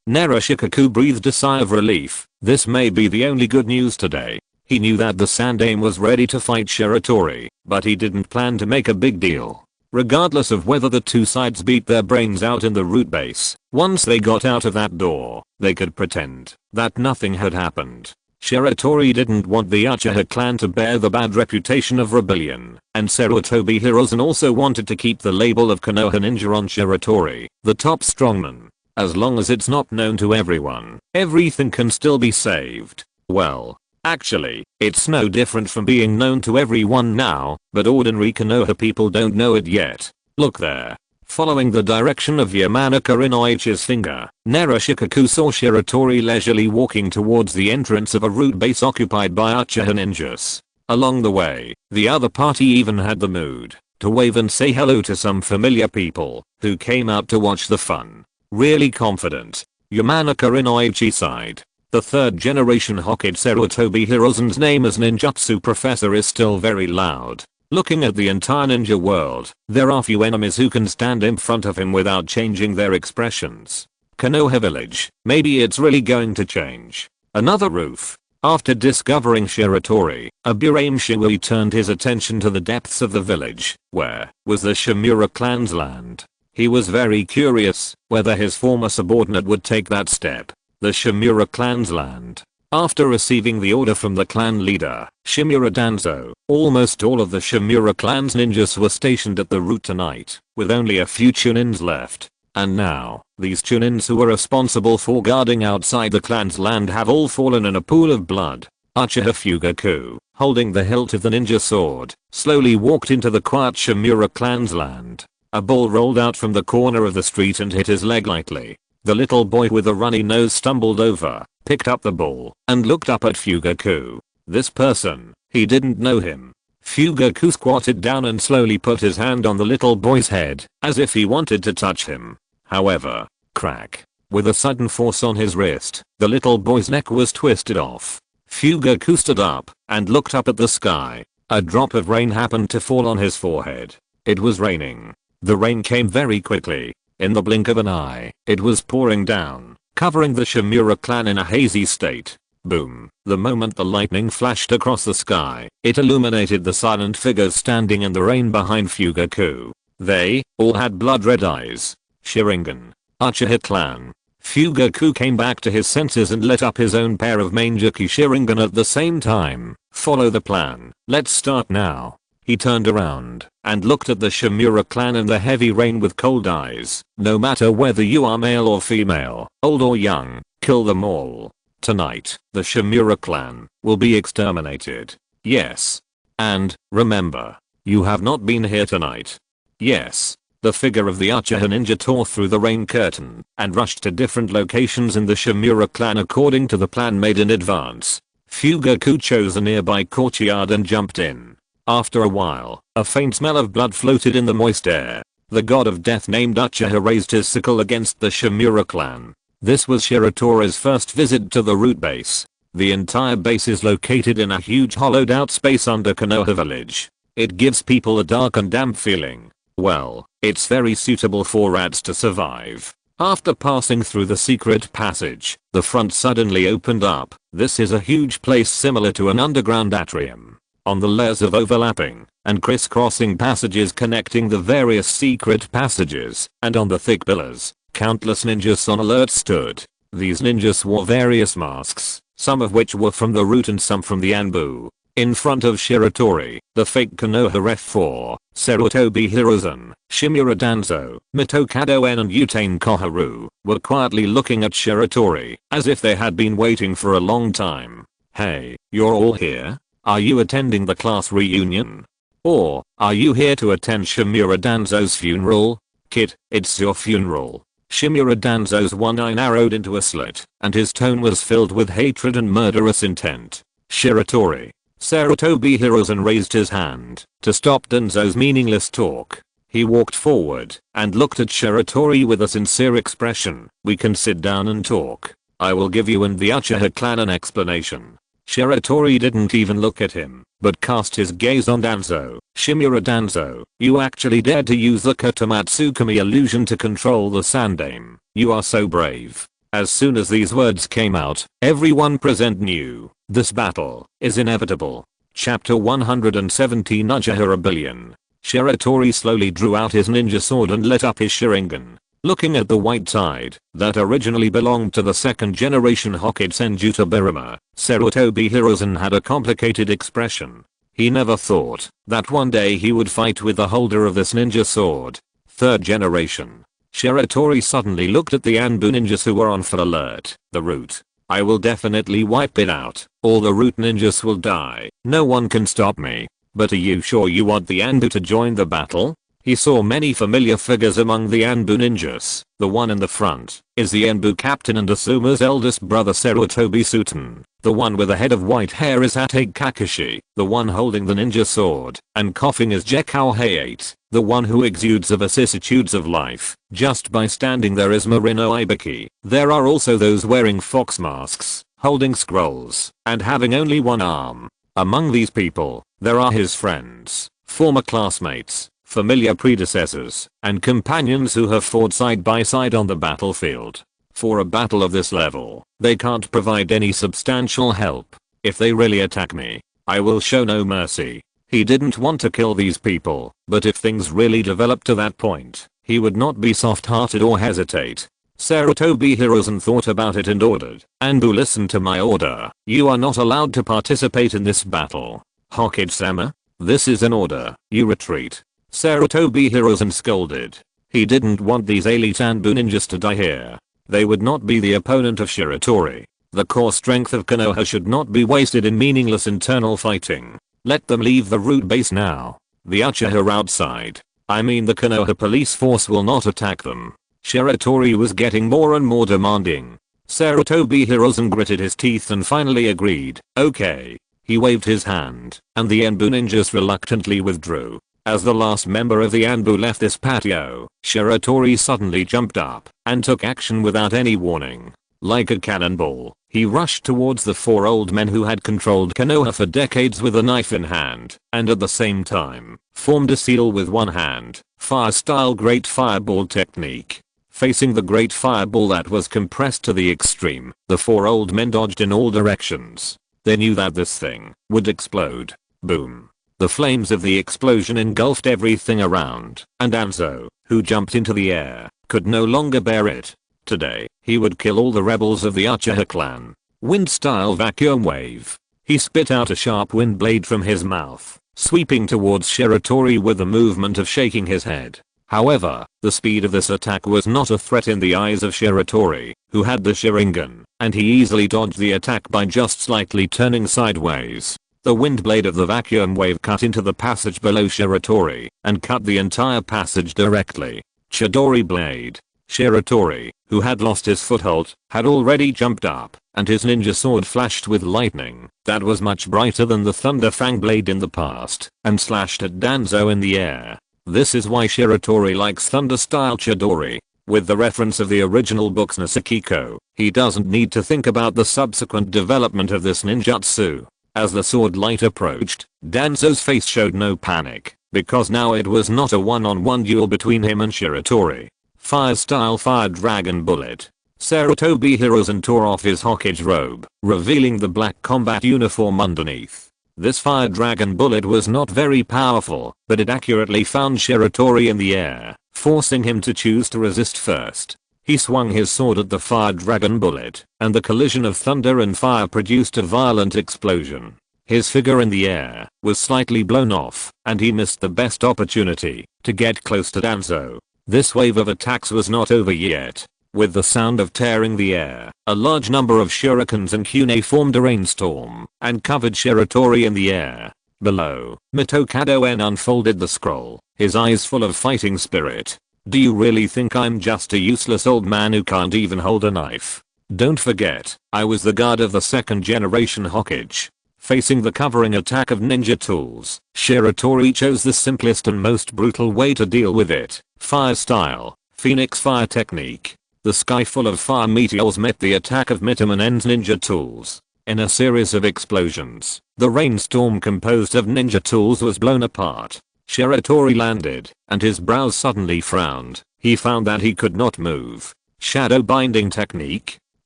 Narashikaku breathed a sigh of relief. This may be the only good news today. He knew that the Sandaime was ready to fight Shiratori, but he didn't plan to make a big deal. Regardless of whether the two sides beat their brains out in the root base, once they got out of that door, they could pretend that nothing had happened. Shiratori didn't want the Uchiha clan to bear the bad reputation of rebellion, and Shiratori Hiruzen also wanted to keep the label of Konoha ninja on Shiratori, the top strongman. As long as it's not known to everyone, everything can still be saved. Well, actually, it's no different from being known to everyone now, but ordinary Konoha people don't know it yet. Look there. Following the direction of Yamanaka Inoichi's finger, Narashikaku saw Shiratori leisurely walking towards the entrance of a root base occupied by Uchiha ninjas. Along the way, the other party even had the mood to wave and say hello to some familiar people who came out to watch the fun. Really confident. Yamanaka Inoichi sighed. The third generation Hokage Shiratori Hiruzen's name as ninjutsu professor is still very loud. Looking at the entire ninja world, there are few enemies who can stand in front of him without changing their expressions. Konoha village, maybe it's really going to change. Another roof. After discovering Shiratori, Aburame Shiwui turned his attention to the depths of the village, where was the Shimura clan's land. He was very curious whether his former subordinate would take that step. The Shimura clan's land. After receiving the order from the clan leader, Shimura Danzo, almost all of the Shimura clan's ninjas were stationed at the route tonight, with only a few Chunins left. And now, these Chunins who were responsible for guarding outside the clan's land have all fallen in a pool of blood. Uchiha Fugaku, holding the hilt of the ninja sword, slowly walked into the quiet Shimura clan's land. A ball rolled out from the corner of the street and hit his leg lightly. The little boy with a runny nose stumbled over, picked up the ball, and looked up at Fugaku. This person, he didn't know him. Fugaku squatted down and slowly put his hand on the little boy's head, as if he wanted to touch him. However, crack. With a sudden force on his wrist, the little boy's neck was twisted off. Fugaku stood up, and looked up at the sky. A drop of rain happened to fall on his forehead. It was raining. The rain came very quickly. In the blink of an eye, it was pouring down, covering the Shimura clan in a hazy state. Boom. The moment the lightning flashed across the sky, it illuminated the silent figures standing in the rain behind Fugaku. They all had blood red eyes. Sharingan. Uchiha clan. Fugaku came back to his senses and lit up his own pair of Manjaki Sharingan at the same time. Follow the plan. Let's start now. He turned around and looked at the Shimura clan in the heavy rain with cold eyes. No matter whether you are male or female, old or young, kill them all. Tonight, the Shimura clan will be exterminated. Yes. And, remember, you have not been here tonight. Yes. The figure of the Uchiha ninja tore through the rain curtain and rushed to different locations in the Shimura clan according to the plan made in advance. Fugaku chose a nearby courtyard and jumped in. After a while, a faint smell of blood floated in the moist air. The god of death named Uchiha raised his sickle against the Shimura clan. This was Shiratori's first visit to the root base. The entire base is located in a huge hollowed out space under Konoha village. It gives people a dark and damp feeling. Well, it's very suitable for rats to survive. After passing through the secret passage, the front suddenly opened up. This is a huge place similar to an underground atrium. On the layers of overlapping and crisscrossing passages connecting the various secret passages, and on the thick pillars, countless ninjas on alert stood. These ninjas wore various masks, some of which were from the root and some from the Anbu. In front of Shiratori, the fake Konoha F4, Shiratori Hiruzen, Shimura Danzo, Mitokado En and Utane Koharu were quietly looking at Shiratori as if they had been waiting for a long time. Hey, you're all here? Are you attending the class reunion? Or, are you here to attend Shimura Danzo's funeral? Kid, it's your funeral. Shimura Danzo's one eye narrowed into a slit, and his tone was filled with hatred and murderous intent. Shiratori. Shiratori Hiruzen raised his hand to stop Danzo's meaningless talk. He walked forward and looked at Shiratori with a sincere expression. We can sit down and talk. I will give you and the Uchiha clan an explanation. Shiratori didn't even look at him, but cast his gaze on Danzo. Shimura Danzo, you actually dared to use the Kotomatsukami illusion to control the Sandaime. You are so brave. As soon as these words came out, everyone present knew. This battle is inevitable. Chapter 117 Uchiha Rebellion. Shiratori slowly drew out his ninja sword and lit up his Sharingan. Looking at the white tide that originally belonged to the second generation Hokage Senju Tobirama, Shiratori Hiruzen had a complicated expression. He never thought that one day he would fight with the holder of this ninja sword. Third generation. Shiratori suddenly looked at the Anbu ninjas who were on full alert. The root. I will definitely wipe it out. All the root ninjas will die. No one can stop me. But are you sure you want the Anbu to join the battle? He saw many familiar figures among the Anbu ninjas. The one in the front is the Anbu captain and Asuma's eldest brother Shiratori Suten. The one with a head of white hair is Atake Kakashi. The one holding the ninja sword and coughing is Gekao Hayate. The one who exudes the vicissitudes of life just by standing there is Marino Ibiki. There are also those wearing fox masks, holding scrolls, and having only one arm. Among these people, there are his friends, former classmates, familiar predecessors, and companions who have fought side by side on the battlefield. For a battle of this level, they can't provide any substantial help. If they really attack me, I will show no mercy. He didn't want to kill these people, but if things really developed to that point, he would not be soft-hearted or hesitate. Shiratori Hiruzen thought about it and ordered, "Anbu, listen to my order. You are not allowed to participate in this battle. Hokage-sama, this is an order. You retreat." Shiratori Hiruzen scolded. He didn't want these elite Anbu ninjas to die here. They would not be the opponent of Shiratori. The core strength of Konoha should not be wasted in meaningless internal fighting. Let them leave the root base now. The Uchiha are outside. I mean the Konoha police force will not attack them. Shiratori was getting more and more demanding. Shiratori Hiruzen gritted his teeth and finally agreed. Okay. He waved his hand, and the Anbu ninjas reluctantly withdrew. As the last member of the Anbu left this patio, Shiratori suddenly jumped up and took action without any warning. Like a cannonball, he rushed towards the four old men who had controlled Konoha for decades with a knife in hand, and at the same time, formed a seal with one hand, fire-style great fireball technique. Facing the great fireball that was compressed to the extreme, the four old men dodged in all directions. They knew that this thing would explode. Boom. The flames of the explosion engulfed everything around, and Danzo, who jumped into the air, could no longer bear it. Today, he would kill all the rebels of the Uchiha clan. Wind-style vacuum wave. He spit out a sharp wind blade from his mouth, sweeping towards Shiratori with the movement of shaking his head. However, the speed of this attack was not a threat in the eyes of Shiratori, who had the Sharingan, and he easily dodged the attack by just slightly turning sideways. The wind blade of the vacuum wave cut into the passage below Shiratori and cut the entire passage directly. Chidori blade. Shiratori, who had lost his foothold, had already jumped up, and his ninja sword flashed with lightning that was much brighter than the Thunder Fang blade in the past, and slashed at Danzo in the air. This is why Shiratori likes Thunder-style Chidori. With the reference of the original book's Nasukiko, he doesn't need to think about the subsequent development of this ninjutsu. As the sword light approached, Danzo's face showed no panic, because now it was not a one-on-one duel between him and Shiratori. Fire-style fire dragon bullet. Shiratori Hiruzen tore off his Hokage robe, revealing the black combat uniform underneath. This fire dragon bullet was not very powerful, but it accurately found Shiratori in the air, forcing him to choose to resist first. He swung his sword at the fire dragon bullet, and the collision of thunder and fire produced a violent explosion. His figure in the air was slightly blown off, and he missed the best opportunity to get close to Danzo. This wave of attacks was not over yet. With the sound of tearing the air, a large number of shurikens and kyune formed a rainstorm and covered Shiratori in the air. Below, Mitokado En unfolded the scroll, his eyes full of fighting spirit. Do you really think I'm just a useless old man who can't even hold a knife? Don't forget, I was the guard of the second generation Hokage. Facing the covering attack of ninja tools, Shiratori chose the simplest and most brutal way to deal with it. Fire style, Phoenix fire technique. The sky full of fire meteors met the attack of Mitaman En's ninja tools. In a series of explosions, the rainstorm composed of ninja tools was blown apart. Shiratori landed, and his brows suddenly frowned. He found that he could not move. Shadow binding technique?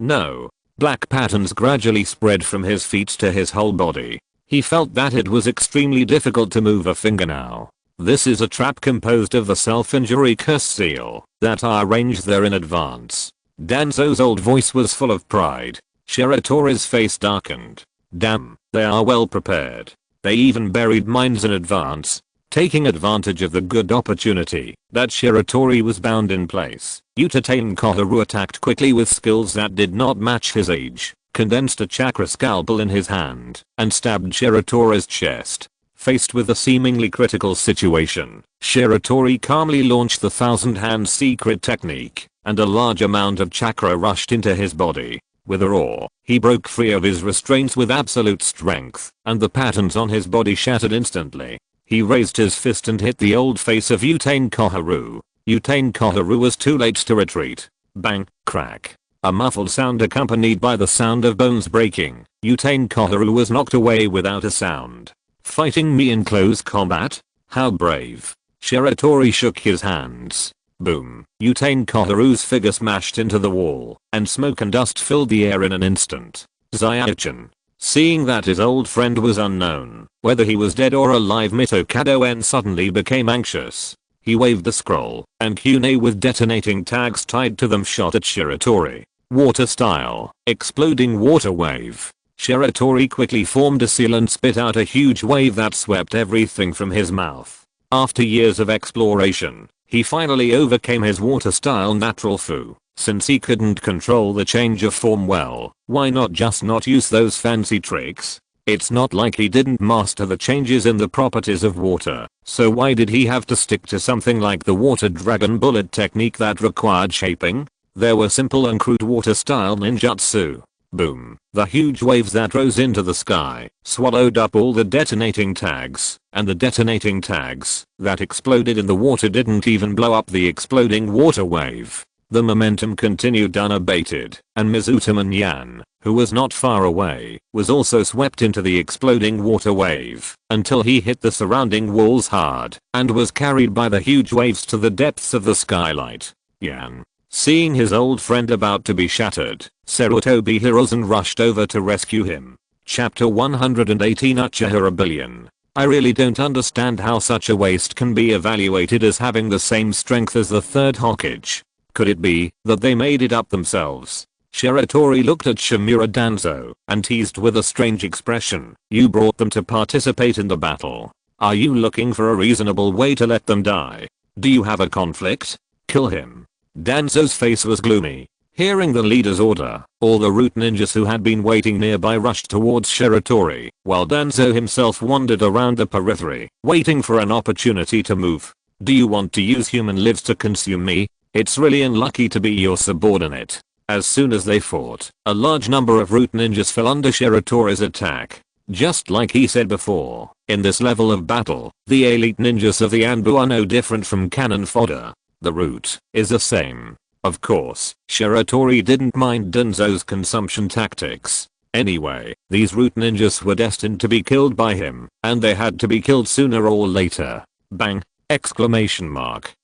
No. Black patterns gradually spread from his feet to his whole body. He felt that it was extremely difficult to move a finger now. This is a trap composed of the self-injury curse seal that I arranged there in advance. Danzo's old voice was full of pride. Shiratori's face darkened. Damn, they are well prepared. They even buried mines in advance. Taking advantage of the good opportunity that Shiratori was bound in place, Uchiha Koharu attacked quickly with skills that did not match his age, condensed a chakra scalpel in his hand, and stabbed Shiratori's chest. Faced with a seemingly critical situation, Shiratori calmly launched the Thousand Hands secret technique, and a large amount of chakra rushed into his body. With a roar, he broke free of his restraints with absolute strength, and the patterns on his body shattered instantly. He raised his fist and hit the old face of Utain Koharu. Utain Koharu was too late to retreat. Bang, crack. A muffled sound accompanied by the sound of bones breaking. Utain Koharu was knocked away without a sound. Fighting me in close combat? How brave. Shiratori shook his hands. Boom. Utain Koharu's figure smashed into the wall, and smoke and dust filled the air in an instant. Zyachin. Seeing that his old friend was unknown, whether he was dead or alive, Mito-Kado-en suddenly became anxious. He waved the scroll, and Kyune with detonating tags tied to them shot at Shiratori. Water style, exploding water wave. Shiratori quickly formed a seal and spit out a huge wave that swept everything from his mouth. After years of exploration, he finally overcame his water style natural fu. Since he couldn't control the change of form well, why not just not use those fancy tricks? It's not like he didn't master the changes in the properties of water, so why did he have to stick to something like the water dragon bullet technique that required shaping? There were simple and crude water style ninjutsu. Boom. The huge waves that rose into the sky swallowed up all the detonating tags, and the detonating tags that exploded in the water didn't even blow up the exploding water wave. The momentum continued unabated, and Mizuta Yan, who was not far away, was also swept into the exploding water wave until he hit the surrounding walls hard and was carried by the huge waves to the depths of the skylight. Yan, seeing his old friend about to be shattered, Sarutobi Hiruzen rushed over to rescue him. Chapter 118 Uchiha Rebellion. I really don't understand how such a waste can be evaluated as having the same strength as the third Hokage. Could it be that they made it up themselves? Shiratori looked at Shimura Danzo and teased with a strange expression. You brought them to participate in the battle. Are you looking for a reasonable way to let them die? Do you have a conflict? Kill him. Danzo's face was gloomy. Hearing the leader's order, all the root ninjas who had been waiting nearby rushed towards Shiratori, while Danzo himself wandered around the periphery, waiting for an opportunity to move. Do you want to use human lives to consume me? It's really unlucky to be your subordinate. As soon as they fought, a large number of root ninjas fell under Shiratori's attack. Just like he said before, in this level of battle, the elite ninjas of the Anbu are no different from cannon fodder. The root is the same. Of course, Shiratori didn't mind Danzo's consumption tactics. Anyway, these root ninjas were destined to be killed by him, and they had to be killed sooner or later. Bang! Exclamation mark.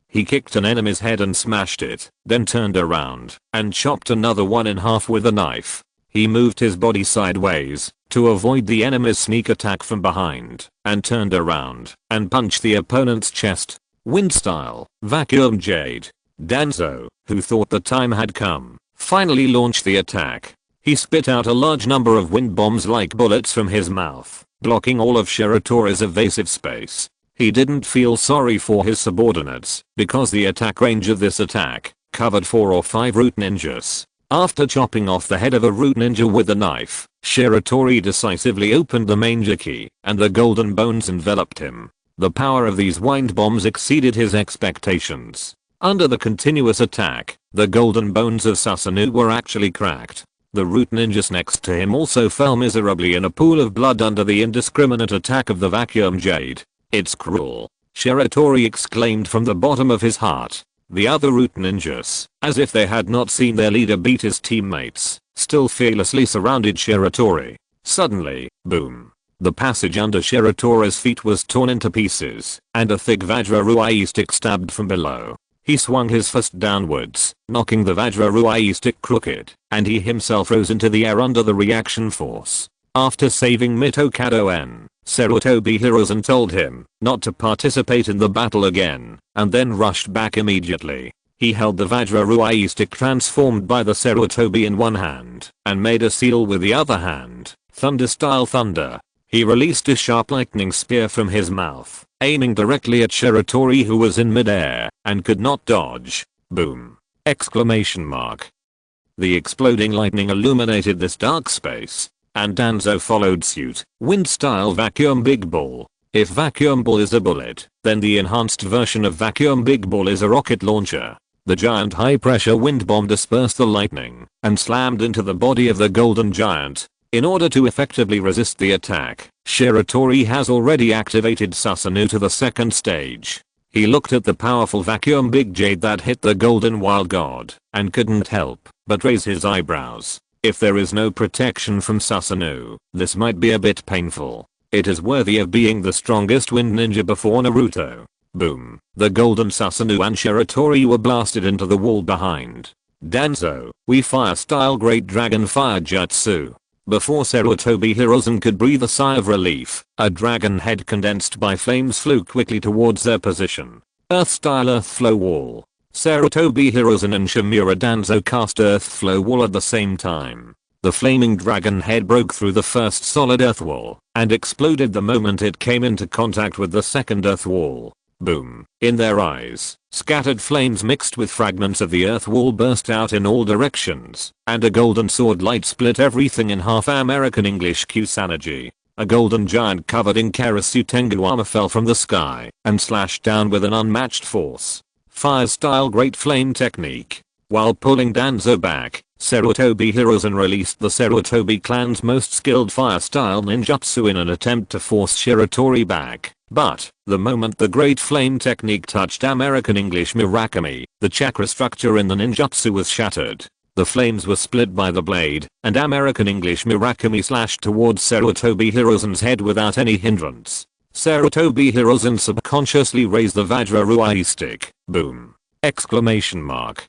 He kicked an enemy's head and smashed it, then turned around and chopped another one in half with a knife. He moved his body sideways to avoid the enemy's sneak attack from behind and turned around and punched the opponent's chest. Wind style, vacuum jade. Danzo, who thought the time had come, finally launched the attack. He spit out a large number of wind bombs like bullets from his mouth, blocking all of Shiratori's evasive space. He didn't feel sorry for his subordinates, because the attack range of this attack covered 4 or 5 root ninjas. After chopping off the head of a root ninja with a knife, Shiratori decisively opened the manger key, and the golden bones enveloped him. The power of these wind bombs exceeded his expectations. Under the continuous attack, the golden bones of Susanoo were actually cracked. The root ninjas next to him also fell miserably in a pool of blood under the indiscriminate attack of the vacuum jade. It's cruel, Shiratori exclaimed from the bottom of his heart. The other root ninjas, as if they had not seen their leader beat his teammates, still fearlessly surrounded Shiratori. Suddenly, boom. The passage under Shiratori's feet was torn into pieces, and a thick Vajra-Ruai stick stabbed from below. He swung his fist downwards, knocking the Vajra-Ruai stick crooked, and he himself rose into the air under the reaction force. After saving Mito-Kado-en, Sarutobi Hiruzen told him not to participate in the battle again, and then rushed back immediately. He held the Vajra-Ruai stick transformed by the Sarutobi in one hand, and made a seal with the other hand, thunder-style thunder. He released a sharp lightning spear from his mouth, aiming directly at Shiratori who was in midair, and could not dodge. Boom! Exclamation mark. The exploding lightning illuminated this dark space. and Danzo followed suit, wind-style vacuum big ball. If vacuum ball is a bullet, then the enhanced version of vacuum big ball is a rocket launcher. The giant high-pressure wind bomb dispersed the lightning and slammed into the body of the golden giant. In order to effectively resist the attack, Shiratori has already activated Susanoo to the second stage. He looked at the powerful vacuum big jade that hit the golden wild god and couldn't help but raise his eyebrows. If there is no protection from Susanoo, this might be a bit painful. It is worthy of being the strongest wind ninja before Naruto. Boom. The golden Susanoo and Shiratori were blasted into the wall behind. Danzo, we fire style great dragon fire jutsu. Before Sarutobi Hiruzen could breathe a sigh of relief, a dragon head condensed by flames flew quickly towards their position. Earth style earth flow wall. Sarutobi Hiruzen and Shimura Danzo cast earth flow wall at the same time. The flaming dragon head broke through the first solid earth wall and exploded the moment it came into contact with the second earth wall. Boom. In their eyes, scattered flames mixed with fragments of the earth wall burst out in all directions, and a golden sword light split everything in half. American English Kusanagi. A golden giant covered in Karasu Tengu armor fell from the sky and slashed down with an unmatched force. Fire style great flame technique. While pulling Danzo back, Sarutobi Hiruzen released the Sarutobi clan's most skilled fire style ninjutsu in an attempt to force Shiratori back. But, the moment the Great Flame technique touched American English Murakami, the chakra structure in the ninjutsu was shattered. The flames were split by the blade, and American English Murakami slashed towards Sarutobi Hiruzen's head without any hindrance. Sarutobi Hiruzen subconsciously raised the Vajra Ruai stick. Boom! Exclamation mark.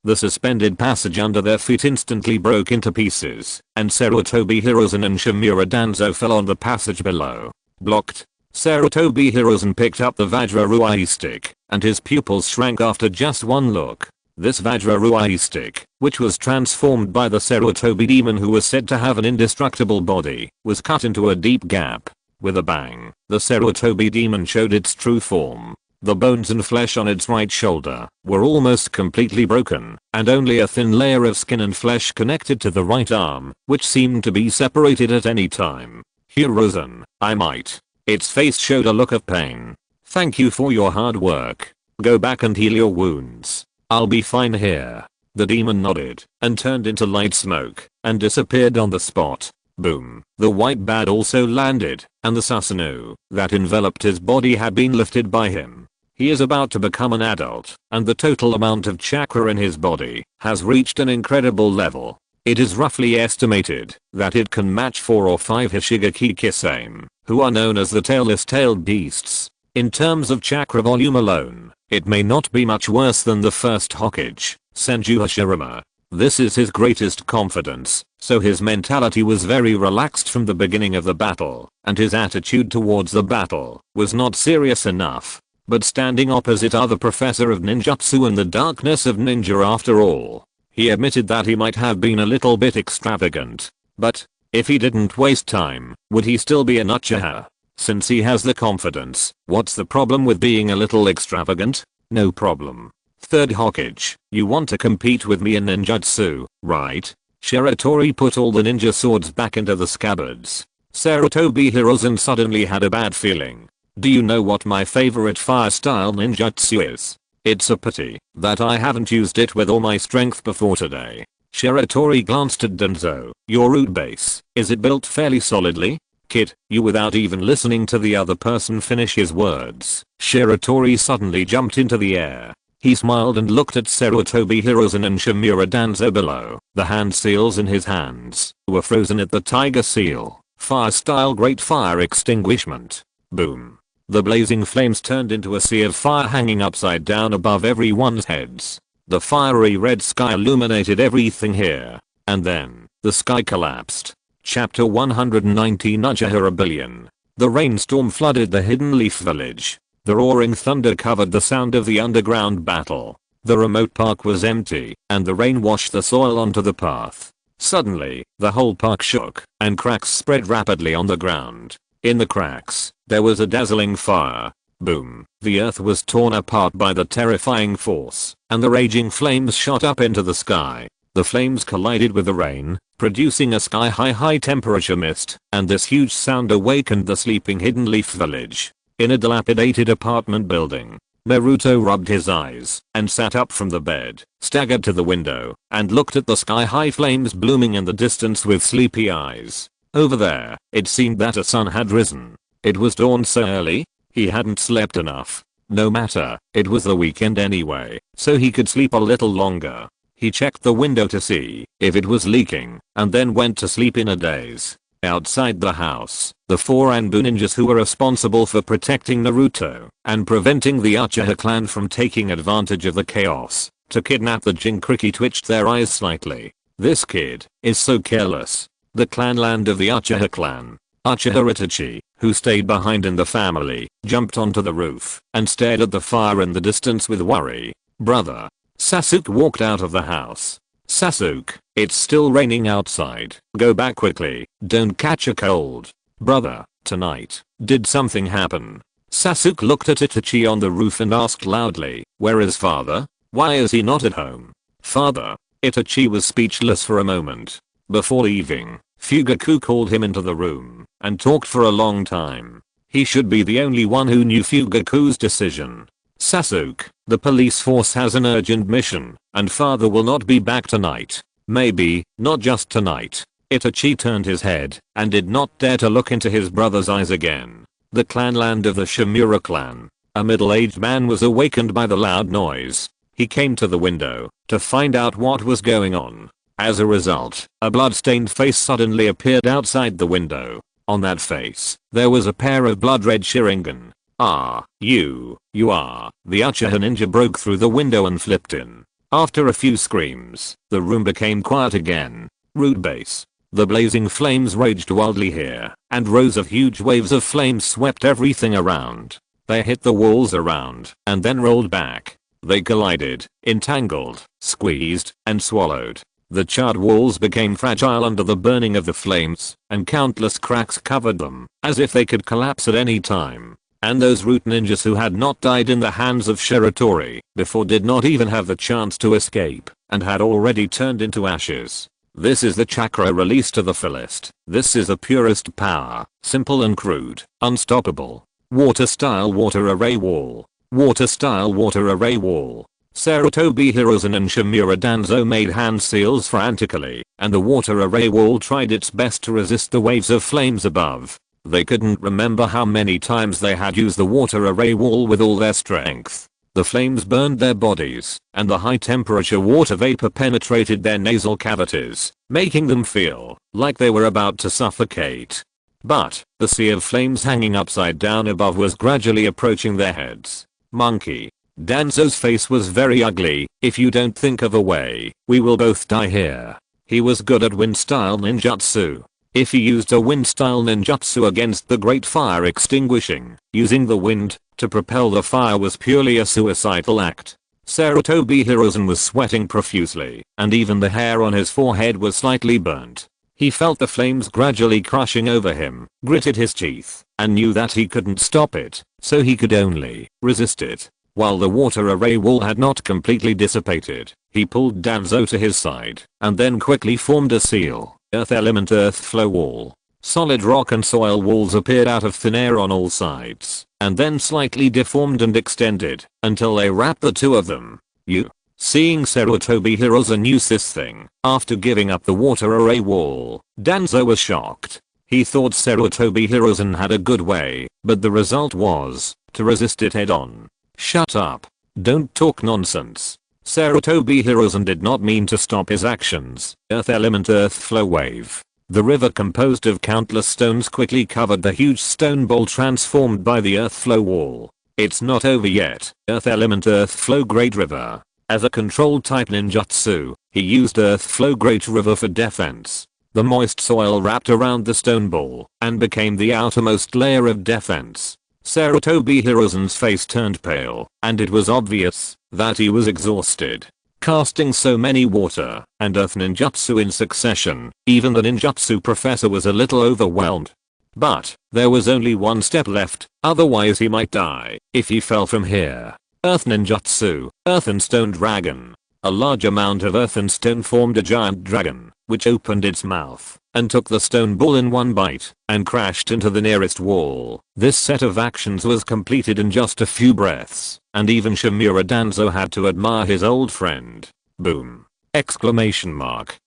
The suspended passage under their feet instantly broke into pieces, and Sarutobi Hiruzen and Shimura Danzo fell on the passage below. Blocked. Sarutobi Hiruzen picked up the Vajra Ruai stick, and his pupils shrank after just one look. This Vajra Ruai stick, which was transformed by the Sarutobi demon who was said to have an indestructible body, was cut into a deep gap. With a bang, the Sarutobi demon showed its true form. The bones and flesh on its right shoulder were almost completely broken, and only a thin layer of skin and flesh connected to the right arm, which seemed to be separated at any time. Hiruzen, I might. Its face showed a look of pain. Thank you for your hard work. Go back and heal your wounds. I'll be fine here. The demon nodded and turned into light smoke and disappeared on the spot. Boom. The white bat also landed, and the Susanoo that enveloped his body had been lifted by him. He is about to become an adult, and the total amount of chakra in his body has reached an incredible level. It is roughly estimated that it can match 4 or 5 Hishigaki Kisame, who are known as the tailless-tailed beasts. In terms of chakra volume alone, it may not be much worse than the first Hokage, Senju Hashirama. This is his greatest confidence, so his mentality was very relaxed from the beginning of the battle, and his attitude towards the battle was not serious enough. But standing opposite other professor of ninjutsu and the darkness of ninja after all, he admitted that he might have been a little bit extravagant. But, if he didn't waste time, would he still be an Uchiha? Since he has the confidence, what's the problem with being a little extravagant? No problem. Third Hokage, you want to compete with me in ninjutsu, right? Shiratori put all the ninja swords back into the scabbards. Sarutobi Hiruzen suddenly had a bad feeling. Do you know what my favorite fire style ninjutsu is? It's a pity that I haven't used it with all my strength before today. Shiratori glanced at Danzo. Your root base, is it built fairly solidly? Kid, you without even listening to the other person finish his words. Shiratori suddenly jumped into the air. He smiled and looked at Sarutobi Hiruzen and Shimura Danzo below. The hand seals in his hands were frozen at the tiger seal. Fire style great fire extinguishment. Boom. The blazing flames turned into a sea of fire hanging upside down above everyone's heads. The fiery red sky illuminated everything here. And then, the sky collapsed. Chapter 119 Uchiha Rebellion. The rainstorm flooded the Hidden Leaf Village. The roaring thunder covered the sound of the underground battle. The remote park was empty, and the rain washed the soil onto the path. Suddenly, the whole park shook, and cracks spread rapidly on the ground. In the cracks, there was a dazzling fire. Boom. The earth was torn apart by the terrifying force, and the raging flames shot up into the sky. The flames collided with the rain, producing a sky-high temperature mist, and this huge sound awakened the sleeping Hidden Leaf village. In a dilapidated apartment building, Naruto rubbed his eyes and sat up from the bed, staggered to the window, and looked at the sky-high flames blooming in the distance with sleepy eyes. Over there, it seemed that a sun had risen. It was dawn so early? He hadn't slept enough. No matter, it was the weekend anyway, so he could sleep a little longer. He checked the window to see if it was leaking, and then went to sleep in a daze. Outside the house, the 4 Anbu ninjas who were responsible for protecting Naruto and preventing the Uchiha clan from taking advantage of the chaos to kidnap the Jinchuriki twitched their eyes slightly. This kid is so careless. The clanland of the Uchiha clan, Uchiha Itachi, who stayed behind in the family, jumped onto the roof and stared at the fire in the distance with worry. Brother. Sasuke walked out of the house. Sasuke, it's still raining outside. Go back quickly. Don't catch a cold. Brother, tonight, did something happen? Sasuke looked at Itachi on the roof and asked loudly, where is father? Why is he not at home? Father? Itachi was speechless for a moment. Before leaving, Fugaku called him into the room and talked for a long time. He should be the only one who knew Fugaku's decision. Sasuke, the police force has an urgent mission, and father will not be back tonight. Maybe, not just tonight. Itachi turned his head and did not dare to look into his brother's eyes again. The clanland of the Shimura clan. A middle-aged man was awakened by the loud noise. He came to the window to find out what was going on. As a result, a blood-stained face suddenly appeared outside the window. On that face, there was a pair of blood-red Sharingan. Ah, you are. The Uchiha ninja broke through the window and flipped in. After a few screams, the room became quiet again. Root base. The blazing flames raged wildly here, and rows of huge waves of flames swept everything around. They hit the walls around, and then rolled back. They collided, entangled, squeezed, and swallowed. The charred walls became fragile under the burning of the flames, and countless cracks covered them, as if they could collapse at any time. And those root ninjas who had not died in the hands of Shiratori before did not even have the chance to escape, and had already turned into ashes. This is the chakra release to the fullest. This is the purest power, simple and crude, unstoppable. Water style water array wall. Water style water array wall. Sarutobi Hiruzen and Shimura Danzo made hand seals frantically, and the water array wall tried its best to resist the waves of flames above. They couldn't remember how many times they had used the water array wall with all their strength. The flames burned their bodies, and the high temperature water vapor penetrated their nasal cavities, making them feel like they were about to suffocate. But, the sea of flames hanging upside down above was gradually approaching their heads. Monkey. Danzo's face was very ugly. If you don't think of a way, we will both die here. He was good at wind style ninjutsu. If he used a wind style ninjutsu against the great fire extinguishing, using the wind to propel the fire was purely a suicidal act. Sarutobi Hiruzen was sweating profusely, and even the hair on his forehead was slightly burnt. He felt the flames gradually crushing over him, gritted his teeth, and knew that he couldn't stop it, so he could only resist it. While the water array wall had not completely dissipated, he pulled Danzo to his side, and then quickly formed a seal. Earth element earth flow wall. Solid rock and soil walls appeared out of thin air on all sides, and then slightly deformed and extended, until they wrapped the two of them. Seeing Sarutobi Hiruzen use this thing, after giving up the water array wall, Danzo was shocked. He thought Sarutobi Hiruzen had a good way, but the result was to resist it head on. Shut up. Don't talk nonsense. Sarutobi Hiruzen did not mean to stop his actions. Earth element earth flow wave. The river composed of countless stones quickly covered the huge stone bowl transformed by the earth flow wall. It's not over yet. Earth element earth flow great river. As a control type ninjutsu, he used earth flow great river for defense. The moist soil wrapped around the stone bowl and became the outermost layer of defense. Sarutobi Hiruzen's face turned pale, and it was obvious that he was exhausted. Casting so many water and earth ninjutsu in succession, even the ninjutsu professor was a little overwhelmed. But, there was only one step left, otherwise he might die if he fell from here. Earth ninjutsu, earth and stone dragon. A large amount of earth and stone formed a giant dragon, which opened its mouth and took the stone ball in one bite and crashed into the nearest wall. This set of actions was completed in just a few breaths, and even Shimura Danzo had to admire his old friend. Boom! Exclamation mark.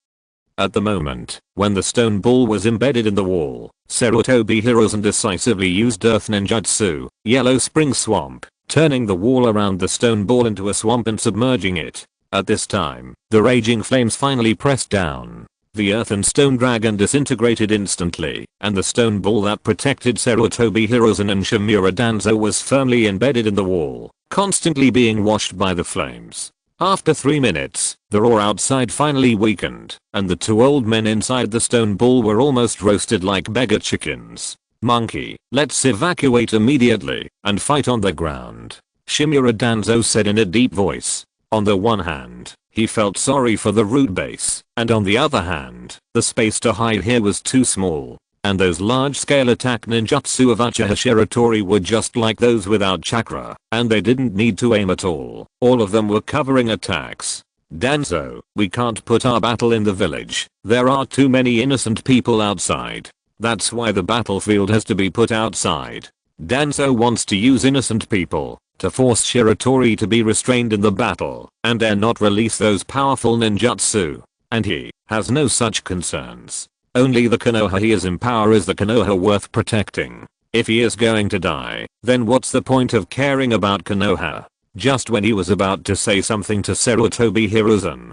At the moment, when the stone ball was embedded in the wall, Shiratori Hiruzen decisively used Earth Ninjutsu, Yellow Spring Swamp, turning the wall around the stone ball into a swamp and submerging it. At this time, the raging flames finally pressed down. The earth and stone dragon disintegrated instantly, and the stone ball that protected Shiratori Hiruzen and Shimura Danzo was firmly embedded in the wall, constantly being washed by the flames. After 3 minutes, the roar outside finally weakened, and the two old men inside the stone ball were almost roasted like beggar chickens. Monkey, let's evacuate immediately and fight on the ground, Shimura Danzo said in a deep voice. On the one hand, he felt sorry for the root base, and on the other hand, the space to hide here was too small, and those large-scale attack ninjutsu of Uchiha Shiratori were just like those without chakra, and they didn't need to aim at all. All of them were covering attacks. Danzo, we can't put our battle in the village. There are too many innocent people outside. That's why the battlefield has to be put outside. Danzo wants to use innocent people to force Shiratori to be restrained in the battle and dare not release those powerful ninjutsu. And he has no such concerns. Only the Konoha he is in power is the Konoha worth protecting. If he is going to die, then what's the point of caring about Konoha? Just when he was about to say something to Shiratori Hiruzen,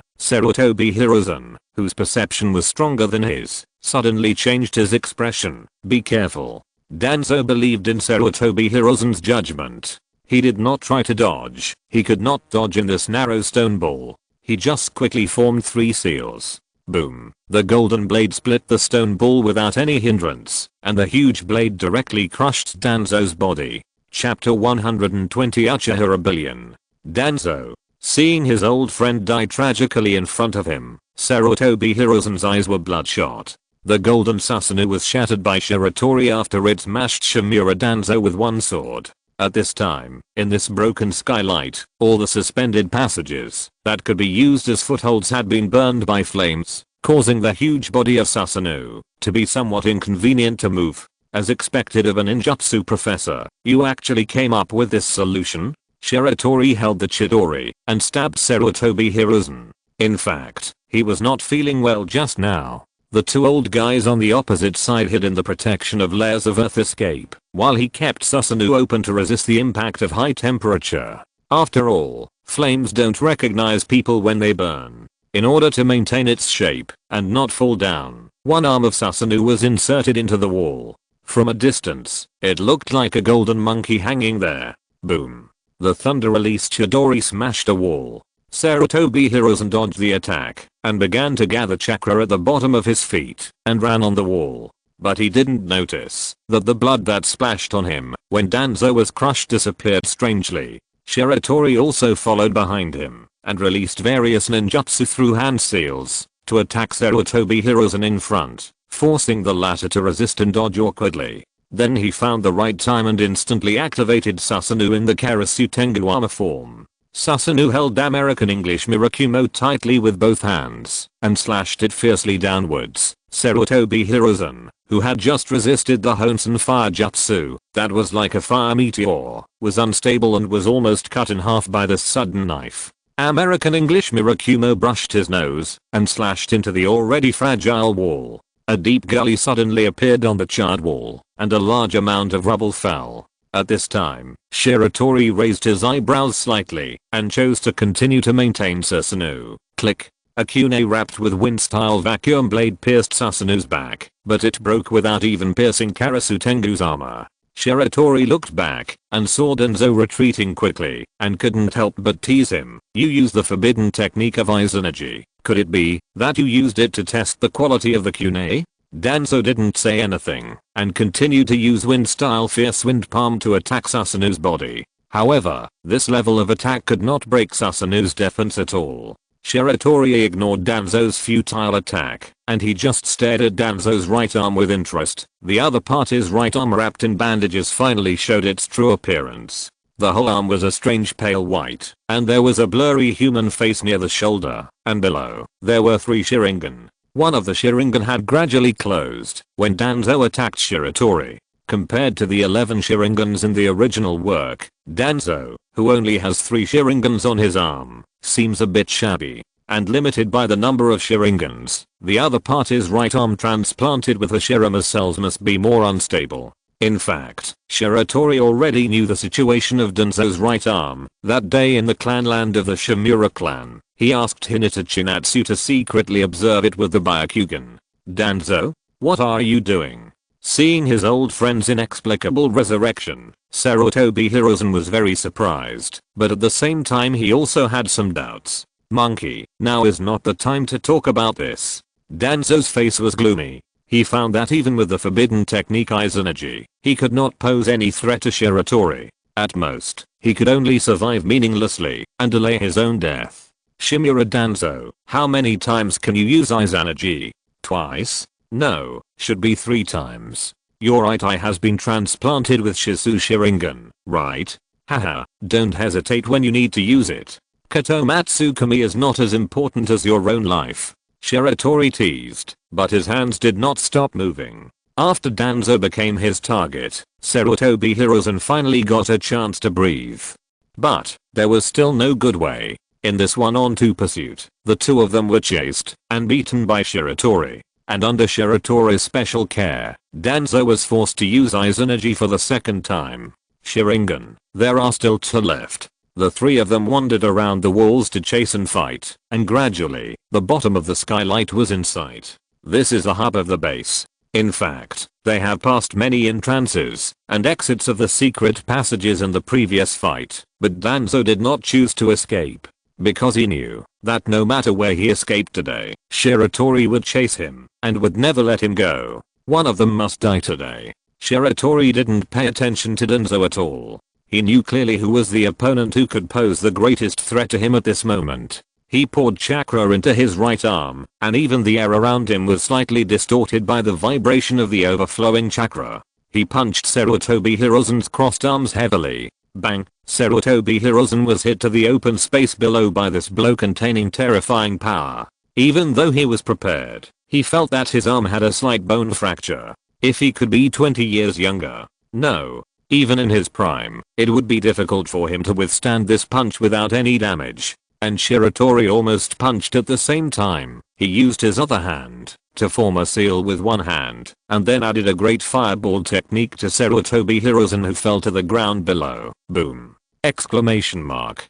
whose perception was stronger than his, suddenly changed his expression. Be careful. Danzo believed in Shiratori Hiruzen's judgment. He did not try to dodge. He could not dodge in this narrow stone ball. He just quickly formed 3 seals. Boom. The golden blade split the stone ball without any hindrance, and the huge blade directly crushed Danzo's body. Chapter 120 Uchiha Rebellion. Danzo, seeing his old friend die tragically in front of him, Shiratori Hiruzen's eyes were bloodshot. The golden Susanoo was shattered by Shiratori after it smashed Shimura Danzo with one sword. At this time, in this broken skylight, all the suspended passages that could be used as footholds had been burned by flames, causing the huge body of Susanoo to be somewhat inconvenient to move. As expected of a ninjutsu professor, you actually came up with this solution? Shiratori held the Chidori and stabbed Shiratori Hiruzen. In fact, he was not feeling well just now. The two old guys on the opposite side hid in the protection of layers of earth escape, while he kept Susanoo open to resist the impact of high temperature. After all, flames don't recognize people when they burn. In order to maintain its shape and not fall down, one arm of Susanoo was inserted into the wall. From a distance, it looked like a golden monkey hanging there. Boom. The thunder-released Chidori smashed a wall. Shiratori Hiruzen dodged the attack and began to gather chakra at the bottom of his feet and ran on the wall. But he didn't notice that the blood that splashed on him when Danzo was crushed disappeared strangely. Shiratori also followed behind him and released various ninjutsu through hand seals to attack Shiratori Hiruzen in front, forcing the latter to resist and dodge awkwardly. Then he found the right time and instantly activated Susanoo in the Karasu Tengu form. Susanoo held American English Mirakumo tightly with both hands and slashed it fiercely downwards. Shiratori Hiruzen, who had just resisted the Honsen fire jutsu that was like a fire meteor, was unstable and was almost cut in half by the sudden knife. American English Mirakumo brushed his nose and slashed into the already fragile wall. A deep gully suddenly appeared on the charred wall, and a large amount of rubble fell. At this time, Shiratori raised his eyebrows slightly and chose to continue to maintain Susanoo. Click. A kunai wrapped with wind-style vacuum blade pierced Susanoo's back, but it broke without even piercing Karasu Tengu's armor. Shiratori looked back and saw Danzo retreating quickly and couldn't help but tease him. You used the forbidden technique of Ice Energy. Could it be that you used it to test the quality of the kunai? Danzo didn't say anything and continued to use wind-style fierce wind palm to attack Susanoo's body. However, this level of attack could not break Susanoo's defense at all. Shiratori ignored Danzo's futile attack, and he just stared at Danzo's right arm with interest. The other part, his right arm wrapped in bandages, finally showed its true appearance. The whole arm was a strange pale white, and there was a blurry human face near the shoulder, and below, there were 3 Sharingan. One of the Sharingan had gradually closed when Danzo attacked Shiratori. Compared to the 11 Sharingans in the original work, Danzo, who only has 3 Sharingans on his arm, seems a bit shabby and limited by the number of Sharingans. The other part, his right arm transplanted with the Shirama cells, must be more unstable. In fact, Shiratori already knew the situation of Danzo's right arm. That day in the clanland of the Shimura clan, he asked Hinata Chinatsu to secretly observe it with the Byakugan. "Danzo, what are you doing?" Seeing his old friend's inexplicable resurrection, Sarutobi Hiruzen was very surprised, but at the same time he also had some doubts. "Monkey, now is not the time to talk about this." Danzo's face was gloomy. He found that even with the forbidden technique Eyes Energy, he could not pose any threat to Shiratori. At most, he could only survive meaninglessly and delay his own death. "Shimura Danzo, how many times can you use Eyes Energy?" "Twice?" "No, should be 3 times. Your right eye has been transplanted with Shizu Sharingan, right? Haha, don't hesitate when you need to use it. Katomatsu Kami is not as important as your own life." Shiratori teased, but his hands did not stop moving. After Danzo became his target, Sarutobi Hiruzen finally got a chance to breathe. But there was still no good way. In this 1-on-2 pursuit, the 2 of them were chased and beaten by Shiratori. And under Shiratori's special care, Danzo was forced to use Eyes Energy for the 2nd time. Sharingan, there are still 2 left. The 3 of them wandered around the walls to chase and fight, and gradually, the bottom of the skylight was in sight. This is the hub of the base. In fact, they have passed many entrances and exits of the secret passages in the previous fight, but Danzo did not choose to escape, because he knew that no matter where he escaped today, Shiratori would chase him and would never let him go. One of them must die today. Shiratori didn't pay attention to Danzo at all. He knew clearly who was the opponent who could pose the greatest threat to him at this moment. He poured chakra into his right arm, and even the air around him was slightly distorted by the vibration of the overflowing chakra. He punched Sarutobi Hiruzen's crossed arms heavily. Bang! Sarutobi Hiruzen was hit to the open space below by this blow containing terrifying power. Even though he was prepared, he felt that his arm had a slight bone fracture. If he could be 20 years younger, no, even in his prime, it would be difficult for him to withstand this punch without any damage. And Shiratori almost punched at the same time. He used his other hand to form a seal with one hand, and then added a great fireball technique to Sarutobi Hiruzen, who fell to the ground below. Boom! Exclamation mark.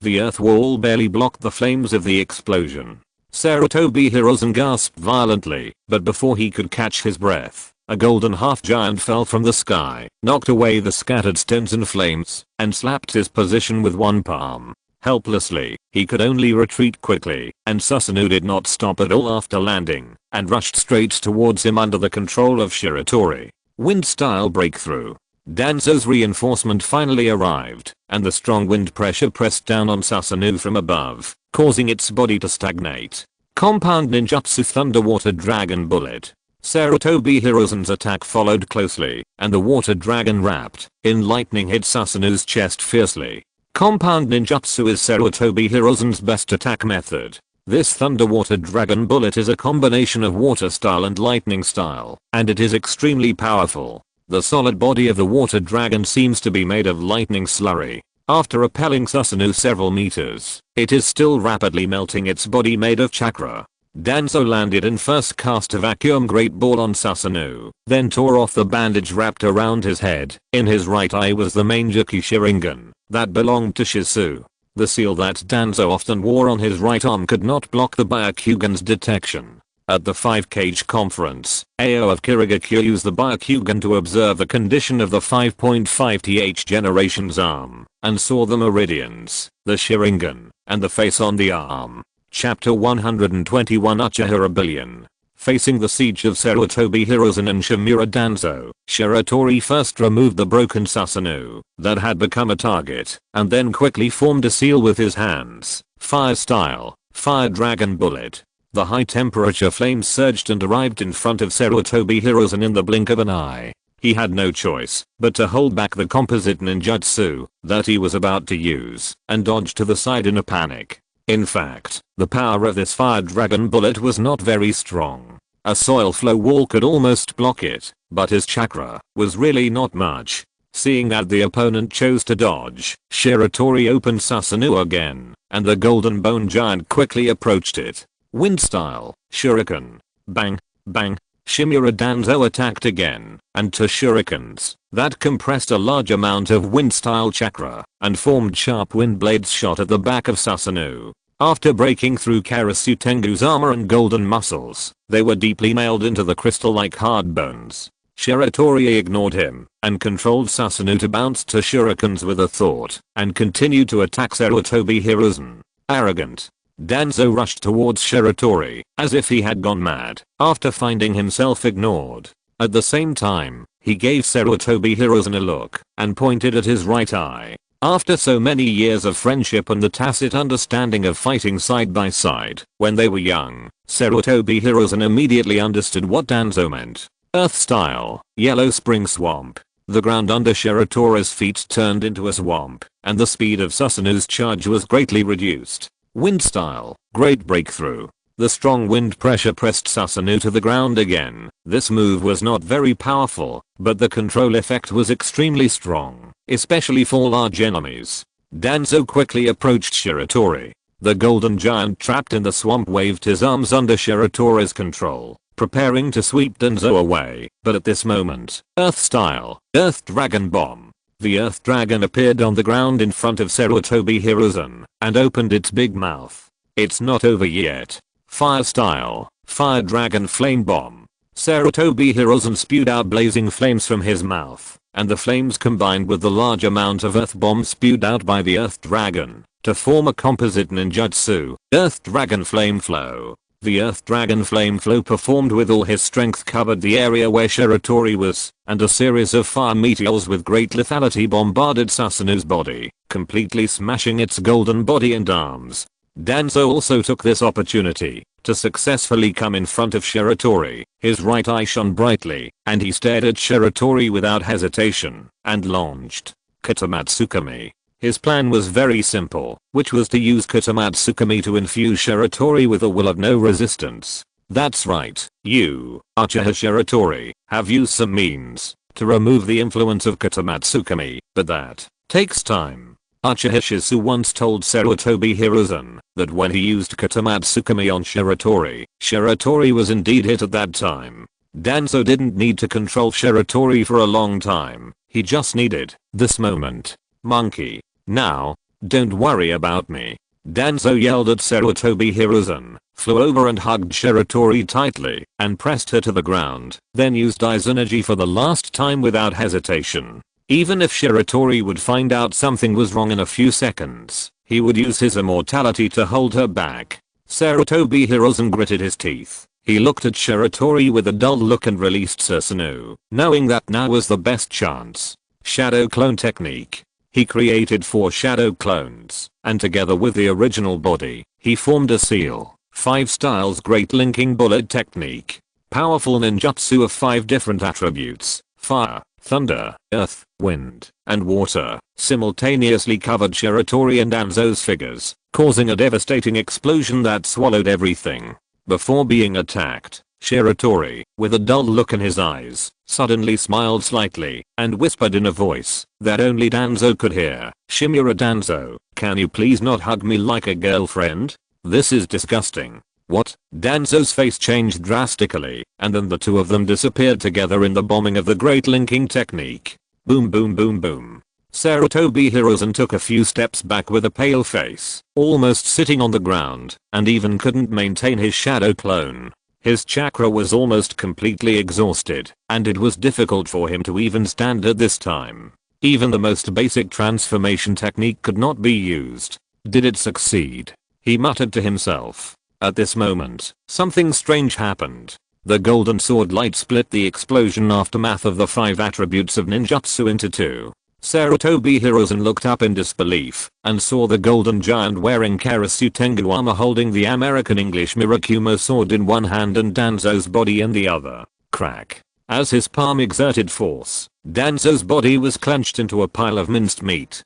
The earth wall barely blocked the flames of the explosion. Sarutobi Hiruzen gasped violently, but before he could catch his breath, a golden half-giant fell from the sky, knocked away the scattered stones and flames, and slapped his position with one palm. Helplessly, he could only retreat quickly, and Susanoo did not stop at all after landing, and rushed straight towards him under the control of Shiratori. Wind-style breakthrough. Danzo's reinforcement finally arrived, and the strong wind pressure pressed down on Susanoo from above, causing its body to stagnate. Compound ninjutsu Thunder Water Dragon Bullet. Sarutobi Hiruzen's attack followed closely, and the water dragon wrapped in lightning hit Susanoo's chest fiercely. Compound ninjutsu is Sarutobi Hiruzen's best attack method. This Thunder Water Dragon Bullet is a combination of water style and lightning style, and it is extremely powerful. The solid body of the water dragon seems to be made of lightning slurry. After repelling Susanoo several meters, it is still rapidly melting its body made of chakra. Danzo landed and first cast a vacuum great ball on Susanoo, then tore off the bandage wrapped around his head. In his right eye was the Manjuki Sharingan that belonged to Shizu. The seal that Danzo often wore on his right arm could not block the Byakugan's detection. At the 5-cage conference, Ao of Kirigakyo used the Byakugan to observe the condition of the 5.5th generation's arm, and saw the meridians, the Sharingan, and the face on the arm. Chapter 121 Uchiha Rebellion. Facing the siege of Sarutobi Hiruzen and Shimura Danzo, Shiratori first removed the broken Susanoo that had become a target, and then quickly formed a seal with his hands. Fire style, Fire Dragon Bullet. The high temperature flames surged and arrived in front of Sarutobi Hiruzen in the blink of an eye. He had no choice but to hold back the composite ninjutsu that he was about to use and dodge to the side in a panic. In fact, the power of this fire dragon bullet was not very strong. A soil flow wall could almost block it, but his chakra was really not much. Seeing that the opponent chose to dodge, Shiratori opened Susanoo again, and the golden bone giant quickly approached it. Wind style, shuriken. Bang, bang. Shimura Danzo attacked again, and two shurikens that compressed a large amount of wind style chakra and formed sharp wind blades shot at the back of Susanoo. After breaking through Karasu Tengu's armor and golden muscles, they were deeply nailed into the crystal-like hard bones. Shiratori ignored him and controlled Susanoo to bounce to shurikens with a thought and continued to attack Sarutobi Hiruzen. Arrogant. Danzo rushed towards Shiratori as if he had gone mad after finding himself ignored. At the same time, he gave Sarutobi Hiruzen a look and pointed at his right eye. After so many years of friendship and the tacit understanding of fighting side by side when they were young, Sarutobi Hiruzen immediately understood what Danzo meant. Earth style, yellow spring swamp. The ground under Shiratori's feet turned into a swamp, and the speed of Susanoo's charge was greatly reduced. Wind style, great breakthrough. The strong wind pressure pressed Susanoo to the ground again. This move was not very powerful, but the control effect was extremely strong, especially for large enemies. Danzo quickly approached Shiratori. The golden giant trapped in the swamp waved his arms under Shiratori's control, preparing to sweep Danzo away, but at this moment, Earth style, Earth Dragon Bomb. The Earth Dragon appeared on the ground in front of Sarutobi Hiruzen and opened its big mouth. It's not over yet. Fire style, Fire Dragon Flame Bomb. Sarutobi Hiruzen spewed out blazing flames from his mouth, and the flames combined with the large amount of Earth Bomb spewed out by the Earth Dragon to form a composite ninjutsu, Earth Dragon Flame Flow. The Earth Dragon Flame Flow performed with all his strength covered the area where Shiratori was, and a series of fire meteors with great lethality bombarded Susanoo's body, completely smashing its golden body and arms. Danzo also took this opportunity to successfully come in front of Shiratori. His right eye shone brightly, and he stared at Shiratori without hesitation, and launched Katamatsukami. His plan was very simple, which was to use Katamatsukami to infuse Shiratori with a will of no resistance. That's right, you, Uchiha Shiratori, have used some means to remove the influence of Katamatsukami, but that takes time. Uchiha Shizu once told Sarutobi Hiruzen that when he used Katamatsukami on Shiratori, Shiratori was indeed hit at that time. Danzo didn't need to control Shiratori for a long time, he just needed this moment. Monkey. Now, don't worry about me. Danzo yelled at Sarutobi Hiruzen, flew over and hugged Shiratori tightly, and pressed her to the ground, then used I's energy for the last time without hesitation. Even if Shiratori would find out something was wrong in a few seconds, he would use his immortality to hold her back. Sarutobi Hiruzen gritted his teeth. He looked at Shiratori with a dull look and released Susanoo, knowing that now was the best chance. Shadow clone technique. He created 4 shadow clones, and together with the original body, he formed a seal. 5 styles great linking bullet technique. Powerful ninjutsu of 5 different attributes, fire, thunder, earth, wind, and water, simultaneously covered Shiratori and Danzo's figures, causing a devastating explosion that swallowed everything. Before being attacked, Shiratori, with a dull look in his eyes, suddenly smiled slightly and whispered in a voice that only Danzo could hear, "Shimura Danzo, can you please not hug me like a girlfriend? This is disgusting." What? Danzo's face changed drastically, and then the two of them disappeared together in the bombing of the great linking technique. Boom boom boom boom. Sarutobi Hiruzen took a few steps back with a pale face, almost sitting on the ground, and even couldn't maintain his shadow clone. His chakra was almost completely exhausted, and it was difficult for him to even stand at this time. Even the most basic transformation technique could not be used. Did it succeed? He muttered to himself. At this moment, something strange happened. The golden sword light split the explosion aftermath of the 5 attributes of ninjutsu into 2. Sarutobi Hiruzen looked up in disbelief and saw the golden giant wearing Karasu Tengu armor holding the American English Mirakumo sword in one hand and Danzo's body in the other. Crack. As his palm exerted force, Danzo's body was clenched into a pile of minced meat.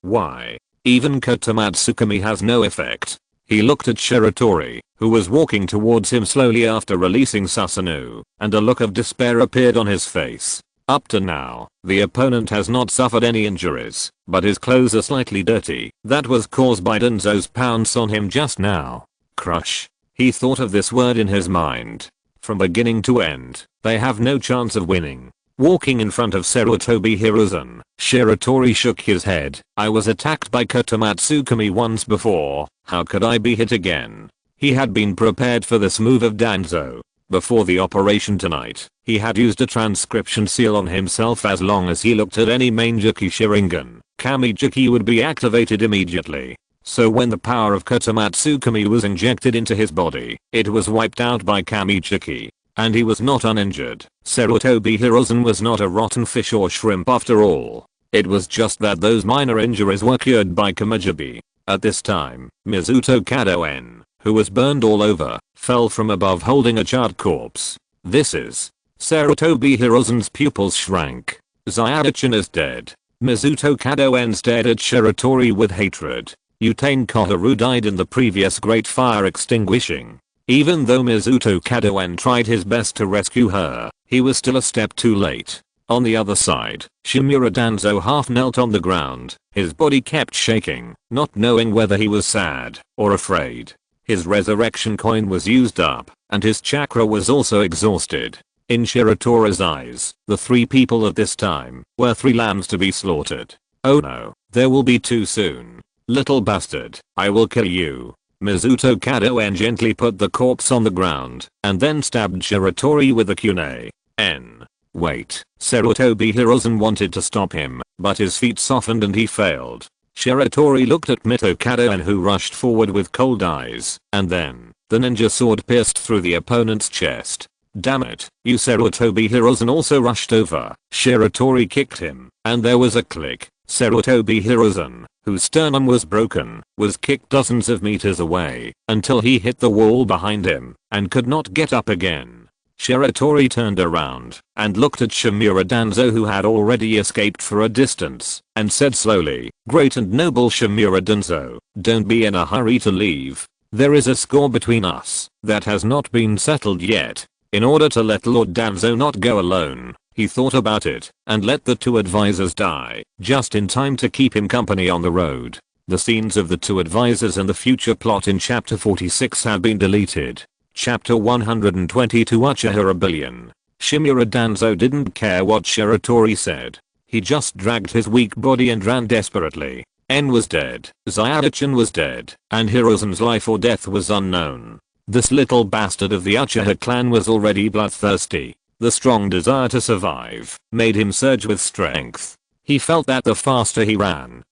Why? Even Kotomatsukami has no effect. He looked at Shiratori, who was walking towards him slowly after releasing Susanoo, and a look of despair appeared on his face. Up to now, the opponent has not suffered any injuries, but his clothes are slightly dirty. That was caused by Danzo's pounce on him just now. Crush. He thought of this word in his mind. From beginning to end, they have no chance of winning. Walking in front of Sarutobi Hiruzen, Shiratori shook his head. I was attacked by Kotomatsukami once before, how could I be hit again? He had been prepared for this move of Danzo. Before the operation tonight, he had used a transcription seal on himself. As long as he looked at any Mainjuki Sharingan, Kamijuki would be activated immediately. So when the power of Kotomatsukami was injected into his body, it was wiped out by Kamijuki. And he was not uninjured. Sarutobi Hiruzen was not a rotten fish or shrimp after all. It was just that those minor injuries were cured by Kamijuki. At this time, Mizuto Kadoen, who was burned all over, fell from above holding a charred corpse. This is. Sarutobi Hiruzen's pupils shrank. Zyadachin is dead. Mizuto Kadoen stared at Shiratori with hatred. Utane Koharu died in the previous great fire extinguishing. Even though Mizuto Kadoen tried his best to rescue her, he was still a step too late. On the other side, Shimura Danzo half knelt on the ground. His body kept shaking, not knowing whether he was sad or afraid. His resurrection coin was used up, and his chakra was also exhausted. In Shiratori's eyes, the three people at this time were three lambs to be slaughtered. Oh no, there will be too soon. Little bastard, I will kill you. Mizuto Kadoen gently put the corpse on the ground, and then stabbed Shiratori with a kunai. Wait, Sarutobi Hiruzen wanted to stop him, but his feet softened and he failed. Shiratori looked at Mito Kadoen, who rushed forward with cold eyes, and then, the ninja sword pierced through the opponent's chest. Damn it, you. Sarutobi Hiruzen also rushed over. Shiratori kicked him, and there was a click. Sarutobi Hiruzen, whose sternum was broken, was kicked dozens of meters away, until he hit the wall behind him, and could not get up again. Shiratori turned around, and looked at Shimura Danzo, who had already escaped for a distance, and said slowly, Great and noble Shimura Danzo, don't be in a hurry to leave. There is a score between us that has not been settled yet. In order to let Lord Danzo not go alone, he thought about it, and let the two advisors die, just in time to keep him company on the road. The scenes of the two advisors and the future plot in chapter 46 had been deleted. Chapter 122 Uchiha Rebellion. Shimura Danzo didn't care what Shiratori said. He just dragged his weak body and ran desperately. N was dead, Zyadachin was dead, and Hiruzen's life or death was unknown. This little bastard of the Uchiha clan was already bloodthirsty. The strong desire to survive made him surge with strength. He felt that the faster he ran,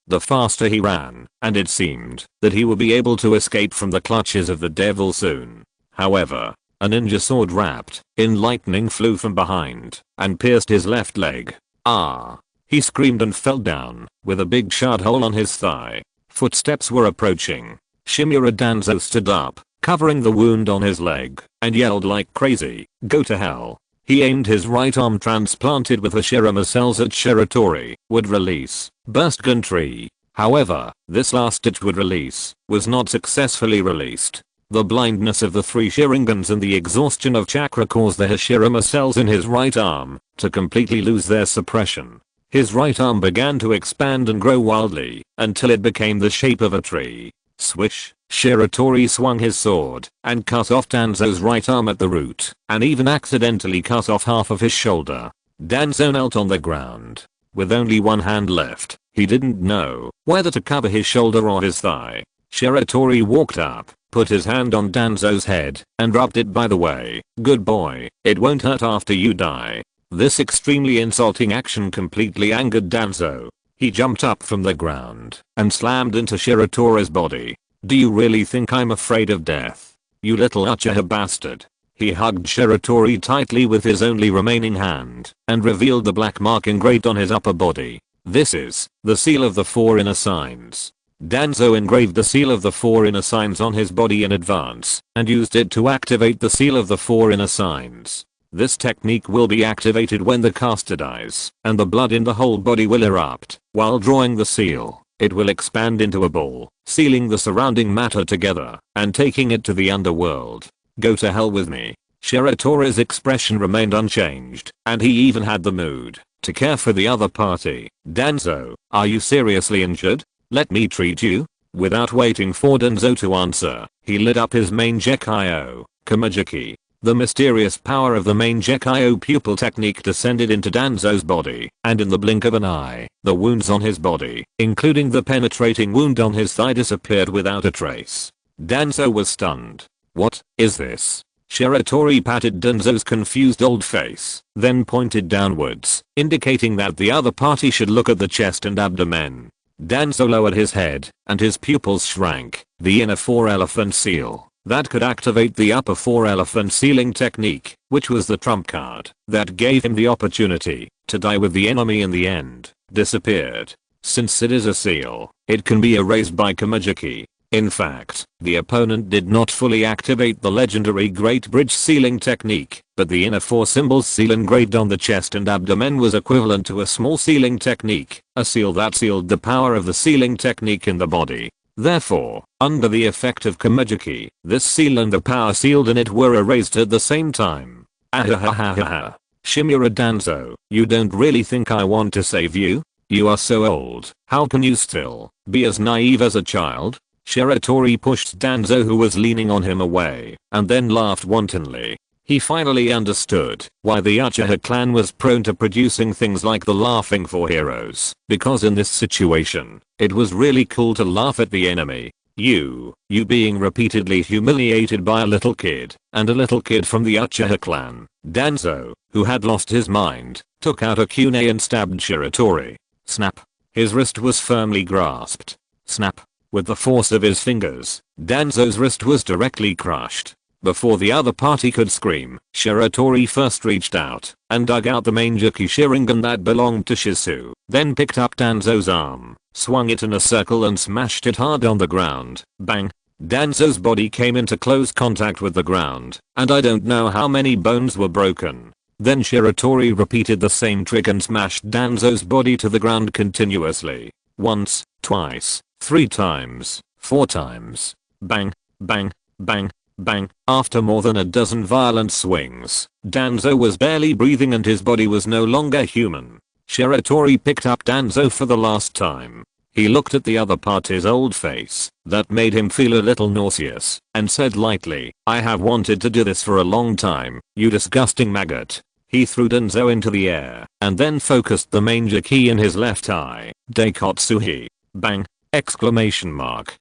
and it seemed that he would be able to escape from the clutches of the devil soon. However, a ninja sword wrapped in lightning flew from behind and pierced his left leg. Ah! He screamed and fell down, with a big shard hole on his thigh. Footsteps were approaching. Shimura Danzo stood up, covering the wound on his leg, and yelled like crazy, Go to hell. He aimed his right arm transplanted with the Shirama cells at Shiratori, would release, burst gun tree. However, this last-ditch would release was not successfully released. The blindness of the three Sharingans and the exhaustion of chakra caused the Hashirama cells in his right arm to completely lose their suppression. His right arm began to expand and grow wildly until it became the shape of a tree. Swish! Shiratori swung his sword and cut off Danzo's right arm at the root, and even accidentally cut off half of his shoulder. Danzo knelt on the ground. With only one hand left, he didn't know whether to cover his shoulder or his thigh. Shiratori walked up, put his hand on Danzo's head, and rubbed it. By the way, good boy, it won't hurt after you die. This extremely insulting action completely angered Danzo. He jumped up from the ground and slammed into Shiratori's body. Do you really think I'm afraid of death? You little Uchiha bastard. He hugged Shiratori tightly with his only remaining hand and revealed the black mark engraved on his upper body. This is the seal of the four inner signs. Danzo engraved the seal of the four inner signs on his body in advance and used it to activate the seal of the four inner signs. This technique will be activated when the caster dies, and the blood in the whole body will erupt. While drawing the seal, it will expand into a ball, sealing the surrounding matter together, and taking it to the underworld. Go to hell with me. Shiratori's expression remained unchanged, and he even had the mood to care for the other party. Danzo, are you seriously injured? Let me treat you? Without waiting for Danzo to answer, he lit up his main Gekio, Kamajiki. The mysterious power of the main Gekio pupil technique descended into Danzo's body, and in the blink of an eye, the wounds on his body, including the penetrating wound on his thigh, disappeared without a trace. Danzo was stunned. What is this? Shiratori patted Danzo's confused old face, then pointed downwards, indicating that the other party should look at the chest and abdomen. Danzo lowered his head, and his pupils shrank. The inner four-elephant seal that could activate the upper four-elephant sealing technique, which was the trump card that gave him the opportunity to die with the enemy in the end, disappeared. Since it is a seal, it can be erased by Kamajiki. In fact, the opponent did not fully activate the legendary Great Bridge sealing technique, but the inner four symbols seal engraved on the chest and abdomen was equivalent to a small sealing technique, a seal that sealed the power of the sealing technique in the body. Therefore, under the effect of Kamajiki, this seal and the power sealed in it were erased at the same time. Ahahahaha. Shimura Danzo, you don't really think I want to save you? You are so old, how can you still be as naive as a child? Shiratori pushed Danzo, who was leaning on him, away, and then laughed wantonly. He finally understood why the Uchiha clan was prone to producing things like the laughing for heroes, because in this situation, it was really cool to laugh at the enemy. You being repeatedly humiliated by a little kid, and a little kid from the Uchiha clan. Danzo, who had lost his mind, took out a kunai and stabbed Shiratori. Snap. His wrist was firmly grasped. Snap. With the force of his fingers, Danzo's wrist was directly crushed. Before the other party could scream, Shiratori first reached out and dug out the main Jiki Sharingan that belonged to Shizu, then picked up Danzo's arm, swung it in a circle and smashed it hard on the ground. Bang! Danzo's body came into close contact with the ground, and I don't know how many bones were broken. Then Shiratori repeated the same trick and smashed Danzo's body to the ground continuously. Once, twice, 3 times, 4 times. Bang, bang, bang, bang. After more than a dozen violent swings, Danzo was barely breathing and his body was no longer human. Shiratori picked up Danzo for the last time. He looked at the other party's old face, that made him feel a little nauseous, and said lightly, I have wanted to do this for a long time, you disgusting maggot. He threw Danzo into the air, and then focused the main Jiki in his left eye. Daikotsuhi. Bang! Exclamation mark.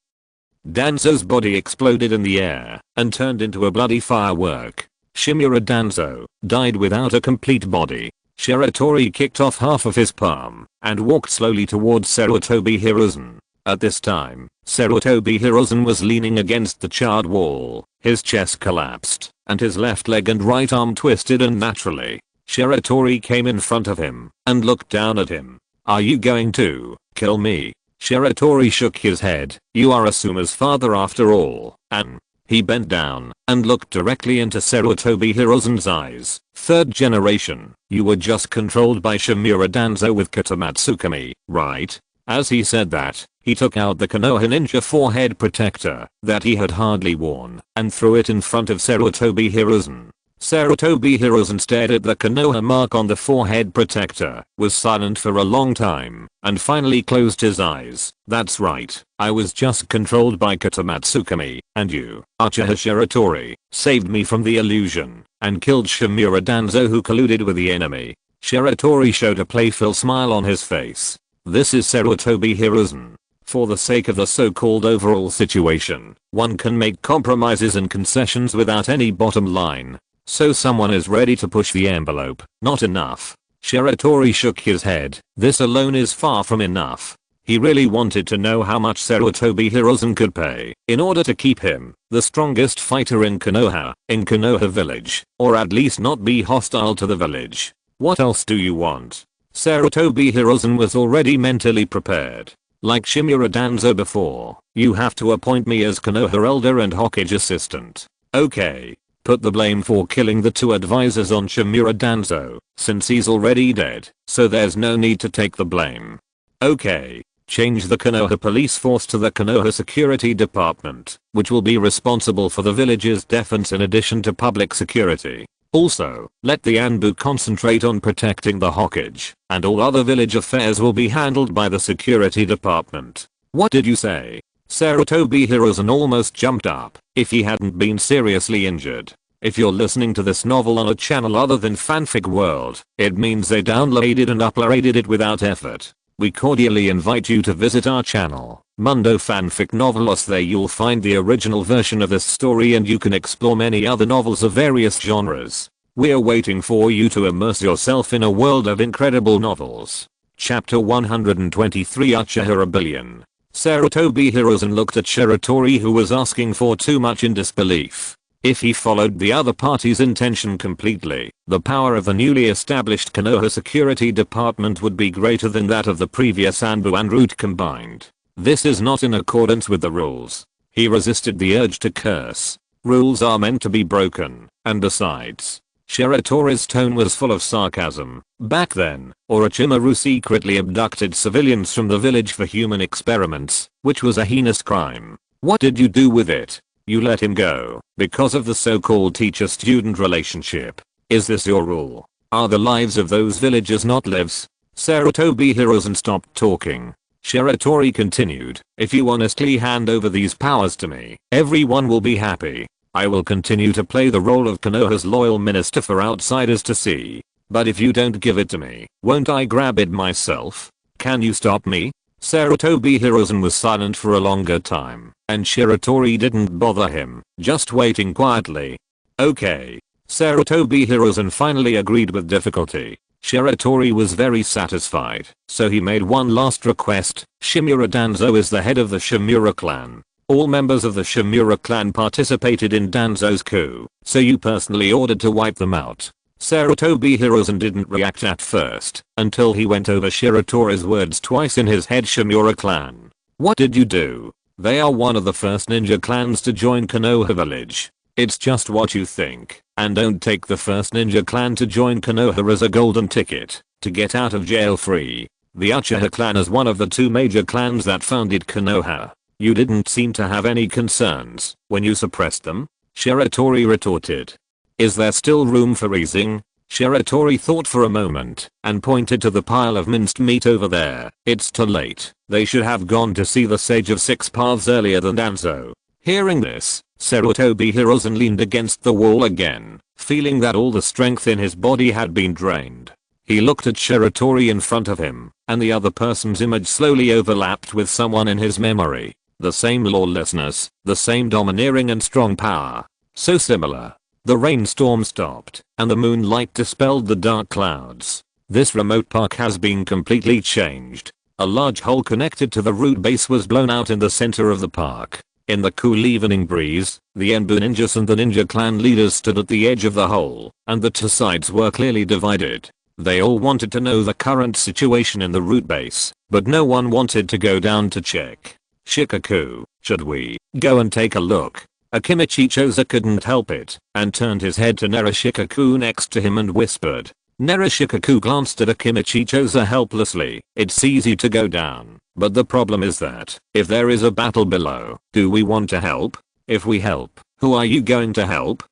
Danzo's body exploded in the air and turned into a bloody firework. Shimura Danzo died without a complete body. Shiratori kicked off half of his palm and walked slowly towards Sarutobi Hiruzen. At this time, Sarutobi Hiruzen was leaning against the charred wall. His chest collapsed and his left leg and right arm twisted unnaturally. Shiratori came in front of him and looked down at him. Are you going to kill me? Shiratori shook his head. You are Asuma's father after all, and he bent down and looked directly into Sarutobi Hiruzen's eyes. 3rd generation, you were just controlled by Shimura Danzo with Katamatsukami, right? As he said that, he took out the Konoha ninja forehead protector that he had hardly worn and threw it in front of Sarutobi Hiruzen. Sarutobi Hiruzen stared at the Konoha mark on the forehead protector, was silent for a long time, and finally closed his eyes. That's right, I was just controlled by Katamatsukami, and you, Uchiha Shiratori, saved me from the illusion, and killed Shimura Danzo who colluded with the enemy. Shiratori showed a playful smile on his face. This is Sarutobi Hiruzen. For the sake of the so-called overall situation, one can make compromises and concessions without any bottom line. So someone is ready to push the envelope. Not enough. Shiratori shook his head. This alone is far from enough. He really wanted to know how much Sarutobi Hiruzen could pay in order to keep him the strongest fighter in Konoha village, or at least not be hostile to the village. What else do you want? Sarutobi Hiruzen was already mentally prepared. Like Shimura Danzo before, you have to appoint me as Konoha elder and Hokage assistant. Okay. Put the blame for killing the two advisors on Shimura Danzo, since he's already dead, so there's no need to take the blame. Okay. Change the Konoha police force to the Konoha security department, which will be responsible for the village's defense in addition to public security. Also, let the Anbu concentrate on protecting the Hokage, and all other village affairs will be handled by the security department. What did you say? Shiratori Hiruzen almost jumped up, if he hadn't been seriously injured. If you're listening to this novel on a channel other than Fanfic World, it means they downloaded and uploaded it without effort. We cordially invite you to visit our channel, Mundo Fanfic Novelos. There you'll find the original version of this story and you can explore many other novels of various genres. We're waiting for you to immerse yourself in a world of incredible novels. Chapter 123 Uchiha Rebellion. Shiratori Hiruzen looked at Shiratori, who was asking for too much, in disbelief. If he followed the other party's intention completely, the power of the newly established Konoha security department would be greater than that of the previous Anbu and Root combined. This is not in accordance with the rules. He resisted the urge to curse. Rules are meant to be broken, and besides, Shiratori's tone was full of sarcasm. Back then, Orochimaru secretly abducted civilians from the village for human experiments, which was a heinous crime. What did you do with it? You let him go, because of the so-called teacher-student relationship. Is this your rule? Are the lives of those villagers not lives? Shiratori Hiruzen stopped talking. Shiratori continued, if you honestly hand over these powers to me, everyone will be happy. I will continue to play the role of Konoha's loyal minister for outsiders to see. But if you don't give it to me, won't I grab it myself? Can you stop me? Shiratori Hiruzen was silent for a longer time, and Shiratori didn't bother him, just waiting quietly. Okay. Shiratori Hiruzen finally agreed with difficulty. Shiratori was very satisfied, so he made one last request. Shimura Danzo is the head of the Shimura clan. All members of the Shimura clan participated in Danzo's coup, so you personally ordered to wipe them out. Shiratori Hiruzen didn't react at first, until he went over Shiratori's words twice in his head. Shimura clan. What did you do? They are one of the first ninja clans to join Konoha village. It's just what you think, and don't take the first ninja clan to join Konoha as a golden ticket to get out of jail free. The Uchiha clan is one of the two major clans that founded Konoha. You didn't seem to have any concerns when you suppressed them? Shiratori retorted. Is there still room for easing? Shiratori thought for a moment and pointed to the pile of minced meat over there. It's too late. They should have gone to see the Sage of Six Paths earlier than Danzo. Hearing this, Shiratori Hiruzen leaned against the wall again, feeling that all the strength in his body had been drained. He looked at Shiratori in front of him, and the other person's image slowly overlapped with someone in his memory. The same lawlessness, the same domineering and strong power. So similar. The rainstorm stopped, and the moonlight dispelled the dark clouds. This remote park has been completely changed. A large hole connected to the root base was blown out in the center of the park. In the cool evening breeze, the Enbu ninjas and the ninja clan leaders stood at the edge of the hole, and the two sides were clearly divided. They all wanted to know the current situation in the root base, but no one wanted to go down to check. Shikaku, should we go and take a look? Akimichi Choza couldn't help it, and turned his head to Narashikaku next to him and whispered. Narashikaku glanced at Akimichi Choza helplessly. It's easy to go down, but the problem is that, if there is a battle below, do we want to help? If we help, who are you going to help?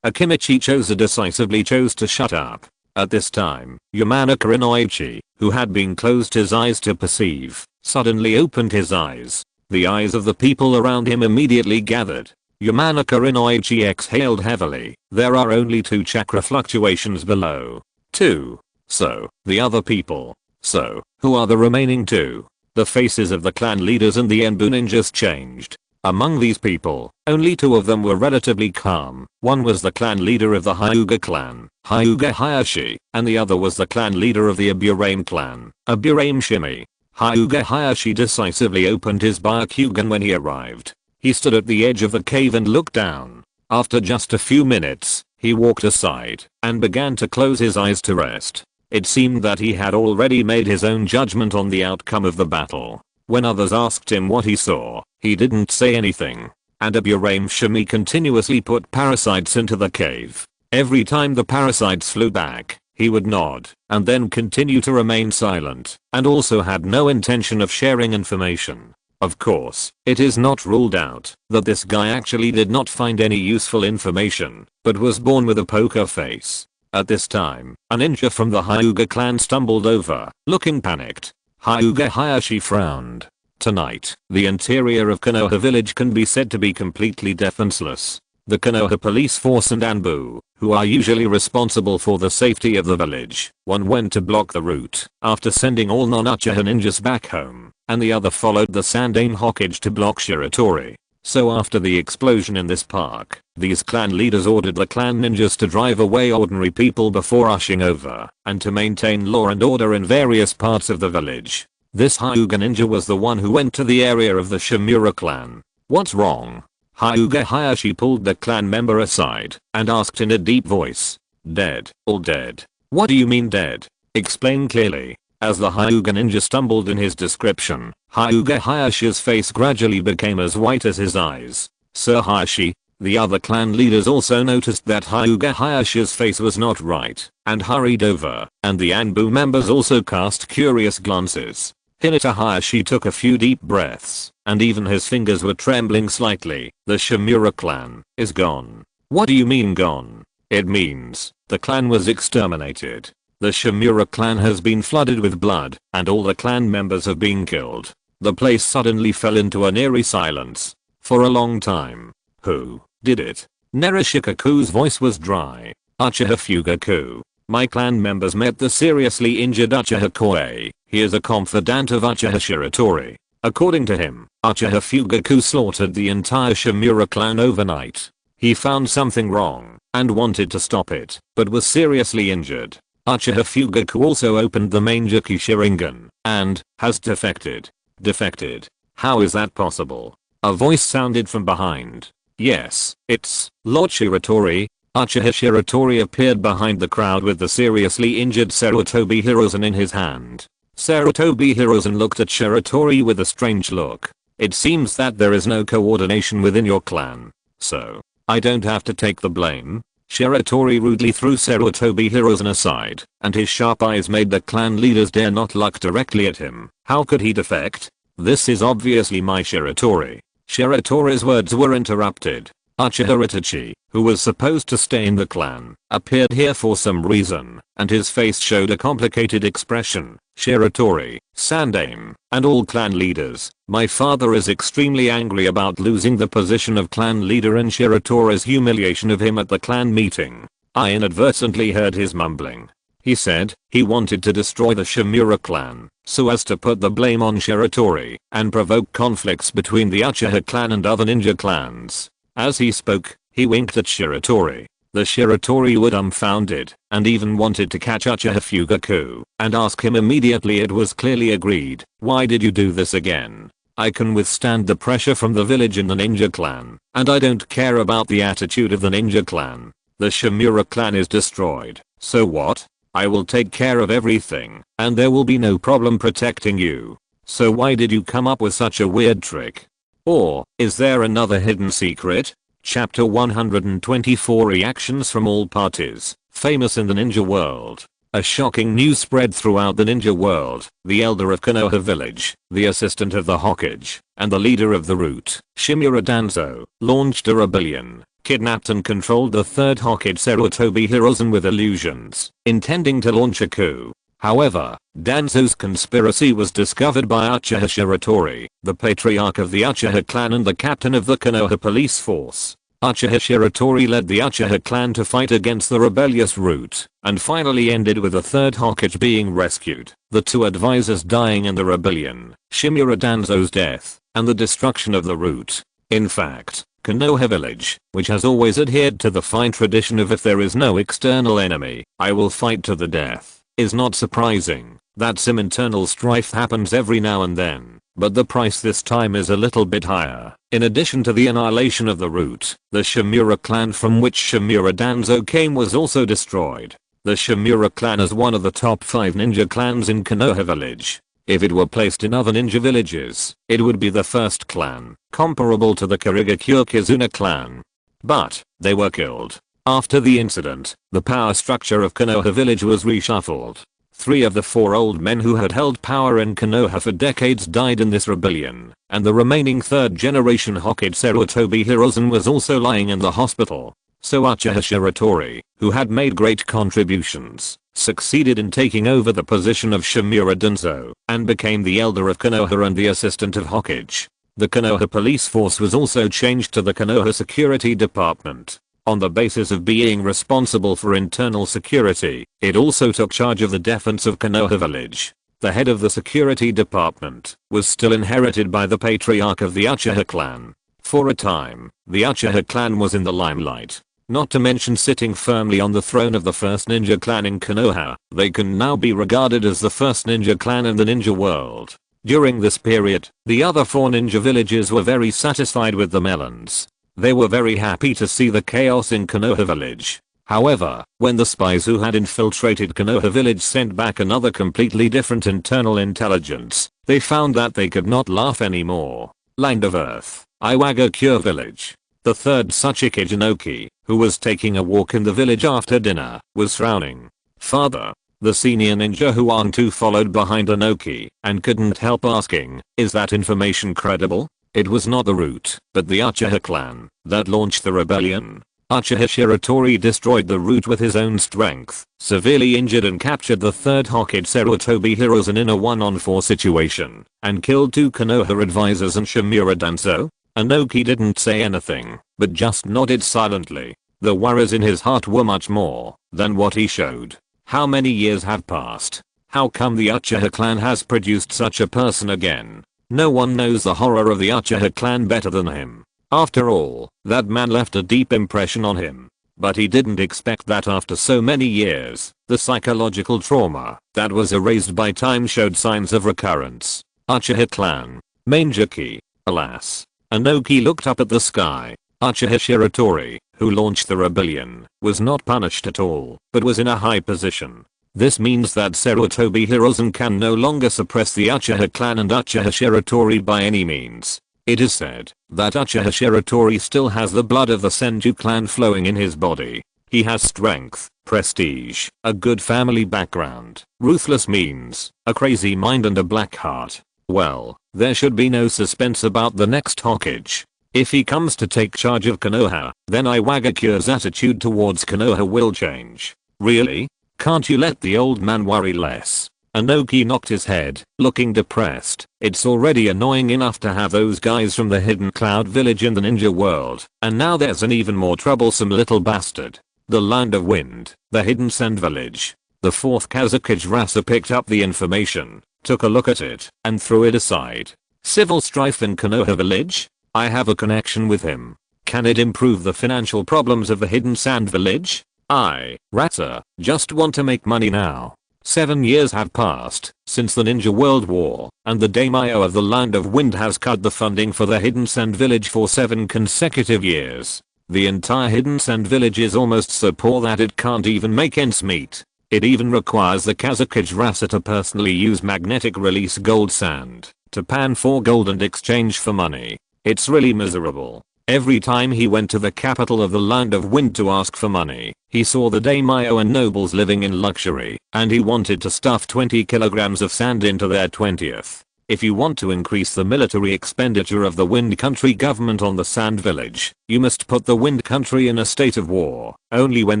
Akimichi Choza decisively chose to shut up. At this time, Yamanaka Inoichi, who had been closed his eyes to perceive, suddenly opened his eyes. The eyes of the people around him immediately gathered. Yamanaka Inoichi exhaled heavily. There are only 2 chakra fluctuations below. 2. So, the other people. So, who are the remaining 2? The faces of the clan leaders and the Enbu ninjas changed. Among these people, only 2 of them were relatively calm. One was the clan leader of the Hyuga clan, Hyuga Hayashi, and the other was the clan leader of the Aburame clan, Aburame Shimi. Hyuga Hayashi decisively opened his Byakugan when he arrived. He stood at the edge of the cave and looked down. After just a few minutes, he walked aside and began to close his eyes to rest. It seemed that he had already made his own judgment on the outcome of the battle. When others asked him what he saw, he didn't say anything. and Aburame Shimi continuously put parasites into the cave. Every time the parasites flew back, he would nod and then continue to remain silent, and also had no intention of sharing information. Of course, it is not ruled out that this guy actually did not find any useful information, but was born with a poker face. At this time, a ninja from the Hyuga clan stumbled over, looking panicked. Hyuga Hayashi frowned. Tonight, the interior of Konoha village can be said to be completely defenseless. The Konoha police force and Anbu, who are usually responsible for the safety of the village, one went to block the route after sending all non-Uchiha ninjas back home, and the other followed the Sandaime Hokage to block Shiratori. So after the explosion in this park, these clan leaders ordered the clan ninjas to drive away ordinary people before rushing over, and to maintain law and order in various parts of the village. This Hyuga ninja was the one who went to the area of the Shimura clan. "What's wrong?" Hyuga Hayashi pulled the clan member aside and asked in a deep voice. "Dead. All dead." "What do you mean dead? Explain clearly." As the Hyuga ninja stumbled in his description, Hyuga Hayashi's face gradually became as white as his eyes. "Sir Hayashi." The other clan leaders also noticed that Hyuga Hayashi's face was not right and hurried over, and the Anbu members also cast curious glances. Hinata Hayashi took a few deep breaths, and even his fingers were trembling slightly. "The Shimura clan is gone." "What do you mean gone?" "It means the clan was exterminated. The Shimura clan has been flooded with blood, and all the clan members have been killed." The place suddenly fell into an eerie silence. For a long time. "Who did it?" Nerishikaku's voice was dry. "Uchiha Fugaku. My clan members met the seriously injured Uchiha Koei. He is a confidant of Uchiha Shiratori. According to him, Uchiha Fugaku slaughtered the entire Shimura clan overnight. He found something wrong and wanted to stop it, but was seriously injured. Uchiha Fugaku also opened the main Juki Sharingan and has defected." "Defected? How is that possible?" A voice sounded from behind. "Yes, it's Lord Shiratori." Uchiha Shiratori appeared behind the crowd with the seriously injured Sarutobi Hiruzen in his hand. Sarutobi Hiruzen looked at Shiratori with a strange look. "It seems that there is no coordination within your clan. So, I don't have to take the blame." Shiratori rudely threw Sarutobi Hiruzen aside, and his sharp eyes made the clan leaders dare not look directly at him. "How could he defect? This is obviously my Shiratori." Shiratori's words were interrupted. Uchiha Itachi, who was supposed to stay in the clan, appeared here for some reason, and his face showed a complicated expression. "Shiratori, Sandaime, and all clan leaders, my father is extremely angry about losing the position of clan leader and Shiratori's humiliation of him at the clan meeting." I inadvertently heard his mumbling. He said he wanted to destroy the Shimura clan so as to put the blame on Shiratori and provoke conflicts between the Uchiha clan and other ninja clans. As he spoke, he winked at Shiratori. The Shiratori were dumbfounded and even wanted to catch Uchiha Fugaku and ask him immediately. It was clearly agreed. "Why did you do this again? I can withstand the pressure from the village in the ninja clan, and I don't care about the attitude of the ninja clan. The Shimura clan is destroyed, so what? I will take care of everything, and there will be no problem protecting you. So why did you come up with such a weird trick? Or, is there another hidden secret?" Chapter 124 Reactions from all parties, famous in the ninja world. A shocking news spread throughout the ninja world. The elder of Konoha village, the assistant of the Hokage, and the leader of the route, Shimura Danzo, launched a rebellion, kidnapped and controlled the third Hokage Sarutobi Hiruzen with illusions, intending to launch a coup. However, Danzo's conspiracy was discovered by Uchiha Shiratori, the patriarch of the Uchiha clan and the captain of the Konoha police force. Uchiha Shiratori led the Uchiha clan to fight against the rebellious route, and finally ended with the third Hokage being rescued, the two advisors dying in the rebellion, Shimura Danzo's death, and the destruction of the route. In fact, Konoha village, which has always adhered to the fine tradition of if there is no external enemy, I will fight to the death, is not surprising. That some internal strife happens every now and then, but the price this time is a little bit higher. In addition to the annihilation of the route, the Shimura clan from which Shimura Danzo came was also destroyed. The Shimura clan is one of the top 5 ninja clans in Konoha village. If it were placed in other ninja villages, it would be the first clan, comparable to the Kurigakure Kizuna clan. But, they were killed. After the incident, the power structure of Konoha village was reshuffled. 3 of the 4 old men who had held power in Konoha for decades died in this rebellion, and the remaining 3rd generation Hokage Shiratori Hiruzen was also lying in the hospital. So Uchiha Shiratori, who had made great contributions, succeeded in taking over the position of Shimura Dunzo, and became the elder of Konoha and the assistant of Hokage. The Konoha police force was also changed to the Konoha Security Department. On the basis of being responsible for internal security, it also took charge of the defense of Konoha village. The head of the security department was still inherited by the patriarch of the Uchiha clan. For a time, the Uchiha clan was in the limelight. Not to mention sitting firmly on the throne of the first ninja clan in Konoha, they can now be regarded as the first ninja clan in the ninja world. During this period, the other 4 ninja villages were very satisfied with the melons. They were very happy to see the chaos in Konoha village. However, when the spies who had infiltrated Konoha village sent back another completely different internal intelligence, they found that they could not laugh anymore. Land of Earth, Iwagakure village. The 3rd Tsuchika Jinoki, who was taking a walk in the village after dinner, was frowning. Father, the senior ninja Huangtu followed behind Inoki and couldn't help asking, is that information credible? It was not the root, but the Uchiha clan, that launched the rebellion. Uchiha Shiratori destroyed the root with his own strength, severely injured and captured the 3rd Hokage Shiratori Hiruzen in a 1-on-4 situation, and killed 2 Konoha advisors and Shimura Danzo. Inoki didn't say anything, but just nodded silently. The worries in his heart were much more than what he showed. How many years have passed? How come the Uchiha clan has produced such a person again? No one knows the horror of the Uchiha clan better than him. After all, that man left a deep impression on him. But he didn't expect that after so many years, the psychological trauma that was erased by time showed signs of recurrence. Uchiha clan. Manjaki. Alas. Inoki looked up at the sky. Uchiha Shiratori, who launched the rebellion, was not punished at all, but was in a high position. This means that Shiratori Hiruzen can no longer suppress the Uchiha clan and Uchiha Shiratori by any means. It is said that Uchiha Shiratori still has the blood of the Senju clan flowing in his body. He has strength, prestige, a good family background, ruthless means, a crazy mind and a black heart. Well, there should be no suspense about the next Hokage. If he comes to take charge of Konoha, then Iwagakure's attitude towards Konoha will change. Really? Can't you let the old man worry less? Inoki knocked his head, looking depressed. It's already annoying enough to have those guys from the Hidden Cloud village in the ninja world, and now there's an even more troublesome little bastard. The Land of Wind, the Hidden Sand village. The 4th Kazakage Rasa picked up the information, took a look at it, and threw it aside. Civil strife in Konoha village? I have a connection with him. Can it improve the financial problems of the Hidden Sand village? Rata, just want to make money now. 7 years have passed since the Ninja World War, and the daimyo of the Land of Wind has cut the funding for the Hidden Sand village for 7 consecutive years. The entire Hidden Sand village is almost so poor that it can't even make ends meet. It even requires the Kazakage Rasa to personally use magnetic release gold sand to pan for gold and exchange for money. It's really miserable. Every time he went to the capital of the Land of Wind to ask for money, he saw the daimyo and nobles living in luxury, and he wanted to stuff 20 kilograms of sand into their 20th. If you want to increase the military expenditure of the Wind Country government on the Sand Village, you must put the Wind Country in a state of war. Only when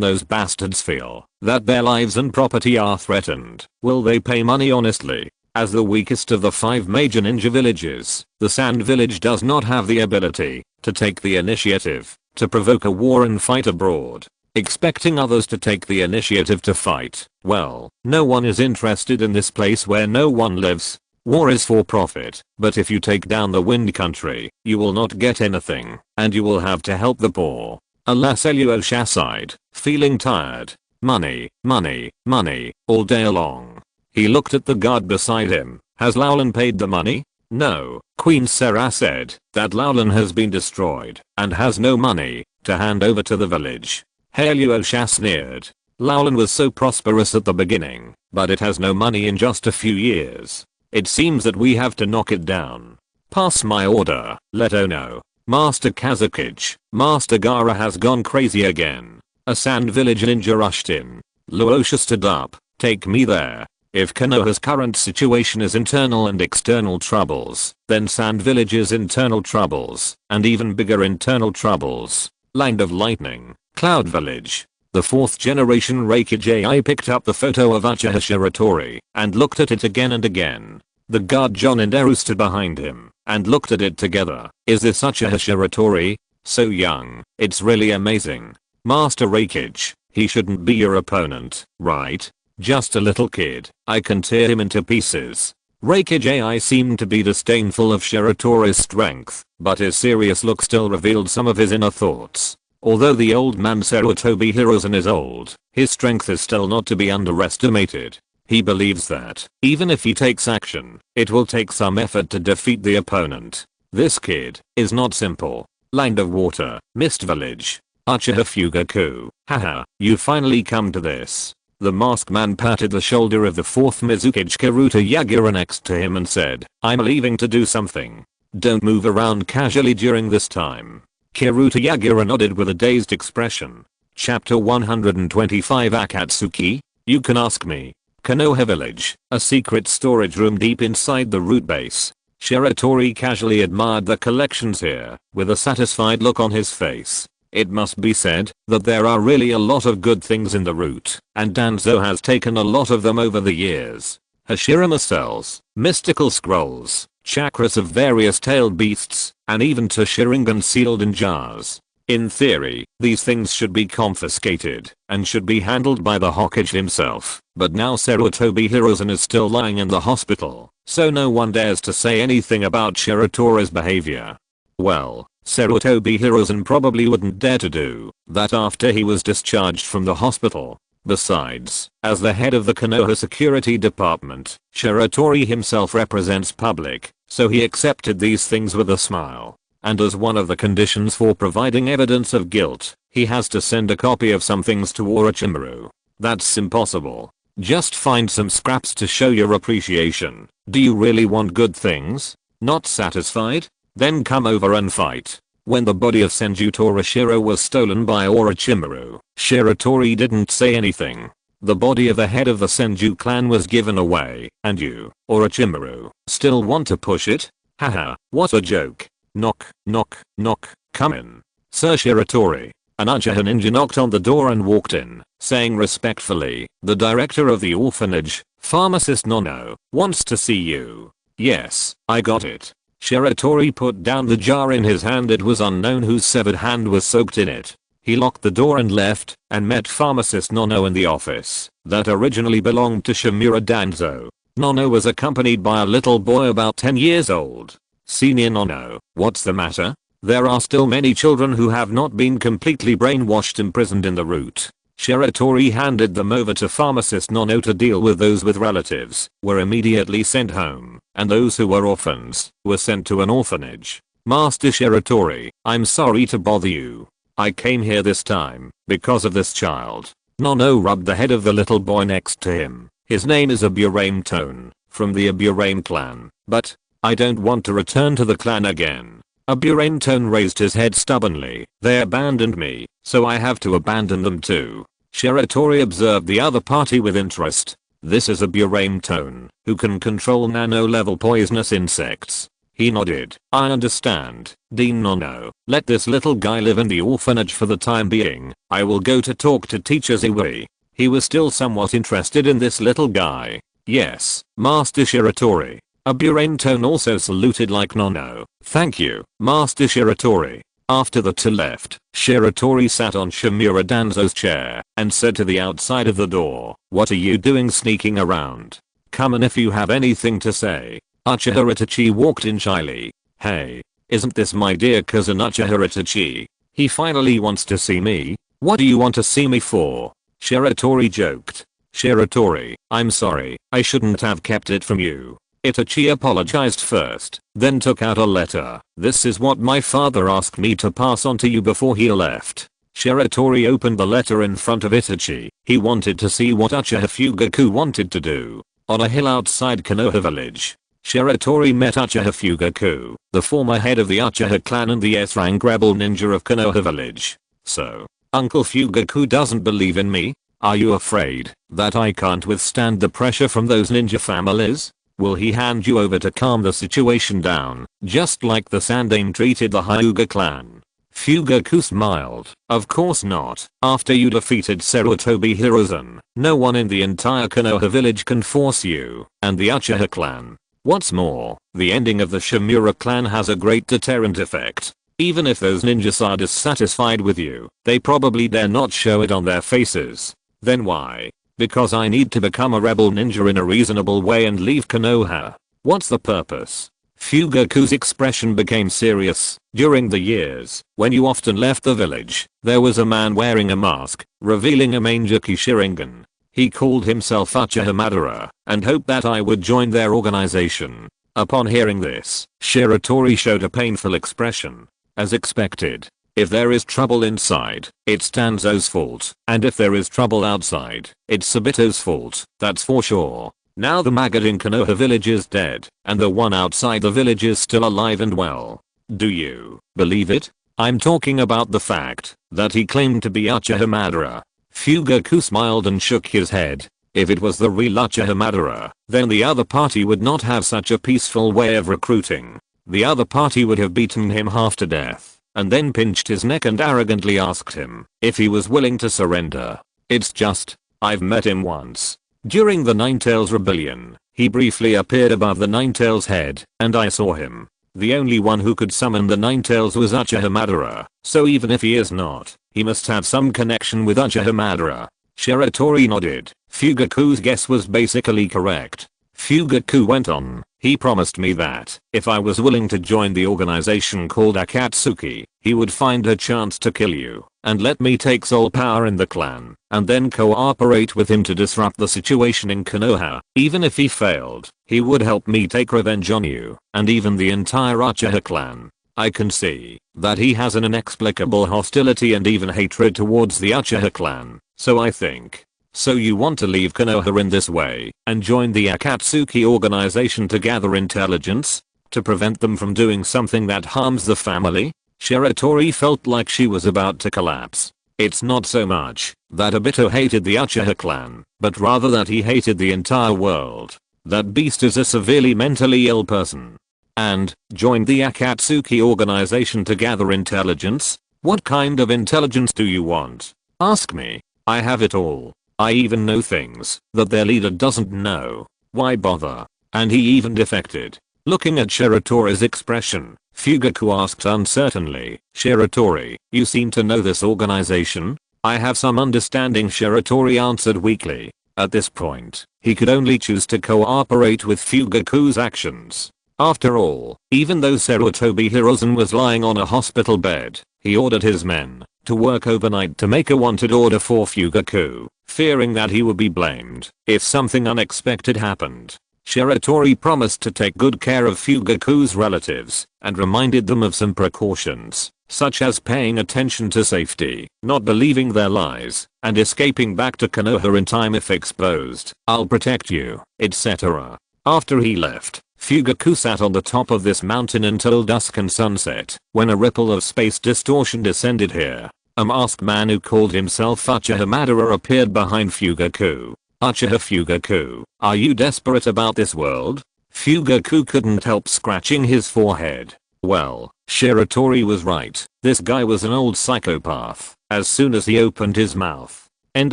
those bastards feel that their lives and property are threatened will they pay money honestly. As the weakest of the 5 major ninja villages, the Sand Village does not have the ability to take the initiative to provoke a war and fight abroad. Expecting others to take the initiative to fight, well, no one is interested in this place where no one lives. War is for profit, but if you take down the Wind Country, you will not get anything, and you will have to help the poor. Alas, Eluosha sighed, feeling tired. Money, money, money, all day long. He looked at the guard beside him. Has Laulan paid the money? No, Queen Sarah said that Laulan has been destroyed and has no money to hand over to the village. Eluosha sneered. Laulan was so prosperous at the beginning, but it has no money in just a few years. It seems that we have to knock it down. Pass my order, Leto no. Master Kazukichi, Master Gaara has gone crazy again. A sand village ninja rushed in. Luosha stood up, take me there. If Konoha's current situation is internal and external troubles, then Sand Village's internal troubles, and even bigger internal troubles. Land of Lightning, Cloud Village. The 4th generation Reikage AI picked up the photo of Uchiha Shiratori, and looked at it again and again. The guard John and Eru stood behind him, and looked at it together. Is this Uchiha Shiratori? So young, it's really amazing. Master Reikage, he shouldn't be your opponent, right? Just a little kid, I can tear him into pieces. Reikage AI seemed to be disdainful of Shiratori's strength, but his serious look still revealed some of his inner thoughts. Although the old man Shiratori Hiruzen is old, his strength is still not to be underestimated. He believes that, even if he takes action, it will take some effort to defeat the opponent. This kid is not simple. Land of Water, Mist Village. Uchiha Fugaku, haha, you finally come to this. The masked man patted the shoulder of the 4th Mizukage Karuta Yagura next to him and said, I'm leaving to do something. Don't move around casually during this time. Karuta Yagura nodded with a dazed expression. Chapter 125 Akatsuki? You can ask me. Konoha Village, a secret storage room deep inside the root base. Shiratori casually admired the collections here, with a satisfied look on his face. It must be said that there are really a lot of good things in the root, and Danzo has taken a lot of them over the years. Hashirama cells, mystical scrolls, chakras of various tailed beasts, and even to Sharingan sealed in jars. In theory, these things should be confiscated, and should be handled by the Hokage himself, but now Shiratori Hiruzen is still lying in the hospital, so no one dares to say anything about Shiratori's behavior. Well, Shiratori Hiruzen probably wouldn't dare to do that after he was discharged from the hospital. Besides, as the head of the Konoha security department, Shiratori himself represents public, so he accepted these things with a smile. And as one of the conditions for providing evidence of guilt, he has to send a copy of some things to Orochimaru. That's impossible. Just find some scraps to show your appreciation. Do you really want good things? Not satisfied? Then come over and fight. When the body of Senju Torashiro was stolen by Orochimaru, Shiratori didn't say anything. The body of the head of the Senju clan was given away, and you, Orochimaru, still want to push it? Haha, what a joke. Knock, knock, knock, come in. Sir Shiratori. An Uchiha ninja knocked on the door and walked in, saying respectfully, the director of the orphanage, pharmacist Nono, wants to see you. Yes, I got it. Shiratori put down the jar in his hand. It was unknown whose severed hand was soaked in it. He locked the door and left, and met pharmacist Nono in the office that originally belonged to Shimura Danzo. Nono was accompanied by a little boy about 10 years old. Senior Nono, what's the matter? There are still many children who have not been completely brainwashed imprisoned in the root. Shiratori handed them over to pharmacist Nono to deal with. Those with relatives were immediately sent home, and those who were orphans were sent to an orphanage. Master Shiratori, I'm sorry to bother you. I came here this time because of this child. Nono rubbed the head of the little boy next to him. His name is Aburame Tone, from the Aburame clan, but I don't want to return to the clan again. Aburame Tone raised his head stubbornly. They abandoned me, so I have to abandon them too. Shiratori observed the other party with interest. This is Aburame Tone, who can control nano-level poisonous insects. He nodded. I understand, Dean Nono. Let this little guy live in the orphanage for the time being. I will go to talk to Teacher Ziwi. He was still somewhat interested in this little guy. Yes, Master Shiratori. Aburame Tone also saluted like Nono. Thank you, Master Shiratori. After the two left, Shiratori sat on Shimura Danzo's chair and said to the outside of the door, what are you doing sneaking around? Come in if you have anything to say. Uchiha Itachi walked in shyly. Hey, isn't this my dear cousin Uchiha Itachi? He finally wants to see me. What do you want to see me for? Shiratori joked. Shiratori, I'm sorry, I shouldn't have kept it from you. Itachi apologized first, then took out a letter. This is what my father asked me to pass on to you before he left. Shiratori opened the letter in front of Itachi. He wanted to see what Uchiha Fugaku wanted to do. On a hill outside Konoha village, Shiratori met Uchiha Fugaku, the former head of the Uchiha clan and the S-rank rebel ninja of Konoha village. So, Uncle Fugaku doesn't believe in me? Are you afraid that I can't withstand the pressure from those ninja families? Will he hand you over to calm the situation down, just like the Sandaime treated the Hyuga clan? Fugaku smiled. Of course not. After you defeated Shiratori Hiruzen, no one in the entire Konoha village can force you, and the Uchiha clan. What's more, the ending of the Shimura clan has a great deterrent effect. Even if those ninjas are dissatisfied with you, they probably dare not show it on their faces. Then why? Because I need to become a rebel ninja in a reasonable way and leave Konoha. What's the purpose? Fugaku's expression became serious. During the years when you often left the village, there was a man wearing a mask, revealing a Mangeki Sharingan. He called himself Uchiha Madara and hoped that I would join their organization. Upon hearing this, Shiratori showed a painful expression. As expected, if there is trouble inside, it's Danzo's fault, and if there is trouble outside, it's Sabito's fault, that's for sure. Now the maggot in Konoha village is dead, and the one outside the village is still alive and well. Do you believe it? I'm talking about the fact that he claimed to be Uchiha Madara. Fugaku smiled and shook his head. If it was the real Uchiha Madara, then the other party would not have such a peaceful way of recruiting. The other party would have beaten him half to death, and then pinched his neck and arrogantly asked him if he was willing to surrender. It's just, I've met him once. During the Ninetales rebellion, he briefly appeared above the Ninetales head, and I saw him. The only one who could summon the Ninetales was Uchiha Madara, so even if he is not, he must have some connection with Uchiha Madara. Shiratori nodded. Fugaku's guess was basically correct. Fugaku went on. He promised me that if I was willing to join the organization called Akatsuki, he would find a chance to kill you and let me take sole power in the clan and then cooperate with him to disrupt the situation in Konoha. Even if he failed, he would help me take revenge on you and even the entire Uchiha clan. I can see that he has an inexplicable hostility and even hatred towards the Uchiha clan, so I think. So you want to leave Konoha in this way and join the Akatsuki organization to gather intelligence? To prevent them from doing something that harms the family? Shiratori felt like she was about to collapse. It's not so much that Obito hated the Uchiha clan, but rather that he hated the entire world. That beast is a severely mentally ill person. And joined the Akatsuki organization to gather intelligence? What kind of intelligence do you want? Ask me. I have it all. I even know things that their leader doesn't know. Why bother? And he even defected. Looking at Shiratori's expression, Fugaku asked uncertainly, Shiratori, you seem to know this organization? I have some understanding, Shiratori answered weakly. At this point, he could only choose to cooperate with Fugaku's actions. After all, even though Shiratori Hiruzen was lying on a hospital bed, he ordered his men to work overnight to make a wanted order for Fugaku, fearing that he would be blamed if something unexpected happened. Shiratori promised to take good care of Fugaku's relatives and reminded them of some precautions, such as paying attention to safety, not believing their lies, and escaping back to Konoha in time if exposed. I'll protect you, etc. After he left, Fugaku sat on the top of this mountain until dusk and sunset, when a ripple of space distortion descended here. A masked man who called himself Uchiha Madara appeared behind Fugaku. Uchiha Fugaku, are you desperate about this world? Fugaku couldn't help scratching his forehead. Well, Shiratori was right. This guy was an old psychopath as soon as he opened his mouth. End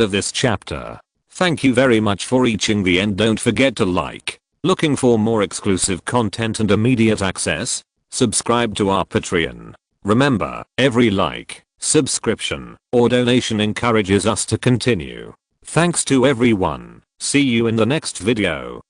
of this chapter. Thank you very much for reaching the end. Don't forget to like. Looking for more exclusive content and immediate access? Subscribe to our Patreon. Remember, every like, subscription, or donation encourages us to continue. Thanks to everyone. See you in the next video.